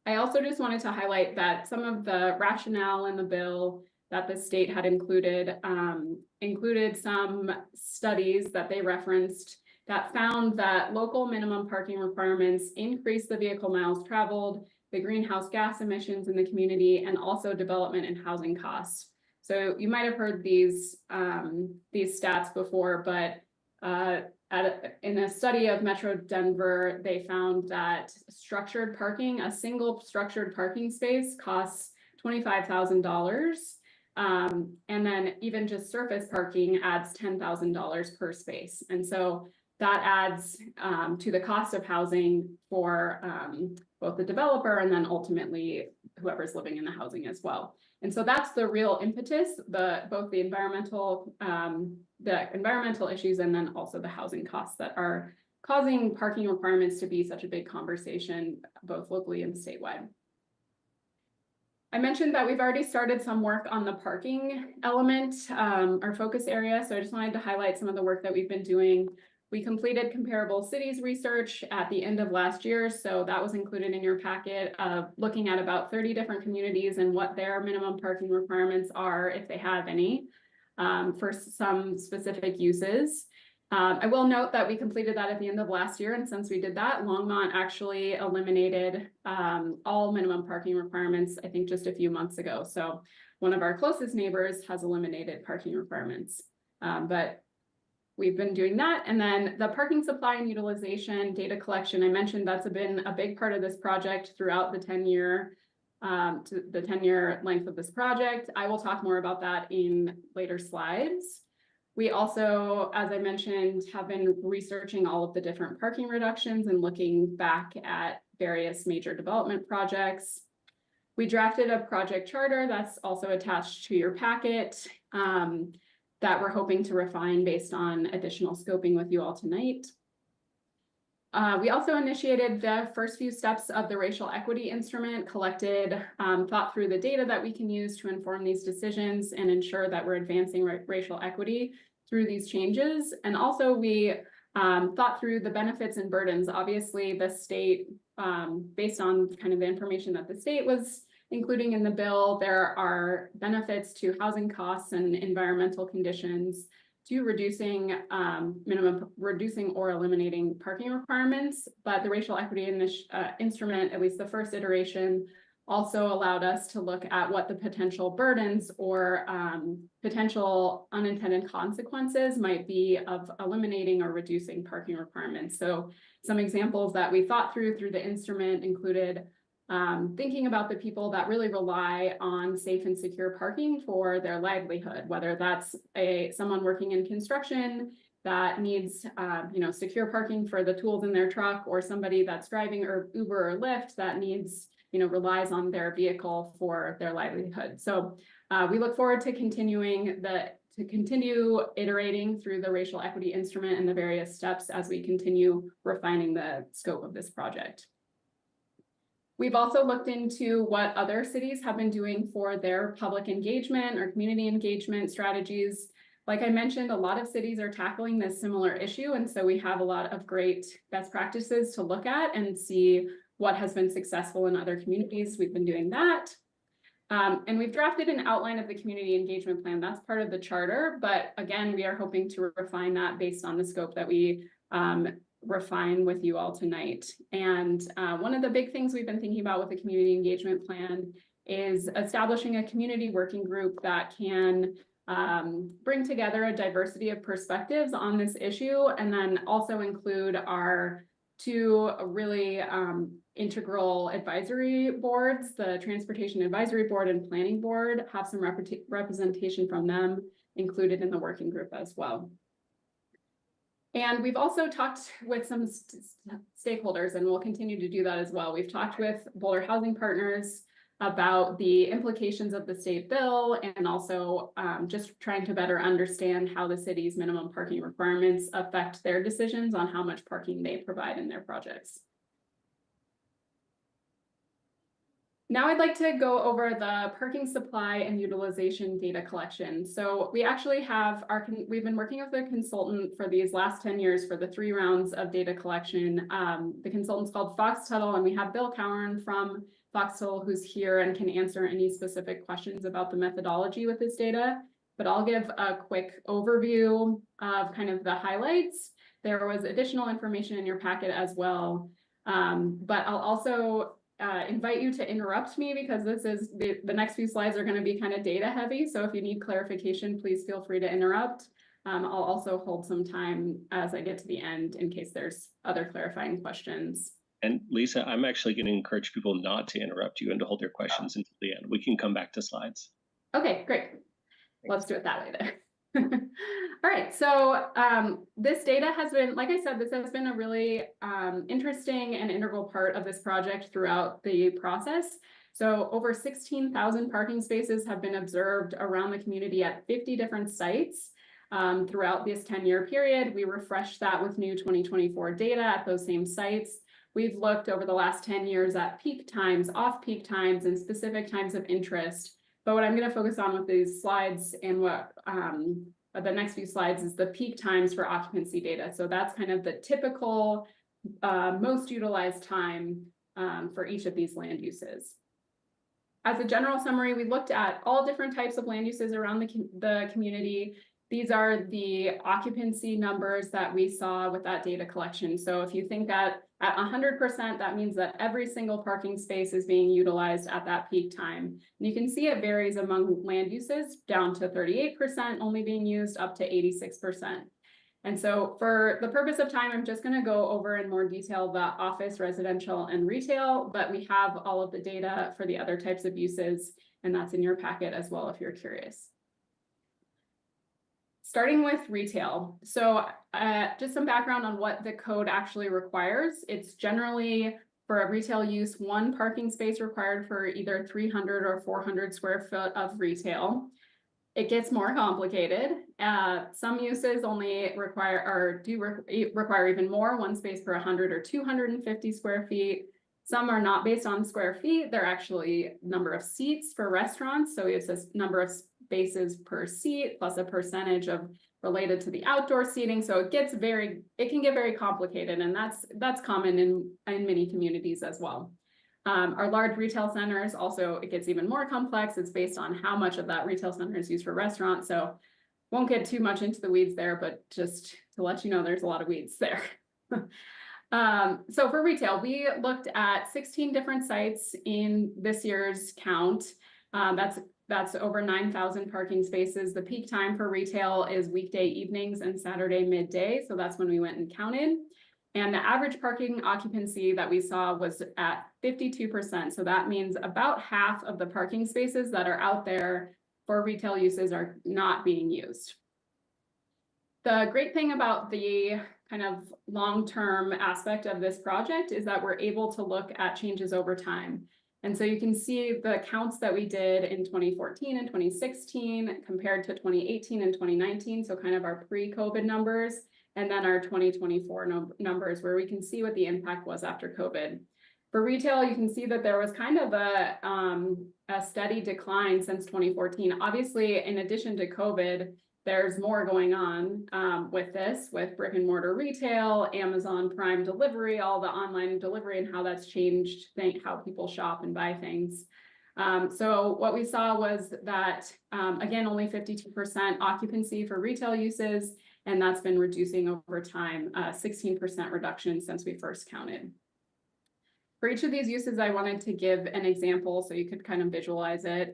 I also just wanted to highlight that some of the rationale in the bill that the state had included some studies that they referenced that found that local minimum parking requirements increase the vehicle miles traveled, the greenhouse gas emissions in the community, and also development and housing costs. So you might have heard these stats before, but in a study of Metro Denver, they found that structured parking, a single structured parking space, costs $25,000. And then even just surface parking adds $10,000 per space. And so that adds to the cost of housing for both the developer and then ultimately whoever's living in the housing as well. And so that's the real impetus, both the environmental issues and then also the housing costs that are causing parking requirements to be such a big conversation, both locally and statewide. I mentioned that we've already started some work on the parking element, our focus area. So I just wanted to highlight some of the work that we've been doing. We completed comparable cities research at the end of last year. So that was included in your packet of looking at about 30 different communities and what their minimum parking requirements are, if they have any, for some specific uses. I will note that we completed that at the end of last year. And since we did that, Longmont actually eliminated all minimum parking requirements, I think just a few months ago. So one of our closest neighbors has eliminated parking requirements, but we've been doing that. And then the parking supply and utilization data collection, I mentioned that's been a big part of this project throughout the 10-year length of this project. I will talk more about that in later slides. We also, as I mentioned, have been researching all of the different parking reductions and looking back at various major development projects. We drafted a project charter that's also attached to your packet that we're hoping to refine based on additional scoping with you all tonight. We also initiated the first few steps of the racial equity instrument, collected, thought through the data that we can use to inform these decisions and ensure that we're advancing racial equity through these changes. And also we thought through the benefits and burdens. Obviously, the state, based on kind of the information that the state was including in the bill, there are benefits to housing costs and environmental conditions, to reducing or eliminating parking requirements. But the racial equity instrument, at least the first iteration, also allowed us to look at what the potential burdens or potential unintended consequences might be of eliminating or reducing parking requirements. So some examples that we thought through the instrument included thinking about the people that really rely on safe and secure parking for their livelihood, whether that's someone working in construction that needs secure parking for the tools in their truck, or somebody that's driving or Uber or Lyft that needs relies on their vehicle for their livelihood. So we look forward to continue iterating through the racial equity instrument and the various steps as we continue refining the scope of this project. We've also looked into what other cities have been doing for their public engagement or community engagement strategies. Like I mentioned, a lot of cities are tackling this similar issue, and so we have a lot of great best practices to look at and see what has been successful in other communities. We've been doing that. And we've drafted an outline of the community engagement plan. That's part of the charter, but again, we are hoping to refine that based on the scope that we refine with you all tonight. And one of the big things we've been thinking about with the community engagement plan is establishing a community working group that can bring together a diversity of perspectives on this issue, and then also include our two really integral advisory boards, the Transportation Advisory Board and Planning Board, have some representation from them included in the working group as well. And we've also talked with some stakeholders, and we'll continue to do that as well. We've talked with Boulder Housing Partners about the implications of the state bill, and also just trying to better understand how the city's minimum parking requirements affect their decisions on how much parking they provide in their projects. Now I'd like to go over the parking supply and utilization data collection. So we actually have we've been working with a consultant for these last 10 years for the 3 rounds of data collection. The consultant's called Fox Tuttle, and we have Bill Cowan from Fox Tuttle who's here and can answer any specific questions about the methodology with this data. But I'll give a quick overview of kind of the highlights. There was additional information in your packet as well. But I'll also invite you to interrupt me, because this is the next few slides are going to be kind of data heavy. So if you need clarification, please feel free to interrupt. I'll also hold some time as I get to the end in case there's other clarifying questions. And Lisa, I'm actually going to encourage people not to interrupt you and to hold your questions until the end. We can come back to slides. Okay, great. Let's do it that way then. All right, so this data has been, like I said, this has been a really interesting and integral part of this project throughout the process. So over 16,000 parking spaces have been observed around the community at 50 different sites throughout this 10-year period. We refreshed that with new 2024 data at those same sites. We've looked over the last 10 years at peak times, off-peak times, and specific times of interest. But what I'm going to focus on with these slides and what the next few slides is the peak times for occupancy data. So that's kind of the typical most utilized time for each of these land uses. As a general summary, we looked at all different types of land uses around the community. These are the occupancy numbers that we saw with that data collection. So if you think that at 100%, that means that every single parking space is being utilized at that peak time. And you can see it varies among land uses, down to 38% only being used, up to 86%. And so for the purpose of time, I'm just going to go over in more detail the office, residential, and retail, but we have all of the data for the other types of uses, and that's in your packet as well if you're curious. Starting with retail. So just some background on what the code actually requires. It's generally For a retail use, 1 parking space required for either 300 or 400 square foot of retail. It gets more complicated. Some uses only require or require even more, 1 space per 100 or 250 square feet. Some are not based on square feet. They're actually number of seats for restaurants. So it's a number of spaces per seat plus a percentage of related to the outdoor seating. So it can get very complicated, and that's common in many communities as well. Our large retail centers also, it gets even more complex. It's based on how much of that retail center is used for restaurants. So won't get too much into the weeds there, but just to let you know, there's a lot of weeds there. So for retail, we looked at 16 different sites in this year's count. That's over 9,000 parking spaces. The peak time for retail is weekday evenings and Saturday midday. So that's when we went and counted. And the average parking occupancy that we saw was at 52%. So that means about half of the parking spaces that are out there for retail uses are not being used. The great thing about the kind of long-term aspect of this project is that we're able to look at changes over time. And so you can see the counts that we did in 2014 and 2016 compared to 2018 and 2019. So kind of our pre-COVID numbers, and then our 2024 numbers where we can see what the impact was after COVID. For retail, you can see that there was kind of a steady decline since 2014. Obviously, in addition to COVID, there's more going on with brick and mortar retail, Amazon Prime delivery, all the online delivery, and how that's changed how people shop and buy things. So what we saw was that, again, only 52% occupancy for retail uses, and that's been reducing over time, 16% reduction since we first counted. For each of these uses, I wanted to give an example so you could kind of visualize it.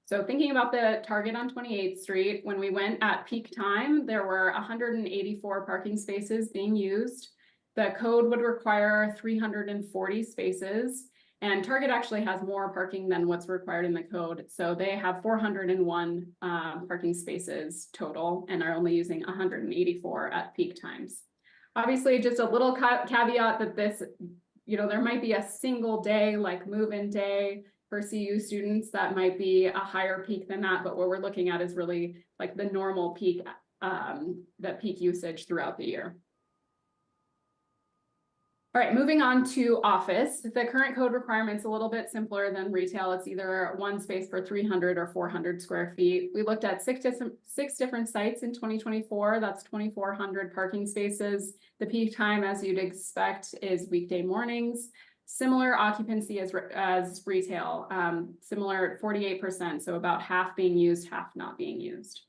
So thinking about the Target on 28th Street, when we went at peak time, there were 184 parking spaces being used. The code would require 340 spaces, and Target actually has more parking than what's required in the code. So they have 401 parking spaces total and are only using 184 at peak times. Obviously, just a little caveat that this, there might be a single day, like move-in day for CU students that might be a higher peak than that. But what we're looking at is really like the normal peak, the peak usage throughout the year. All right, moving on to office. The current code requirement's a little bit simpler than retail. It's either 1 space per 300 or 400 square feet. We looked at six different sites in 2024. That's 2,400 parking spaces. The peak time, as you'd expect, is weekday mornings. Similar occupancy as retail, similar at 48%, so about half being used, half not being used.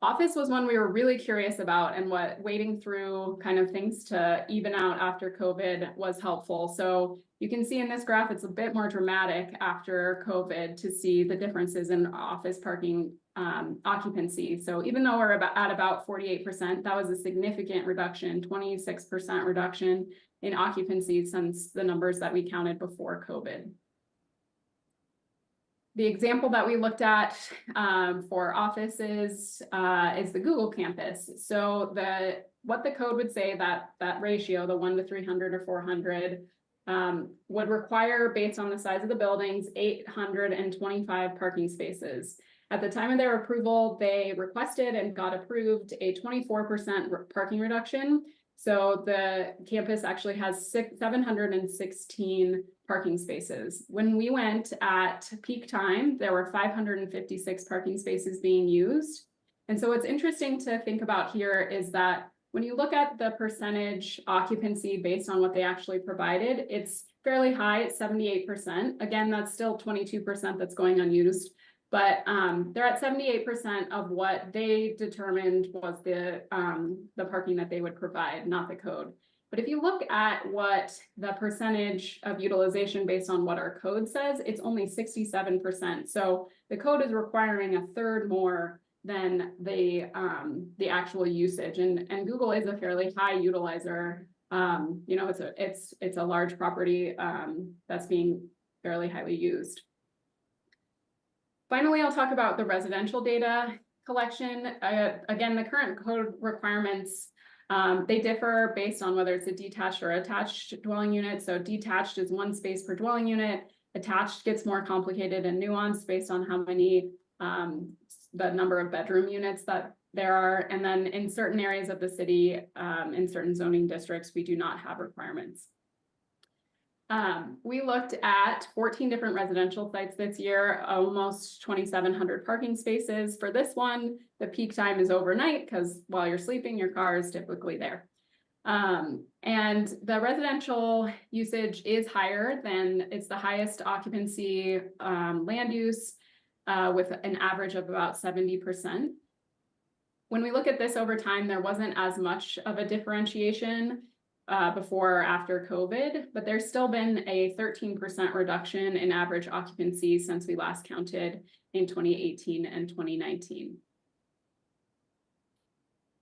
Office was one we were really curious about, and what wading through kind of things to even out after COVID was helpful. So you can see in this graph, it's a bit more dramatic after COVID to see the differences in office parking occupancy. So even though we're at about 48%, that was a significant reduction, 26% reduction in occupancy since the numbers that we counted before COVID. The example that we looked at for offices is the Google campus. So what the code would say that ratio, the 1 to 300 or 400, would require, based on the size of the buildings, 825 parking spaces. At the time of their approval, they requested and got approved a 24% parking reduction. So the campus actually has 716 parking spaces. When we went at peak time, there were 556 parking spaces being used. And so what's interesting to think about here is that when you look at the percentage occupancy based on what they actually provided, it's fairly high at 78%. Again, that's still 22% that's going unused. But they're at 78% of what they determined was the parking that they would provide, not the code. But if you look at what the percentage of utilization based on what our code says, it's only 67%. So the code is requiring a third more than the actual usage. And Google is a fairly high utilizer. It's a large property that's being fairly highly used. Finally, I'll talk about the residential data collection. Again, the current code requirements They differ based on whether it's a detached or attached dwelling unit. So detached is 1 space per dwelling unit. Attached gets more complicated and nuanced based on how many, the number of bedroom units that there are. And then in certain areas of the city, in certain zoning districts, we do not have requirements. We looked at 14 different residential sites this year, almost 2,700 parking spaces. For this one, the peak time is overnight because while you're sleeping, your car is typically there. And the residential usage is higher than, it's the highest occupancy land use with an average of about 70%. When we look at this over time, there wasn't as much of a differentiation before or after COVID, but there's still been a 13% reduction in average occupancy since we last counted in 2018 and 2019.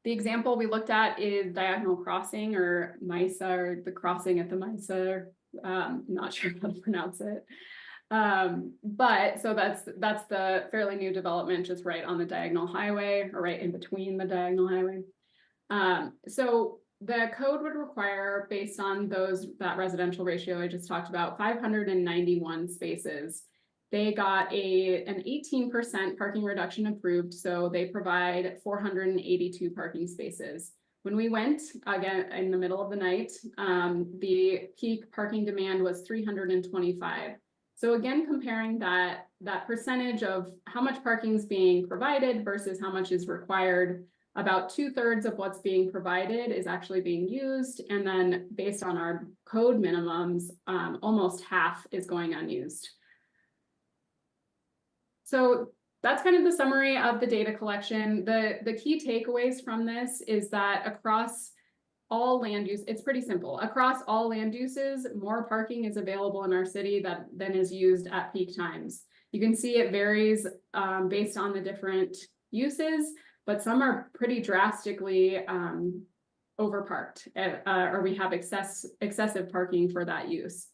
The example we looked at is Diagonal Crossing, or MISA, or the crossing at the MISA. Not sure how to pronounce it. But so that's the fairly new development just right on the Diagonal Highway, or right in between the Diagonal Highway. So the code would require, based on that residential ratio I just talked about, 591 spaces. They got an 18% parking reduction approved, so they provide 482 parking spaces. When we went, again, in the middle of the night, the peak parking demand was 325. So again, comparing that percentage of how much parking is being provided versus how much is required, about 2/3 of what's being provided is actually being used. And then based on our code minimums, almost half is going unused. So that's kind of the summary of the data collection. The key takeaways from this is that across all land use, it's pretty simple. Across all land uses, more parking is available in our city than is used at peak times. You can see it varies based on the different uses, but some are pretty drastically overparked, or we have excessive parking for that use.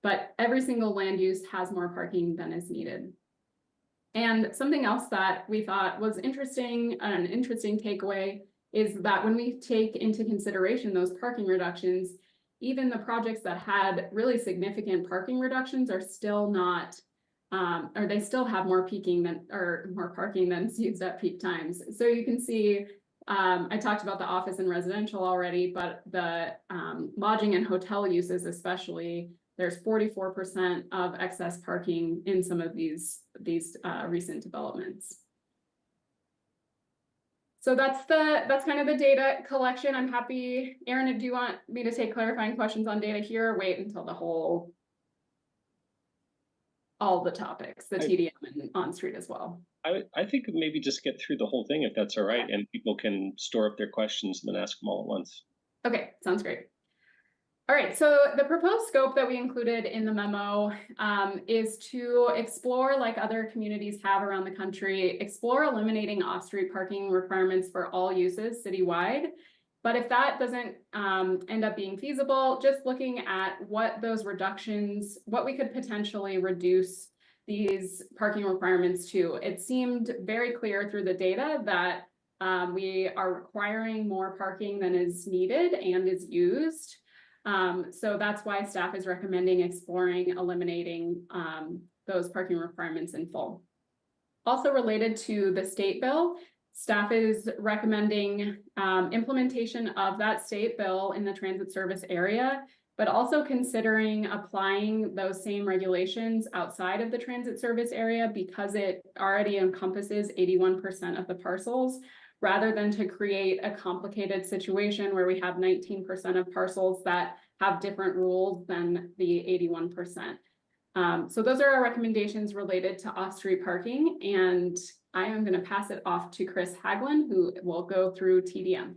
But every single land use has more parking than is needed. And something else that we thought was interesting, an interesting takeaway, is that when we take into consideration those parking reductions, even the projects that had really significant parking reductions are still not, or they still have more parking than is used at peak times. So you can see, I talked about the office and residential already, but the lodging and hotel uses especially, there's 44% of excess parking in some of these recent developments. So that's kind of the data collection. I'm happy, Aaron, do you want me to take clarifying questions on data here, or wait until all the topics, the TDM and on-street as well? I think maybe just get through the whole thing if that's all right, and people can store up their questions and then ask them all at once. Okay, sounds great. All right, so the proposed scope that we included in the memo is to explore, like other communities have around the country, explore eliminating off-street parking requirements for all uses citywide. But if that doesn't end up being feasible, just looking at what those reductions, what we could potentially reduce these parking requirements to. It seemed very clear through the data that we are requiring more parking than is needed and is used. So that's why staff is recommending exploring eliminating those parking requirements in full. Also related to the state bill, staff is recommending implementation of that state bill in the transit service area, but also considering applying those same regulations outside of the transit service area because it already encompasses 81% of the parcels, rather than to create a complicated situation where we have 19% of parcels that have different rules than the 81%. So those are our recommendations related to off-street parking, and I am going to pass it off to Chris Haglund, who will go through TDM.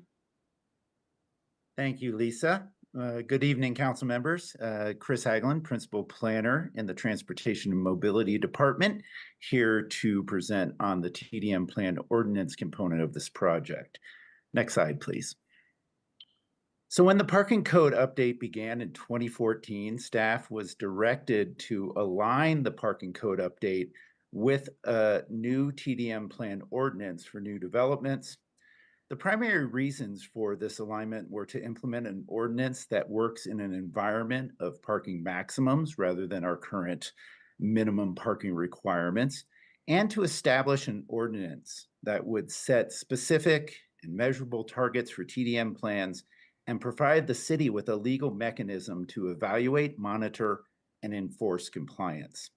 Thank you, Lisa. Good evening, council members. Chris Haglund, Principal Planner in the Transportation and Mobility Department, here to present on the TDM Plan Ordinance component of this project. Next slide, please. So when the parking code update began in 2014, staff was directed to align the parking code update with a new TDM Plan ordinance for new developments. The primary reasons for this alignment were to implement an ordinance that works in an environment of parking maximums rather than our current minimum parking requirements, and to establish an ordinance that would set specific and measurable targets for TDM plans and provide the city with a legal mechanism to evaluate, monitor, and enforce compliance.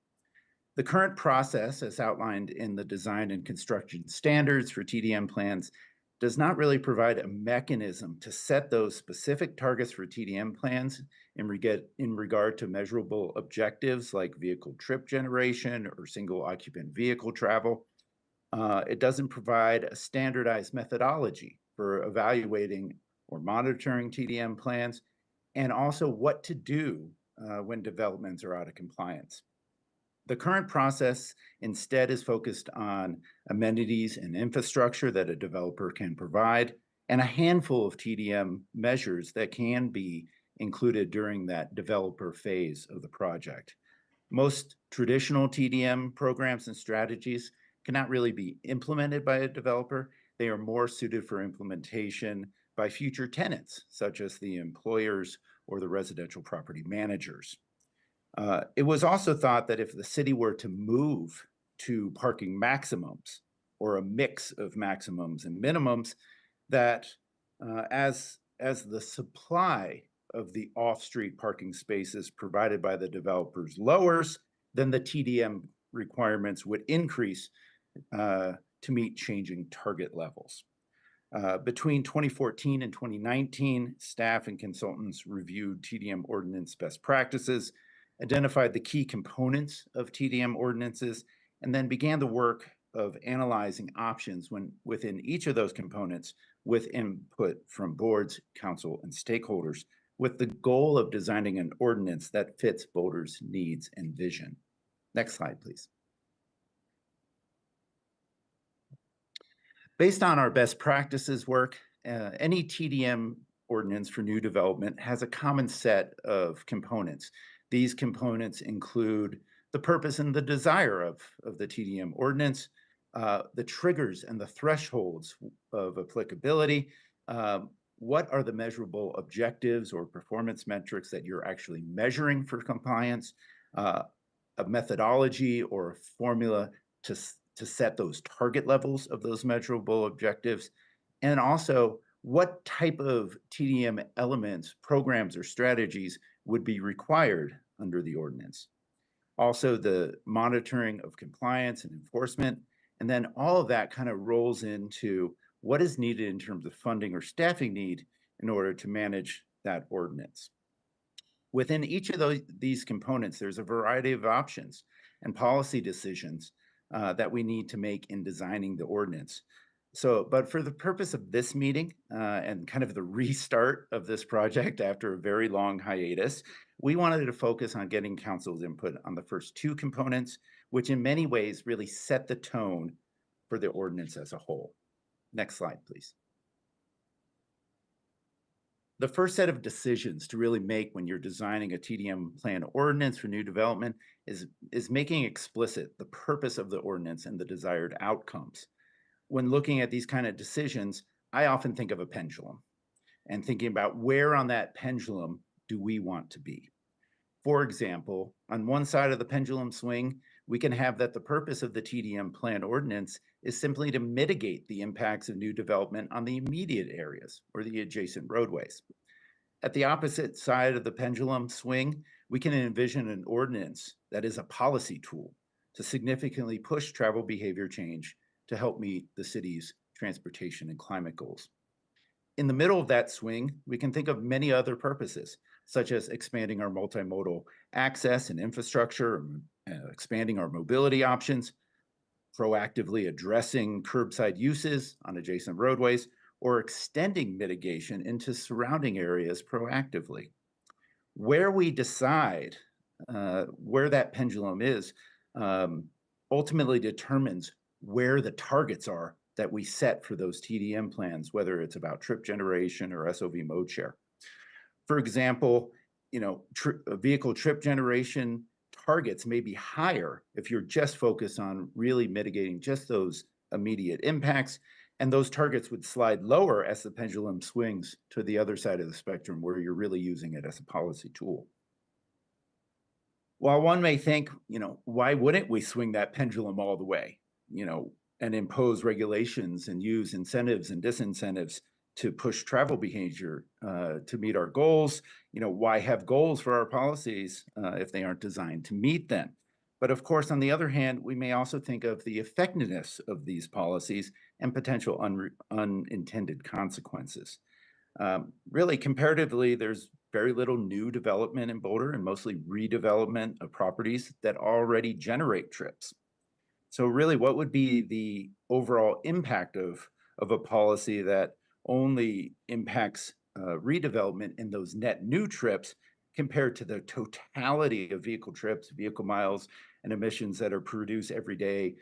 The current process, as outlined in the design and construction standards for TDM plans, does not really provide a mechanism to set those specific targets for TDM plans in regard to measurable objectives like vehicle trip generation or single occupant vehicle travel. It doesn't provide a standardized methodology for evaluating or monitoring TDM plans, and also what to do when developments are out of compliance. The current process instead is focused on amenities and infrastructure that a developer can provide, and a handful of TDM measures that can be included during that developer phase of the project. Most traditional TDM programs and strategies cannot really be implemented by a developer. They are more suited for implementation by future tenants, such as the employers or the residential property managers. It was also thought that if the city were to move to parking maximums or a mix of maximums and minimums, that as the supply of the off-street parking spaces provided by the developers lowers, then the TDM requirements would increase to meet changing target levels. Between 2014 and 2019, staff and consultants reviewed TDM ordinance best practices, identified the key components of TDM ordinances, and then began the work of analyzing options within each of those components with input from boards, council, and stakeholders, with the goal of designing an ordinance that fits Boulder's needs and vision. Next slide, please. Based on our best practices work, any TDM ordinance for new development has a common set of components. These components include the purpose and the desire of the TDM ordinance, the triggers and the thresholds of applicability, what are the measurable objectives or performance metrics that you're actually measuring for compliance, a methodology or a formula to set those target levels of those measurable objectives, and also what type of TDM elements, programs, or strategies would be required under the ordinance. Also, the monitoring of compliance and enforcement, and then all of that kind of rolls into what is needed in terms of funding or staffing need in order to manage that ordinance. Within each of these components, there's a variety of options and policy decisions that we need to make in designing the ordinance. But for the purpose of this meeting and kind of the restart of this project after a very long hiatus, we wanted to focus on getting council's input on the first two components, which in many ways really set the tone for the ordinance as a whole. Next slide, please. The first set of decisions to really make when you're designing a TDM plan ordinance for new development is making explicit the purpose of the ordinance and the desired outcomes. When looking at these kind of decisions, I often think of a pendulum and thinking about where on that pendulum do we want to be. For example, on one side of the pendulum swing, we can have that the purpose of the TDM plan ordinance is simply to mitigate the impacts of new development on the immediate areas or the adjacent roadways. At the opposite side of the pendulum swing, we can envision an ordinance that is a policy tool to significantly push travel behavior change to help meet the city's transportation and climate goals. In the middle of that swing, we can think of many other purposes, such as expanding our multimodal access and infrastructure, expanding our mobility options, proactively addressing curbside uses on adjacent roadways, or extending mitigation into surrounding areas proactively. Where we decide where that pendulum is ultimately determines where the targets are that we set for those TDM plans, whether it's about trip generation or SOV mode share. For example, vehicle trip generation targets may be higher if you're just focused on really mitigating just those immediate impacts, And those targets would slide lower as the pendulum swings to the other side of the spectrum where you're really using it as a policy tool. While one may think, why wouldn't we swing that pendulum all the way, and impose regulations and use incentives and disincentives to push travel behavior to meet our goals? Why have goals for our policies if they aren't designed to meet them? But of course, on the other hand, we may also think of the effectiveness of these policies and potential unintended consequences. Really, comparatively, there's very little new development in Boulder and mostly redevelopment of properties that already generate trips. So really, what would be the overall impact of a policy that only impacts redevelopment in those net new trips compared to the totality of vehicle trips, vehicle miles, and emissions that are produced every day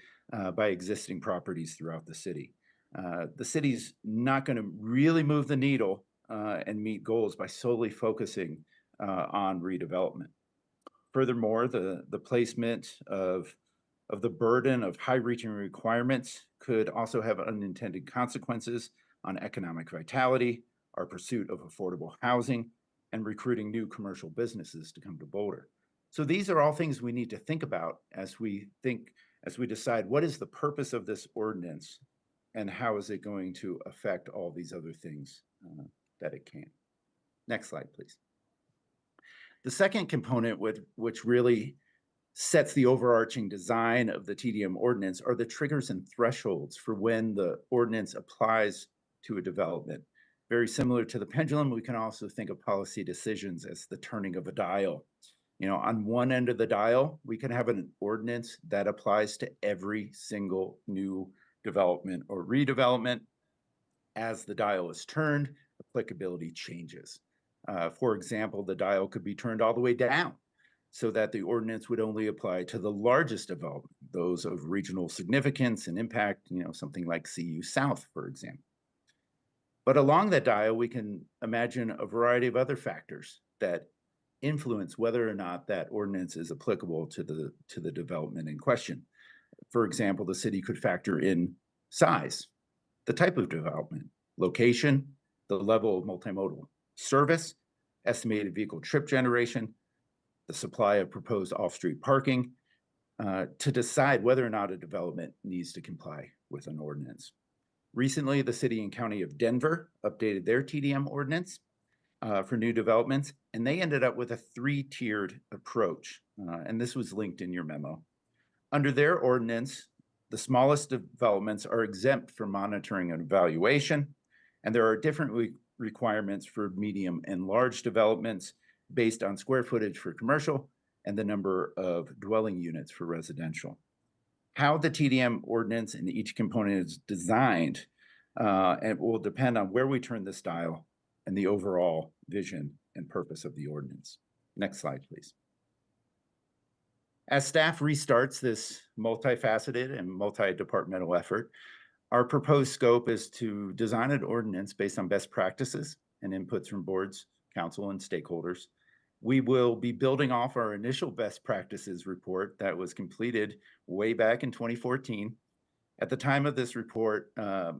by existing properties throughout the city? The city's not going to really move the needle and meet goals by solely focusing on redevelopment. Furthermore, the placement of the burden of high-reaching requirements could also have unintended consequences on economic vitality, our pursuit of affordable housing, and recruiting new commercial businesses to come to Boulder. So these are all things we need to think about as we decide what is the purpose of this ordinance and how is it going to affect all these other things that it can. Next slide, please. The second component which really sets the overarching design of the TDM ordinance are the triggers and thresholds for when the ordinance applies to a development. Very similar to the pendulum, we can also think of policy decisions as the turning of a dial. On one end of the dial, we can have an ordinance that applies to every single new development or redevelopment. As the dial is turned, applicability changes. For example, the dial could be turned all the way down so that the ordinance would only apply to the largest development, those of regional significance and impact, something like CU South, for example. But along that dial, we can imagine a variety of other factors that influence whether or not that ordinance is applicable to the development in question. For example, the city could factor in size, the type of development, location, the level of multimodal service, estimated vehicle trip generation, the supply of proposed off-street parking, to decide whether or not a development needs to comply with an ordinance. Recently, the city and county of Denver updated their TDM ordinance for new developments, and they ended up with a 3-tiered approach, and this was linked in your memo. Under their ordinance, the smallest developments are exempt from monitoring and evaluation, and there are different requirements for medium and large developments based on square footage for commercial and the number of dwelling units for residential. How the TDM ordinance and each component is designed and will depend on where we turn this dial and the overall vision and purpose of the ordinance. Next slide, please. As staff restarts this multifaceted and multi-departmental effort, our proposed scope is to design an ordinance based on best practices and inputs from boards, council, and stakeholders. We will be building off our initial best practices report that was completed way back in 2014. At the time of this report,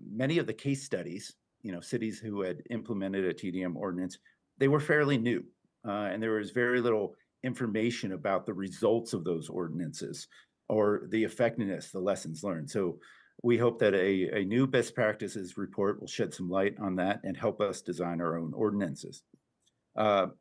many of the case studies, cities who had implemented a TDM ordinance, they were fairly new, and there was very little information about the results of those ordinances or the effectiveness, the lessons learned. So we hope that a new best practices report will shed some light on that and help us design our own ordinances.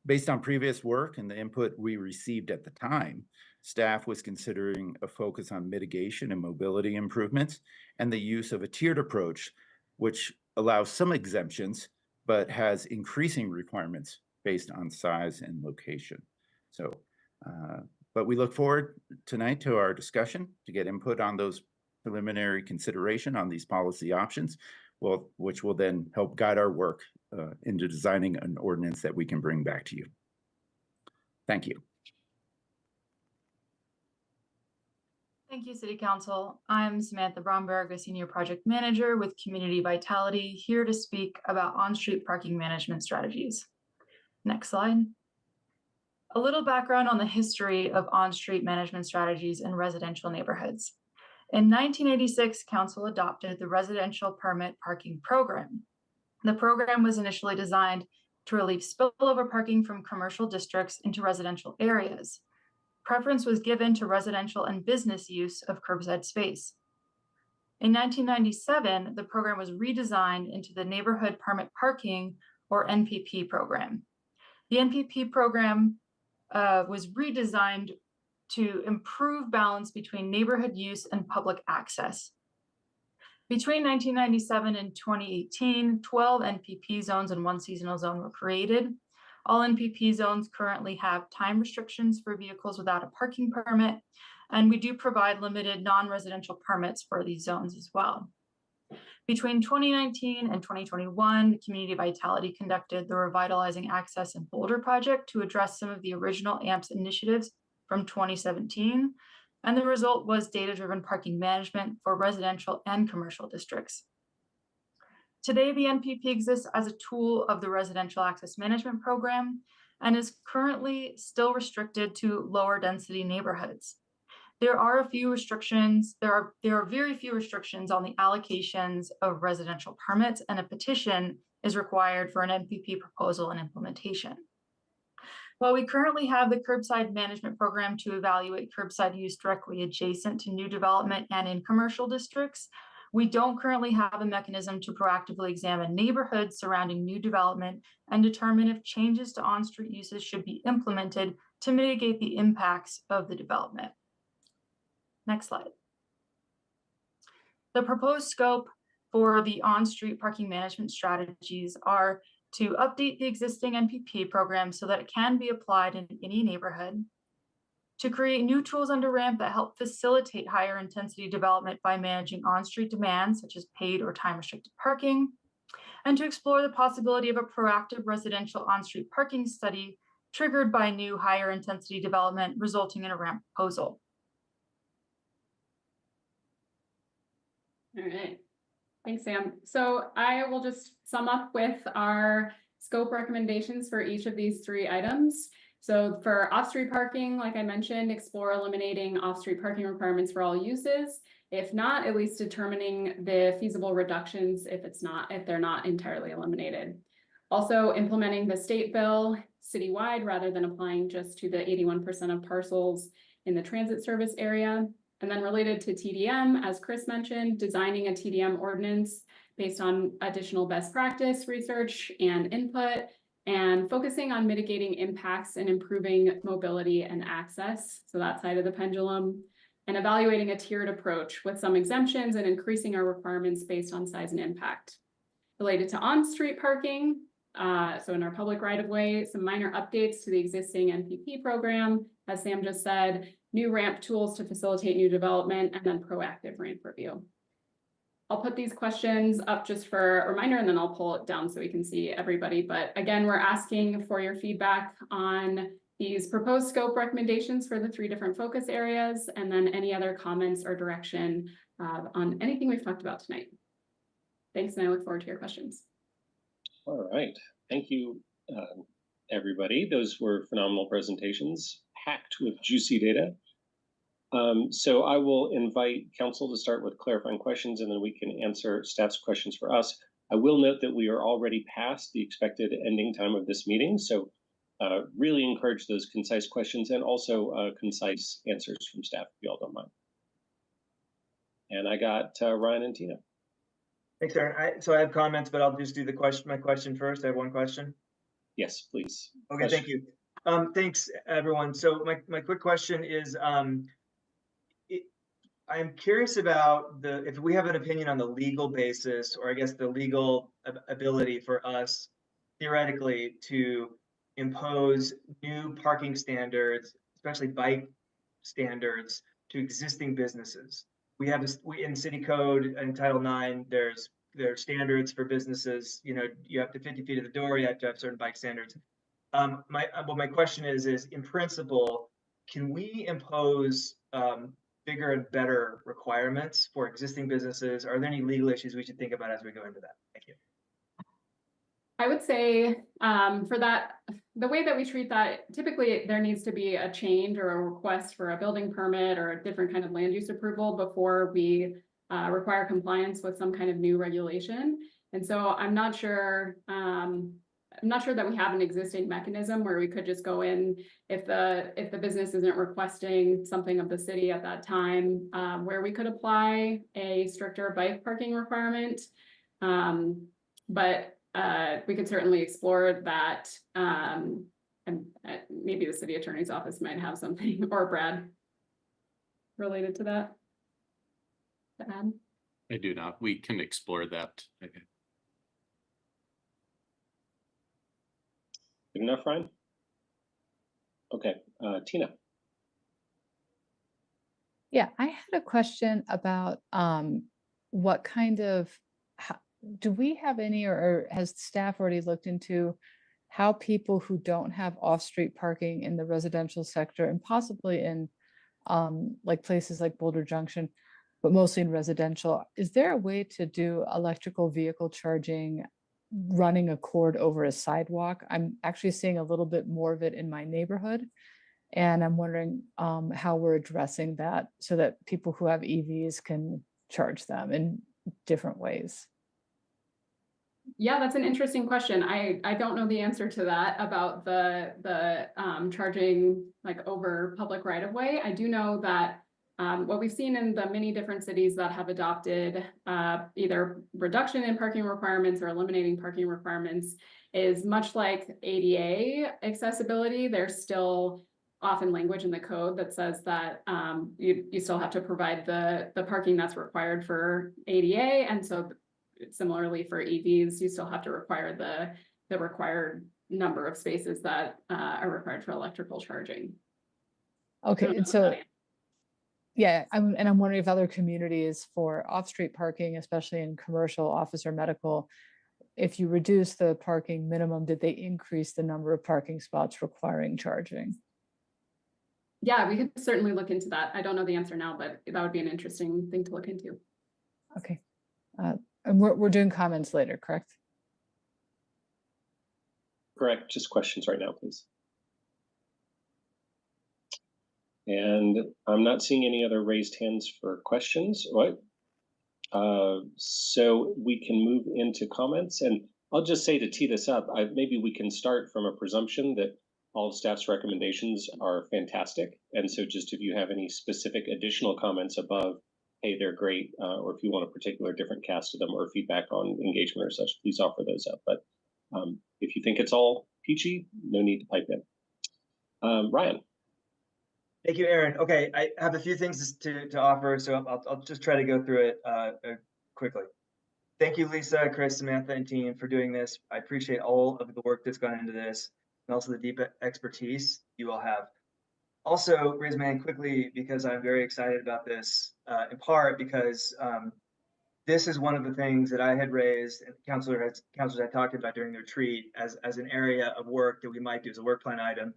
Based on previous work and the input we received at the time, staff was considering a focus on mitigation and mobility improvements and the use of a tiered approach, which allows some exemptions, but has increasing requirements based on size and location. So, but we look forward tonight to our discussion to get input on those preliminary consideration on these policy options, which will then help guide our work into designing an ordinance that we can bring back to you. Thank you. Thank you, City Council. I'm Samantha Bromberg, a Senior Project Manager with Community Vitality, here to speak about on-street parking management strategies. Next slide. A little background on the history of on-street management strategies in residential neighborhoods. In 1986, council adopted the residential permit parking program. The program was initially designed to relieve spillover parking from commercial districts into residential areas. Preference was given to residential and business use of curbside space. In 1997, the program was redesigned into the Neighborhood Permit Parking, or NPP program. The NPP program was redesigned to improve balance between neighborhood use and public access. Between 1997 and 2018, 12 NPP zones and 1 seasonal zone were created. All NPP zones currently have time restrictions for vehicles without a parking permit, and we do provide limited non-residential permits for these zones as well. Between 2019 and 2021, Community Vitality conducted the Revitalizing Access in Boulder project to address some of the original AMPS initiatives from 2017, and the result was data-driven parking management for residential and commercial districts. Today, the NPP exists as a tool of the Residential Access Management Program and is currently still restricted to lower density neighborhoods. There are a few restrictions. There are very few restrictions on the allocations of residential permits, and a petition is required for an NPP proposal and implementation. While we currently have the curbside management program to evaluate curbside use directly adjacent to new development and in commercial districts, we don't currently have a mechanism to proactively examine neighborhoods surrounding new development and determine if changes to on-street uses should be implemented to mitigate the impacts of the development. Next slide. The proposed scope for the on-street parking management strategies are to update the existing NPP program so that it can be applied in any neighborhood, to create new tools under RAMP that help facilitate higher intensity development by managing on-street demands such as paid or time-restricted parking, and to explore the possibility of a proactive residential on-street parking study triggered by new higher intensity development resulting in a RAMP proposal. All right. Thanks, Sam. So I will just sum up with our scope recommendations for each of these 3 items. So for off-street parking, like I mentioned, explore eliminating off-street parking requirements for all uses. If not, at least determining the feasible reductions if they're not entirely eliminated. Also implementing the state bill citywide rather than applying just to the 81% of parcels in the transit service area. And then related to TDM, as Chris mentioned, designing a TDM ordinance based on additional best practice research and input, and focusing on mitigating impacts and improving mobility and access, so that side of the pendulum, and evaluating a tiered approach with some exemptions and increasing our requirements based on size and impact. Related to on-street parking, so in our public right-of-way, some minor updates to the existing NPP program, as Sam just said, new RAMP tools to facilitate new development, and then proactive RAMP review. I'll put these questions up just for a reminder, and then I'll pull it down so we can see everybody. But again, we're asking for your feedback on these proposed scope recommendations for the 3 different focus areas, and then any other comments or direction on anything we've talked about tonight. Thanks, and I look forward to your questions. All right. Thank you, everybody. Those were phenomenal presentations, packed with juicy data. So I will invite council to start with clarifying questions, and then we can answer staff's questions for us. I will note that we are already past the expected ending time of this meeting, so really encourage those concise questions and also concise answers from staff, if you all don't mind. And I got Ryan and Tina. Thanks, Aaron. So I have comments, but I'll just do my question first. I have one question. Yes, please. Okay, thank you. Thanks, everyone. So my quick question is, I'm curious about if we have an opinion on the legal basis, or I guess the legal ability for us theoretically to impose new parking standards, especially bike standards, to existing businesses. We have in city code in Title IX, there are standards for businesses. You know, you have to 50 feet of the door, you have to have certain bike standards. My question is in principle, can we impose bigger and better requirements for existing businesses? Are there any legal issues we should think about as we go into that? Thank you. I would say for that, the way that we treat that, typically there needs to be a change or a request for a building permit or a different kind of land use approval before we require compliance with some kind of new regulation. And so I'm not sure that we have an existing mechanism where we could just go in if the business isn't requesting something of the city at that time, where we could apply a stricter bike parking requirement. But we could certainly explore that. And maybe the city attorney's office might have something, or Brad, related to that to add. I do not. We can explore that. Good enough, Ryan? Okay, Tina. Yeah, I had a question about what kind of, do we have any, or has staff already looked into how people who don't have off-street parking in the residential sector and possibly in like places like Boulder Junction, but mostly in residential, is there a way to do electrical vehicle charging running a cord over a sidewalk? I'm actually seeing a little bit more of it in my neighborhood. And I'm wondering how we're addressing that so that people who have EVs can charge them in different ways. Yeah, that's an interesting question. I don't know the answer to that about the charging like over public right of way. I do know that what we've seen in the many different cities that have adopted either reduction in parking requirements or eliminating parking requirements is much like ADA accessibility. There's still often language in the code that says that you still have to provide the parking that's required for ADA. And so similarly for EVs, you still have to require the required number of spaces that are required for electrical charging. Okay, and so, yeah, I'm wondering if other communities for off-street parking, especially in commercial, office, or medical, if you reduce the parking minimum, did they increase the number of parking spots requiring charging? Yeah, we could certainly look into that. I don't know the answer now, but that would be an interesting thing to look into. Okay. And we're doing comments later, correct? Correct. Just questions right now, please. And I'm not seeing any other raised hands for questions. What? So we can move into comments, and I'll just say to tee this up, maybe we can start from a presumption that all of staff's recommendations are fantastic. And so just if you have any specific additional comments above, hey, they're great, or if you want a particular different cast of them or feedback on engagement or such, please offer those up. But if you think it's all peachy, no need to pipe in. Ryan. Thank you, Aaron. Okay, I have a few things to offer, so I'll just try to go through it quickly. Thank you, Lisa, Chris, Samantha, and team for doing this. I appreciate all of the work that's gone into this and also the deep expertise you all have. Also, raise my hand quickly because I'm very excited about this, in part because this is one of the things that I had raised and counselors had talked about during the retreat as an area of work that we might do as a work plan item.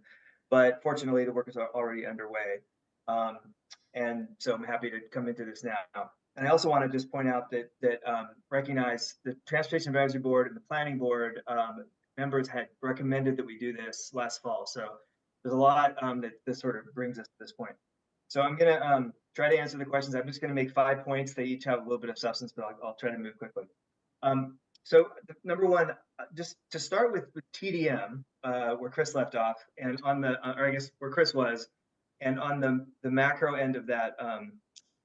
But fortunately, the work is already underway. And so I'm happy to come into this now. And I also want to just point out that recognize the Transportation Advisory Board and the Planning Board members had recommended that we do this last fall. So there's a lot that this sort of brings us to this point. So I'm going to try to answer the questions. I'm just going to make 5 points. They each have a little bit of substance, but I'll try to move quickly. So number one, just to start with TDM, where Chris left off, and on the, or I guess where Chris was, and on the macro end of that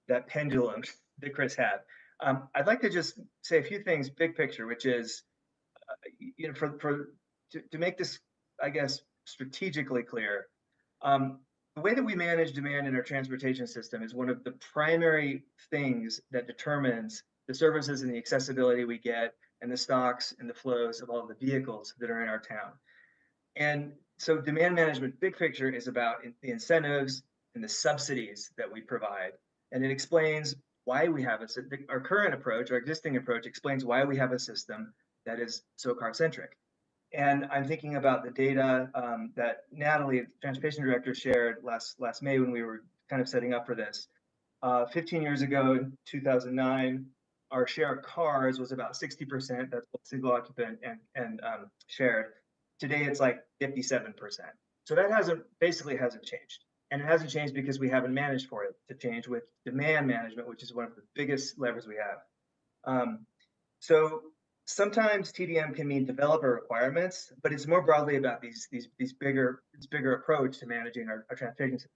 that pendulum that Chris had, I'd like to just say a few things, big picture, which is, you know, to make this, I guess, strategically clear. The way that we manage demand in our transportation system is one of the primary things that determines the services and the accessibility we get and the stocks and the flows of all the vehicles that are in our town. And so demand management, big picture, is about the incentives and the subsidies that we provide. And it explains why we have our current approach, our existing approach explains why we have a system that is so car-centric. And I'm thinking about the data that Natalie, the transportation director, shared last May when we were kind of setting up for this. 15 years ago, in 2009, our share of cars was about 60%. That's both single occupant and shared. Today, it's like 57%. So that basically hasn't changed. And it hasn't changed because we haven't managed for it to change with demand management, which is one of the biggest levers we have. So sometimes TDM can mean developer requirements, but it's more broadly about this bigger approach to managing our transportation system.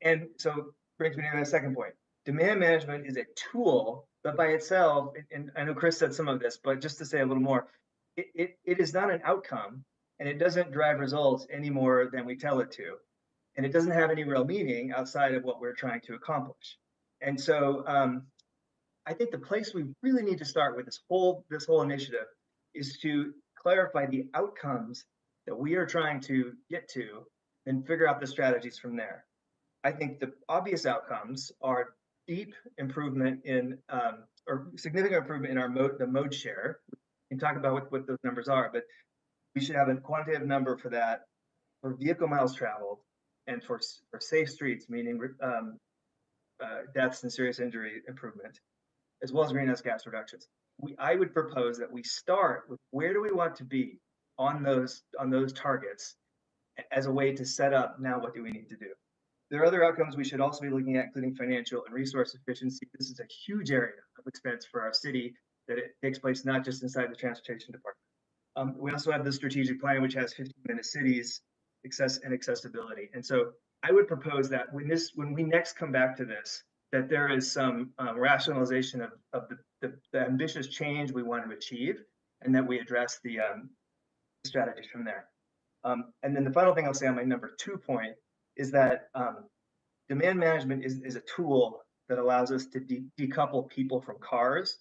And so brings me to my second point. Demand management is a tool, but by itself, and I know Chris said some of this, but just to say a little more, it is not an outcome, and it doesn't drive results any more than we tell it to. And it doesn't have any real meaning outside of what we're trying to accomplish. And so I think the place we really need to start with this whole initiative is to clarify the outcomes that we are trying to get to and figure out the strategies from there. I think the obvious outcomes are deep improvement in or significant improvement in the mode share. We can talk about what those numbers are, but we should have a quantitative number for that, for vehicle miles traveled, and for safe streets, meaning deaths and serious injury improvement, as well as greenhouse gas reductions. I would propose that we start with where do we want to be on those targets as a way to set up now what do we need to do. There are other outcomes we should also be looking at, including financial and resource efficiency. This is a huge area of expense for our city that it takes place not just inside the transportation department. We also have the strategic plan, which has 15-minute cities, and accessibility. And so I would propose that when we next come back to this, that there is some rationalization of the ambitious change we want to achieve, and that we address the strategies from there. And then the final thing I'll say on my number 2 point is that demand management is a tool that allows us to decouple people from cars.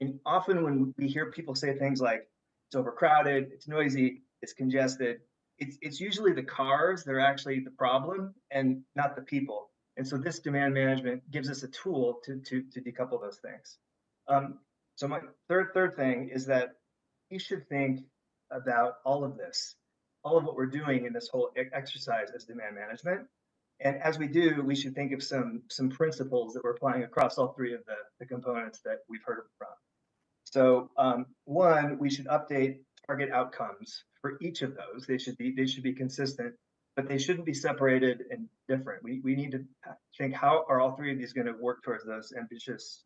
And often when we hear people say things like, it's overcrowded, it's noisy, it's congested, it's usually the cars that are actually the problem and not the people. And so this demand management gives us a tool to decouple those things. So my third thing is that we should think about all of this, all of what we're doing in this whole exercise as demand management. And as we do, we should think of some principles that we're applying across all three of the components that we've heard from. So one, we should update target outcomes for each of those. They should be consistent, but they shouldn't be separated and different. We need to think, how are all three of these going to work towards those ambitious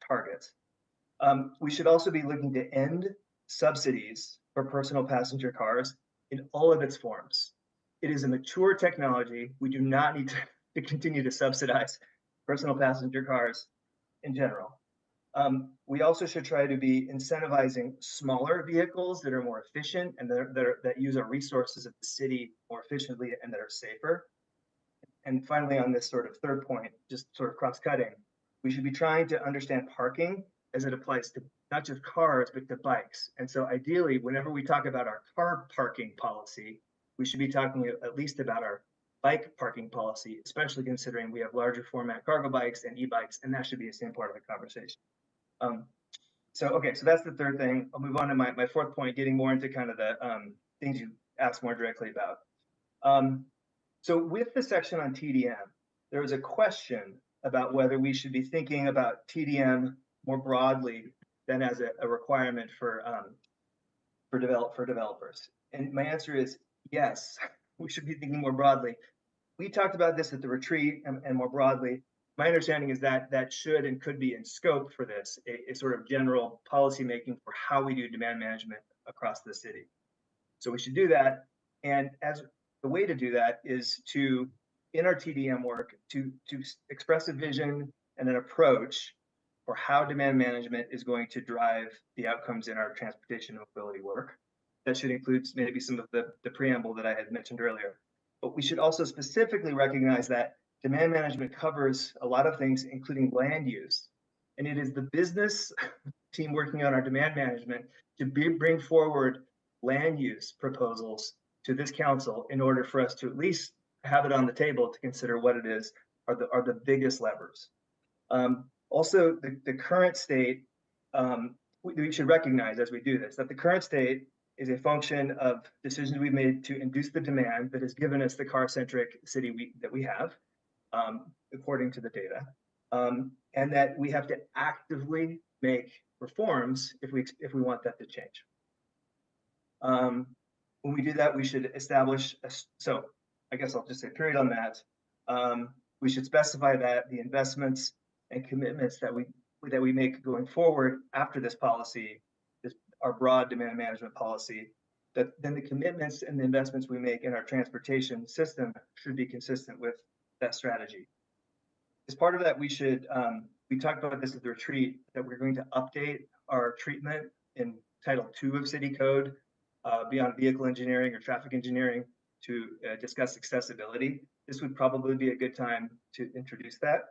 targets? We should also be looking to end subsidies for personal passenger cars in all of its forms. It is a mature technology. We do not need to continue to subsidize personal passenger cars in general. We also should try to be incentivizing smaller vehicles that are more efficient and that use our resources of the city more efficiently and that are safer. And finally, on this sort of third point, just sort of cross-cutting, we should be trying to understand parking as it applies to not just cars, but to bikes. And so ideally, whenever we talk about our car parking policy, we should be talking at least about our bike parking policy, especially considering we have larger format cargo bikes and e-bikes, and that should be the same part of the conversation. So that's the third thing. I'll move on to my fourth point, getting more into kind of the things you asked more directly about. So with the section on TDM, there was a question about whether we should be thinking about TDM more broadly than as a requirement for developers. And my answer is yes, we should be thinking more broadly. We talked about this at the retreat and more broadly. My understanding is that that should and could be in scope for this, a sort of general policy making for how we do demand management across the city. So we should do that. And as the way to do that is to, in our TDM work, to express a vision and an approach for how demand management is going to drive the outcomes in our transportation and mobility work. That should include maybe some of the preamble that I had mentioned earlier. But we should also specifically recognize that demand management covers a lot of things, including land use. And it is the business team working on our demand management to bring forward land use proposals to this council in order for us to at least have it on the table to consider what it is are the biggest levers. Also, the current state, we should recognize as we do this, that the current state is a function of decisions we've made to induce the demand that has given us the car-centric city that we have, according to the data, and that we have to actively make reforms if we want that to change. When we do that, we should establish, so I guess I'll just say period on that. We should specify that the investments and commitments that we make going forward after this policy, our broad demand management policy, that then the commitments and the investments we make in our transportation system should be consistent with that strategy. As part of that, we should, we talked about this at the retreat, that we're going to update our treatment in Title II of City Code beyond vehicle engineering or traffic engineering to discuss accessibility. This would probably be a good time to introduce that.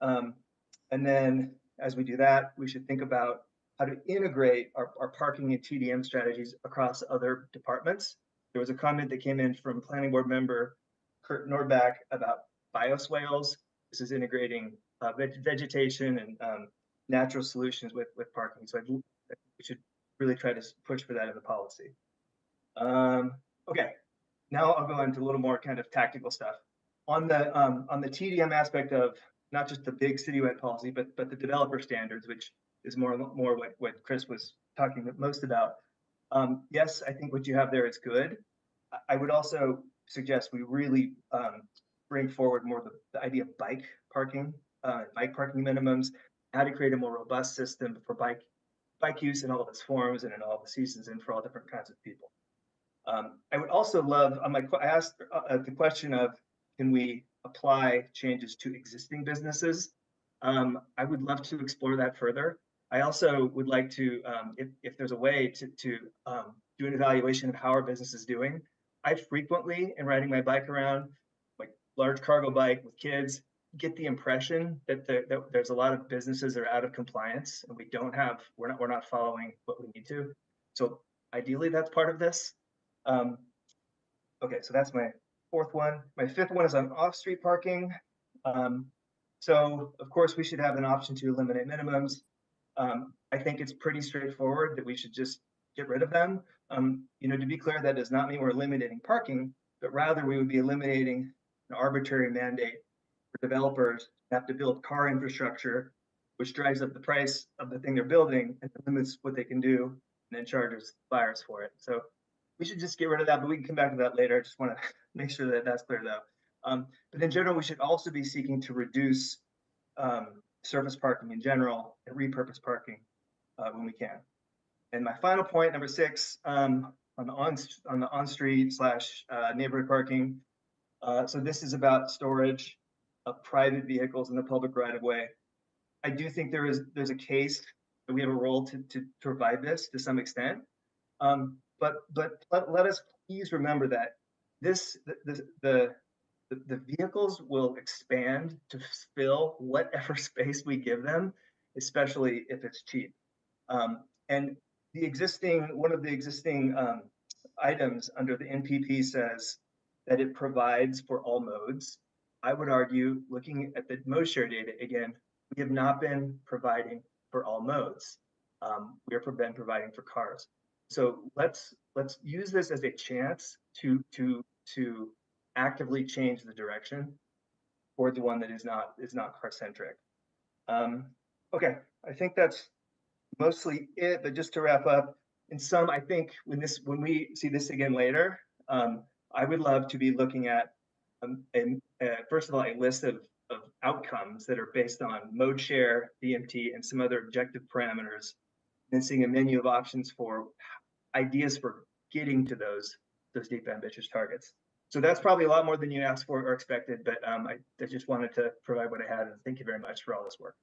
And then as we do that, we should think about how to integrate our parking and TDM strategies across other departments. There was a comment that came in from planning board member Kurt Nordback about bioswales. This is integrating vegetation and natural solutions with parking. So we should really try to push for that in the policy. Okay, now I'll go into a little more kind of tactical stuff. On the TDM aspect of not just the big citywide policy, but the developer standards, which is more what Chris was talking most about. Yes, I think what you have there is good. I would also suggest we really bring forward more the idea of bike parking minimums, how to create a more robust system for bike use in all of its forms and in all the seasons and for all different kinds of people. I would also love, I asked the question of, can we apply changes to existing businesses? I would love to explore that further. I also would like to, if there's a way to do an evaluation of how our business is doing. I frequently, in riding my bike around, like large cargo bike with kids, get the impression that there's a lot of businesses that are out of compliance and we're not following what we need to. So ideally that's part of this. Okay, so that's my fourth one. My fifth one is on off-street parking. So of course we should have an option to eliminate minimums. I think it's pretty straightforward that we should just get rid of them. To be clear, that does not mean we're eliminating parking, but rather we would be eliminating an arbitrary mandate for developers to have to build car infrastructure, which drives up the price of the thing they're building and limits what they can do and then charges buyers for it. So we should just get rid of that, but we can come back to that later. I just want to make sure that that's clear though. But in general, we should also be seeking to reduce surface parking in general and repurpose parking when we can. And my final point, number 6, on the on-street / neighborhood parking. So this is about storage of private vehicles in the public right of way. I do think there's a case that we have a role to provide this to some extent. But let us please remember that the vehicles will expand to fill whatever space we give them, especially if it's cheap. And one of the existing items under the NPP says that it provides for all modes. I would argue, looking at the mode share data again, we have not been providing for all modes. We have been providing for cars. So let's use this as a chance to actively change the direction toward the one that is not car centric. Okay, I think that's mostly it. But just to wrap up, in sum, I think when we see this again later, I would love to be looking at first of all a list of outcomes that are based on mode share, DMT, and some other objective parameters, and seeing a menu of options for ideas for getting to those deep, ambitious targets. So that's probably a lot more than you asked for or expected, but I just wanted to provide what I had, and thank you very much for all this work.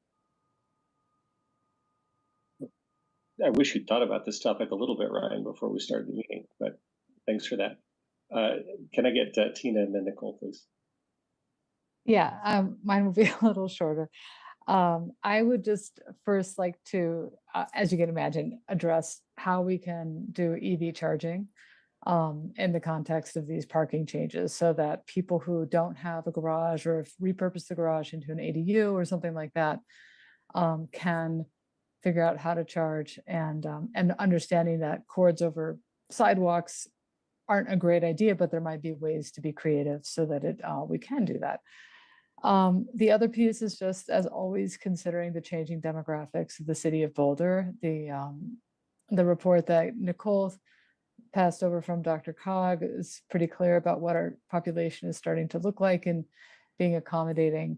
I wish you'd thought about this topic a little bit, Ryan, before we started the meeting, but thanks for that. Can I get Tina and then Nicole, please? Yeah, mine will be a little shorter. I would just first like to, as you can imagine, address how we can do EV charging in the context of these parking changes, so that people who don't have a garage or have repurposed the garage into an ADU or something like that can figure out how to charge, and understanding that cords over sidewalks aren't a great idea, but there might be ways to be creative so that we can do that. The other piece is just, as always, considering the changing demographics of the city of Boulder. The report that Nicole passed over from Dr. Cog is pretty clear about what our population is starting to look like and being accommodating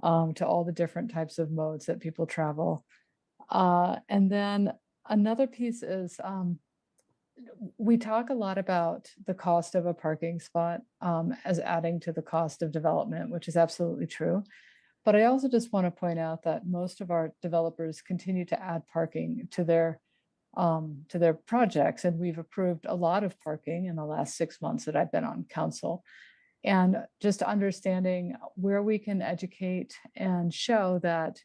to all the different types of modes that people travel. And then another piece is we talk a lot about the cost of a parking spot as adding to the cost of development, which is absolutely true. But I also just want to point out that most of our developers continue to add parking to their projects, and we've approved a lot of parking in the last 6 months that I've been on council. And just understanding where we can educate and show that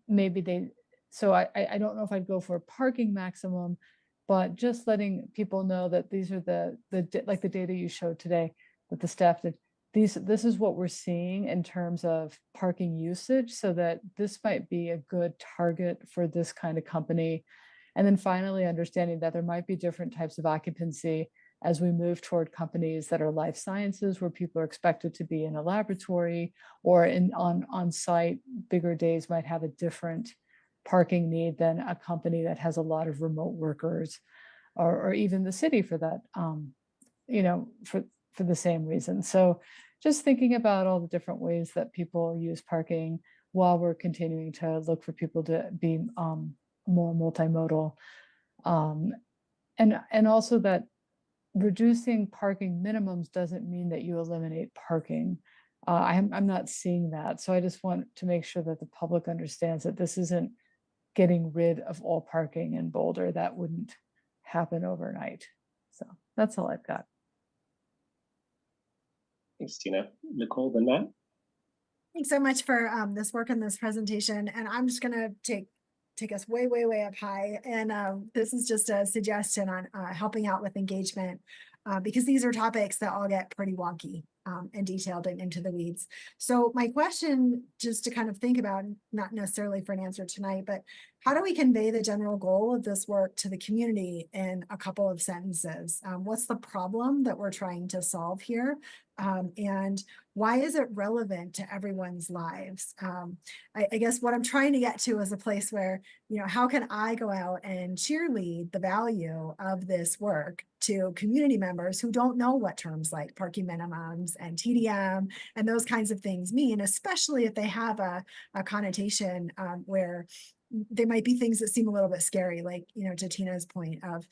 maybe they, so I don't know if I'd go for a parking maximum, but just letting people know that these are like the data you showed today, that the staff did, this is what we're seeing in terms of parking usage, so that this might be a good target for this kind of company. And then finally, understanding that there might be different types of occupancy as we move toward companies that are life sciences, where people are expected to be in a laboratory or on site. Bigger days might have a different parking need than a company that has a lot of remote workers, or even the city for that, for the same reason. So just thinking about all the different ways that people use parking while we're continuing to look for people to be more multimodal. And also that reducing parking minimums doesn't mean that you eliminate parking. I'm not seeing that. So I just want to make sure that the public understands that this isn't getting rid of all parking in Boulder. That wouldn't happen overnight. So that's all I've got. Thanks, Tina. Nicole, then Matt. Thanks so much for this work in this presentation. And I'm just gonna take us way, way, way up high. And this is just a suggestion on helping out with engagement, because these are topics that all get pretty wonky and detailed and into the weeds. So my question, just to kind of think about, not necessarily for an answer tonight, but how do we convey the general goal of this work to the community in a couple of sentences? What's the problem that we're trying to solve here? And why is it relevant to everyone's lives? I guess what I'm trying to get to is a place where, how can I go out and cheerlead the value of this work to community members who don't know what terms like parking minimums and TDM and those kinds of things mean, especially if they have a connotation where they might be things that seem a little bit scary, like, to Tina's point of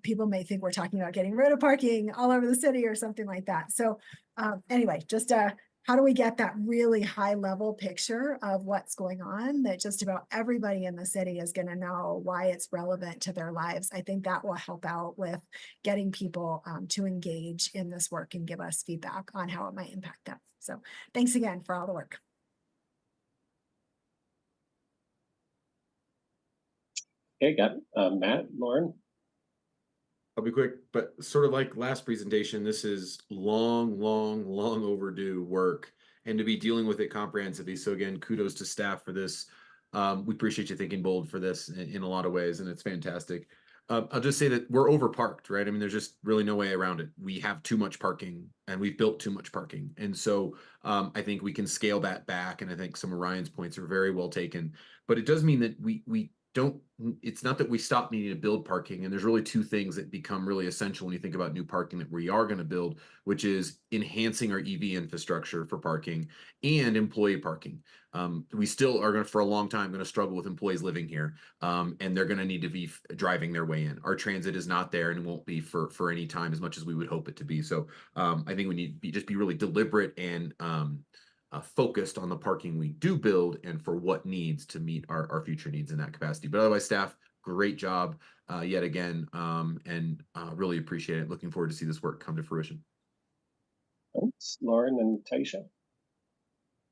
people may think we're talking about getting rid of parking all over the city or something like that. So anyway, just how do we get that really high level picture of what's going on that just about everybody in the city is going to know why it's relevant to their lives? I think that will help out with getting people to engage in this work and give us feedback on how it might impact them. So thanks again for all the work. Okay, got Matt, Lauren. I'll be quick, but sort of like last presentation, this is long overdue work, and to be dealing with it comprehensively. So again, kudos to staff for this. We appreciate you thinking bold for this in a lot of ways, and it's fantastic. I'll just say that we're overparked, right? I mean, there's just really no way around it. We have too much parking, and we've built too much parking. And so I think we can scale that back, and I think some of Ryan's points are very well taken. But it does mean that we don't, it's not that we stop needing to build parking. And there's really two things that become really essential when you think about new parking that we are going to build, which is enhancing our EV infrastructure for parking and employee parking. We still are going to, for a long time, going to struggle with employees living here, and they're going to need to be driving their way in. Our transit is not there and won't be for any time as much as we would hope it to be. So I think we need to just be really deliberate and focused on the parking we do build and for what needs to meet our future needs in that capacity. But otherwise, staff, great job yet again, and really appreciate it. Looking forward to see this work come to fruition. Thanks, Lauren and Taisha.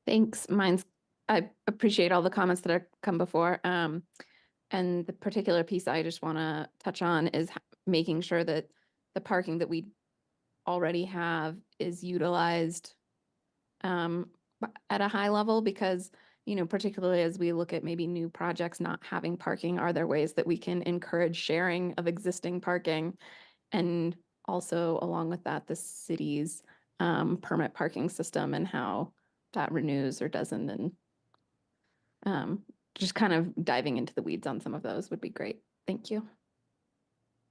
Thanks. I appreciate all the comments that have come before. And the particular piece I just want to touch on is making sure that the parking that we already have is utilized at a high level, because, particularly as we look at maybe new projects not having parking, are there ways that we can encourage sharing of existing parking? And also along with that, the city's permit parking system and how that renews or doesn't, and just kind of diving into the weeds on some of those would be great. Thank you.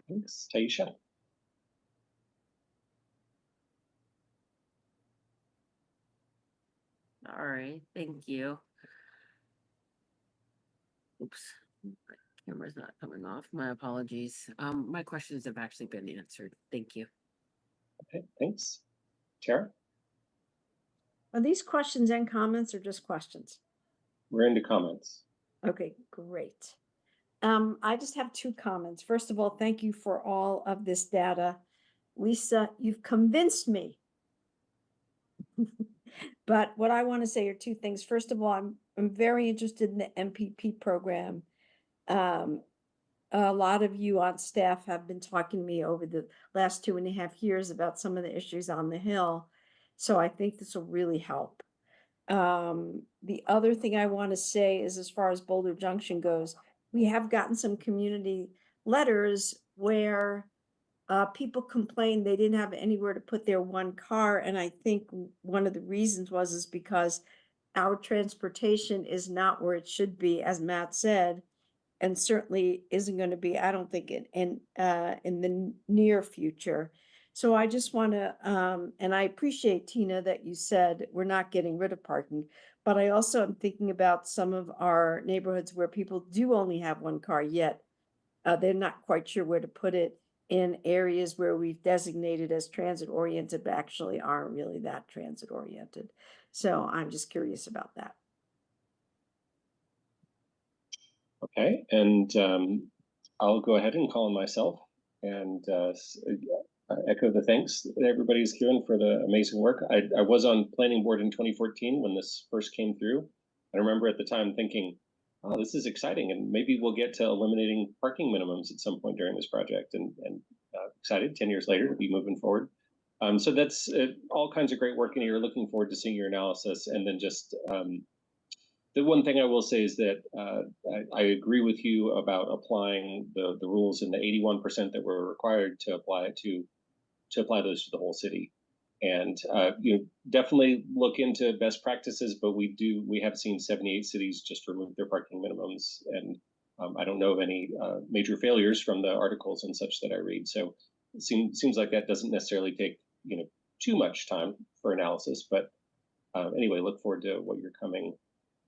Thanks, Taisha. All right, thank you. Oops, my camera's not coming off. My apologies. My questions have actually been answered. Thank you. Okay, thanks. Tara? Are these questions and comments or just questions? We're into comments. Okay, great. I just have 2 comments. First of all, thank you for all of this data. Lisa, you've convinced me. But what I want to say are 2 things. First of all, I'm very interested in the MPP program. A lot of you on staff have been talking to me over the last 2.5 years about some of the issues on the Hill. So I think this will really help. The other thing I want to say is, as far as Boulder Junction goes, we have gotten some community letters where people complained they didn't have anywhere to put their one car. And I think one of the reasons is because our transportation is not where it should be, as Matt said, and certainly isn't going to be, I don't think, in the near future. So I just want to, and I appreciate, Tina, that you said we're not getting rid of parking, but I also am thinking about some of our neighborhoods where people do only have one car, yet they're not quite sure where to put it, in areas where we've designated as transit oriented, but actually aren't really that transit oriented. So I'm just curious about that. Okay, and I'll go ahead and call on myself and echo the thanks that everybody's given for the amazing work. I was on planning board in 2014 when this first came through. I remember at the time thinking, oh, this is exciting, and maybe we'll get to eliminating parking minimums at some point during this project, and excited 10 years later to be moving forward. So that's all kinds of great work, and you're looking forward to seeing your analysis. And then just the one thing I will say is that I agree with you about applying the rules in the 81% that were required to apply those to the whole city. And definitely look into best practices, but we have seen 78 cities just remove their parking minimums, and I don't know of any major failures from the articles and such that I read. So it seems like that doesn't necessarily take too much time for analysis. But anyway, look forward to what you're coming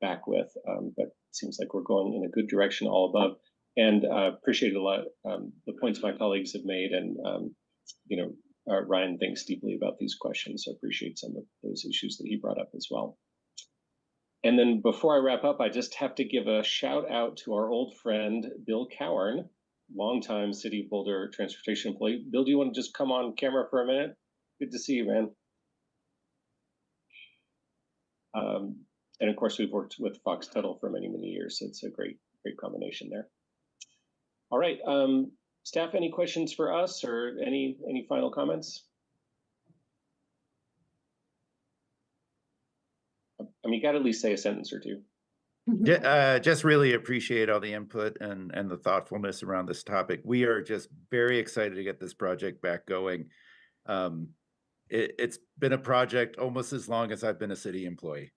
back with. But it seems like we're going in a good direction all above, and appreciate a lot the points my colleagues have made, and Ryan thinks deeply about these questions, so appreciate some of those issues that he brought up as well. And then before I wrap up, I just have to give a shout out to our old friend, Bill Cowern, longtime City of Boulder transportation employee. Bill, do you want to just come on camera for a minute? Good to see you, man. And of course, we've worked with Fox Tuttle for many, many years, so it's a great combination there. All right. Staff, any questions for us or any final comments? I mean, you got to at least say a sentence or two. Just really appreciate all the input and the thoughtfulness around this topic. We are just very excited to get this project back going. It's been a project almost as long as I've been a city employee.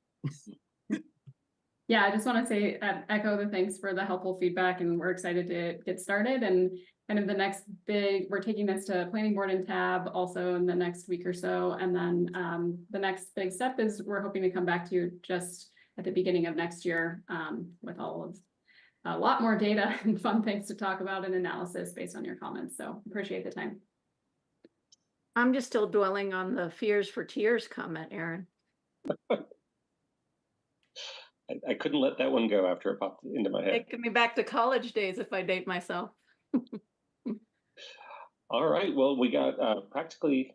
Yeah, I just want to say, echo the thanks for the helpful feedback, and we're excited to get started. And kind of the next we're taking this to planning board and tab also in the next week or so. And then the next big step is we're hoping to come back to you just at the beginning of next year with all of a lot more data and fun things to talk about and analysis based on your comments. So appreciate the time. I'm just still dwelling on the fears for tears comment, Aaron. I couldn't let that one go after it popped into my head. Taking me back to college days if I date myself. All right, well, we got practically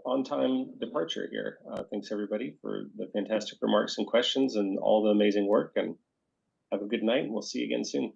on-time departure here. Thanks everybody for the fantastic remarks and questions and all the amazing work, and have a good night, and we'll see you again soon.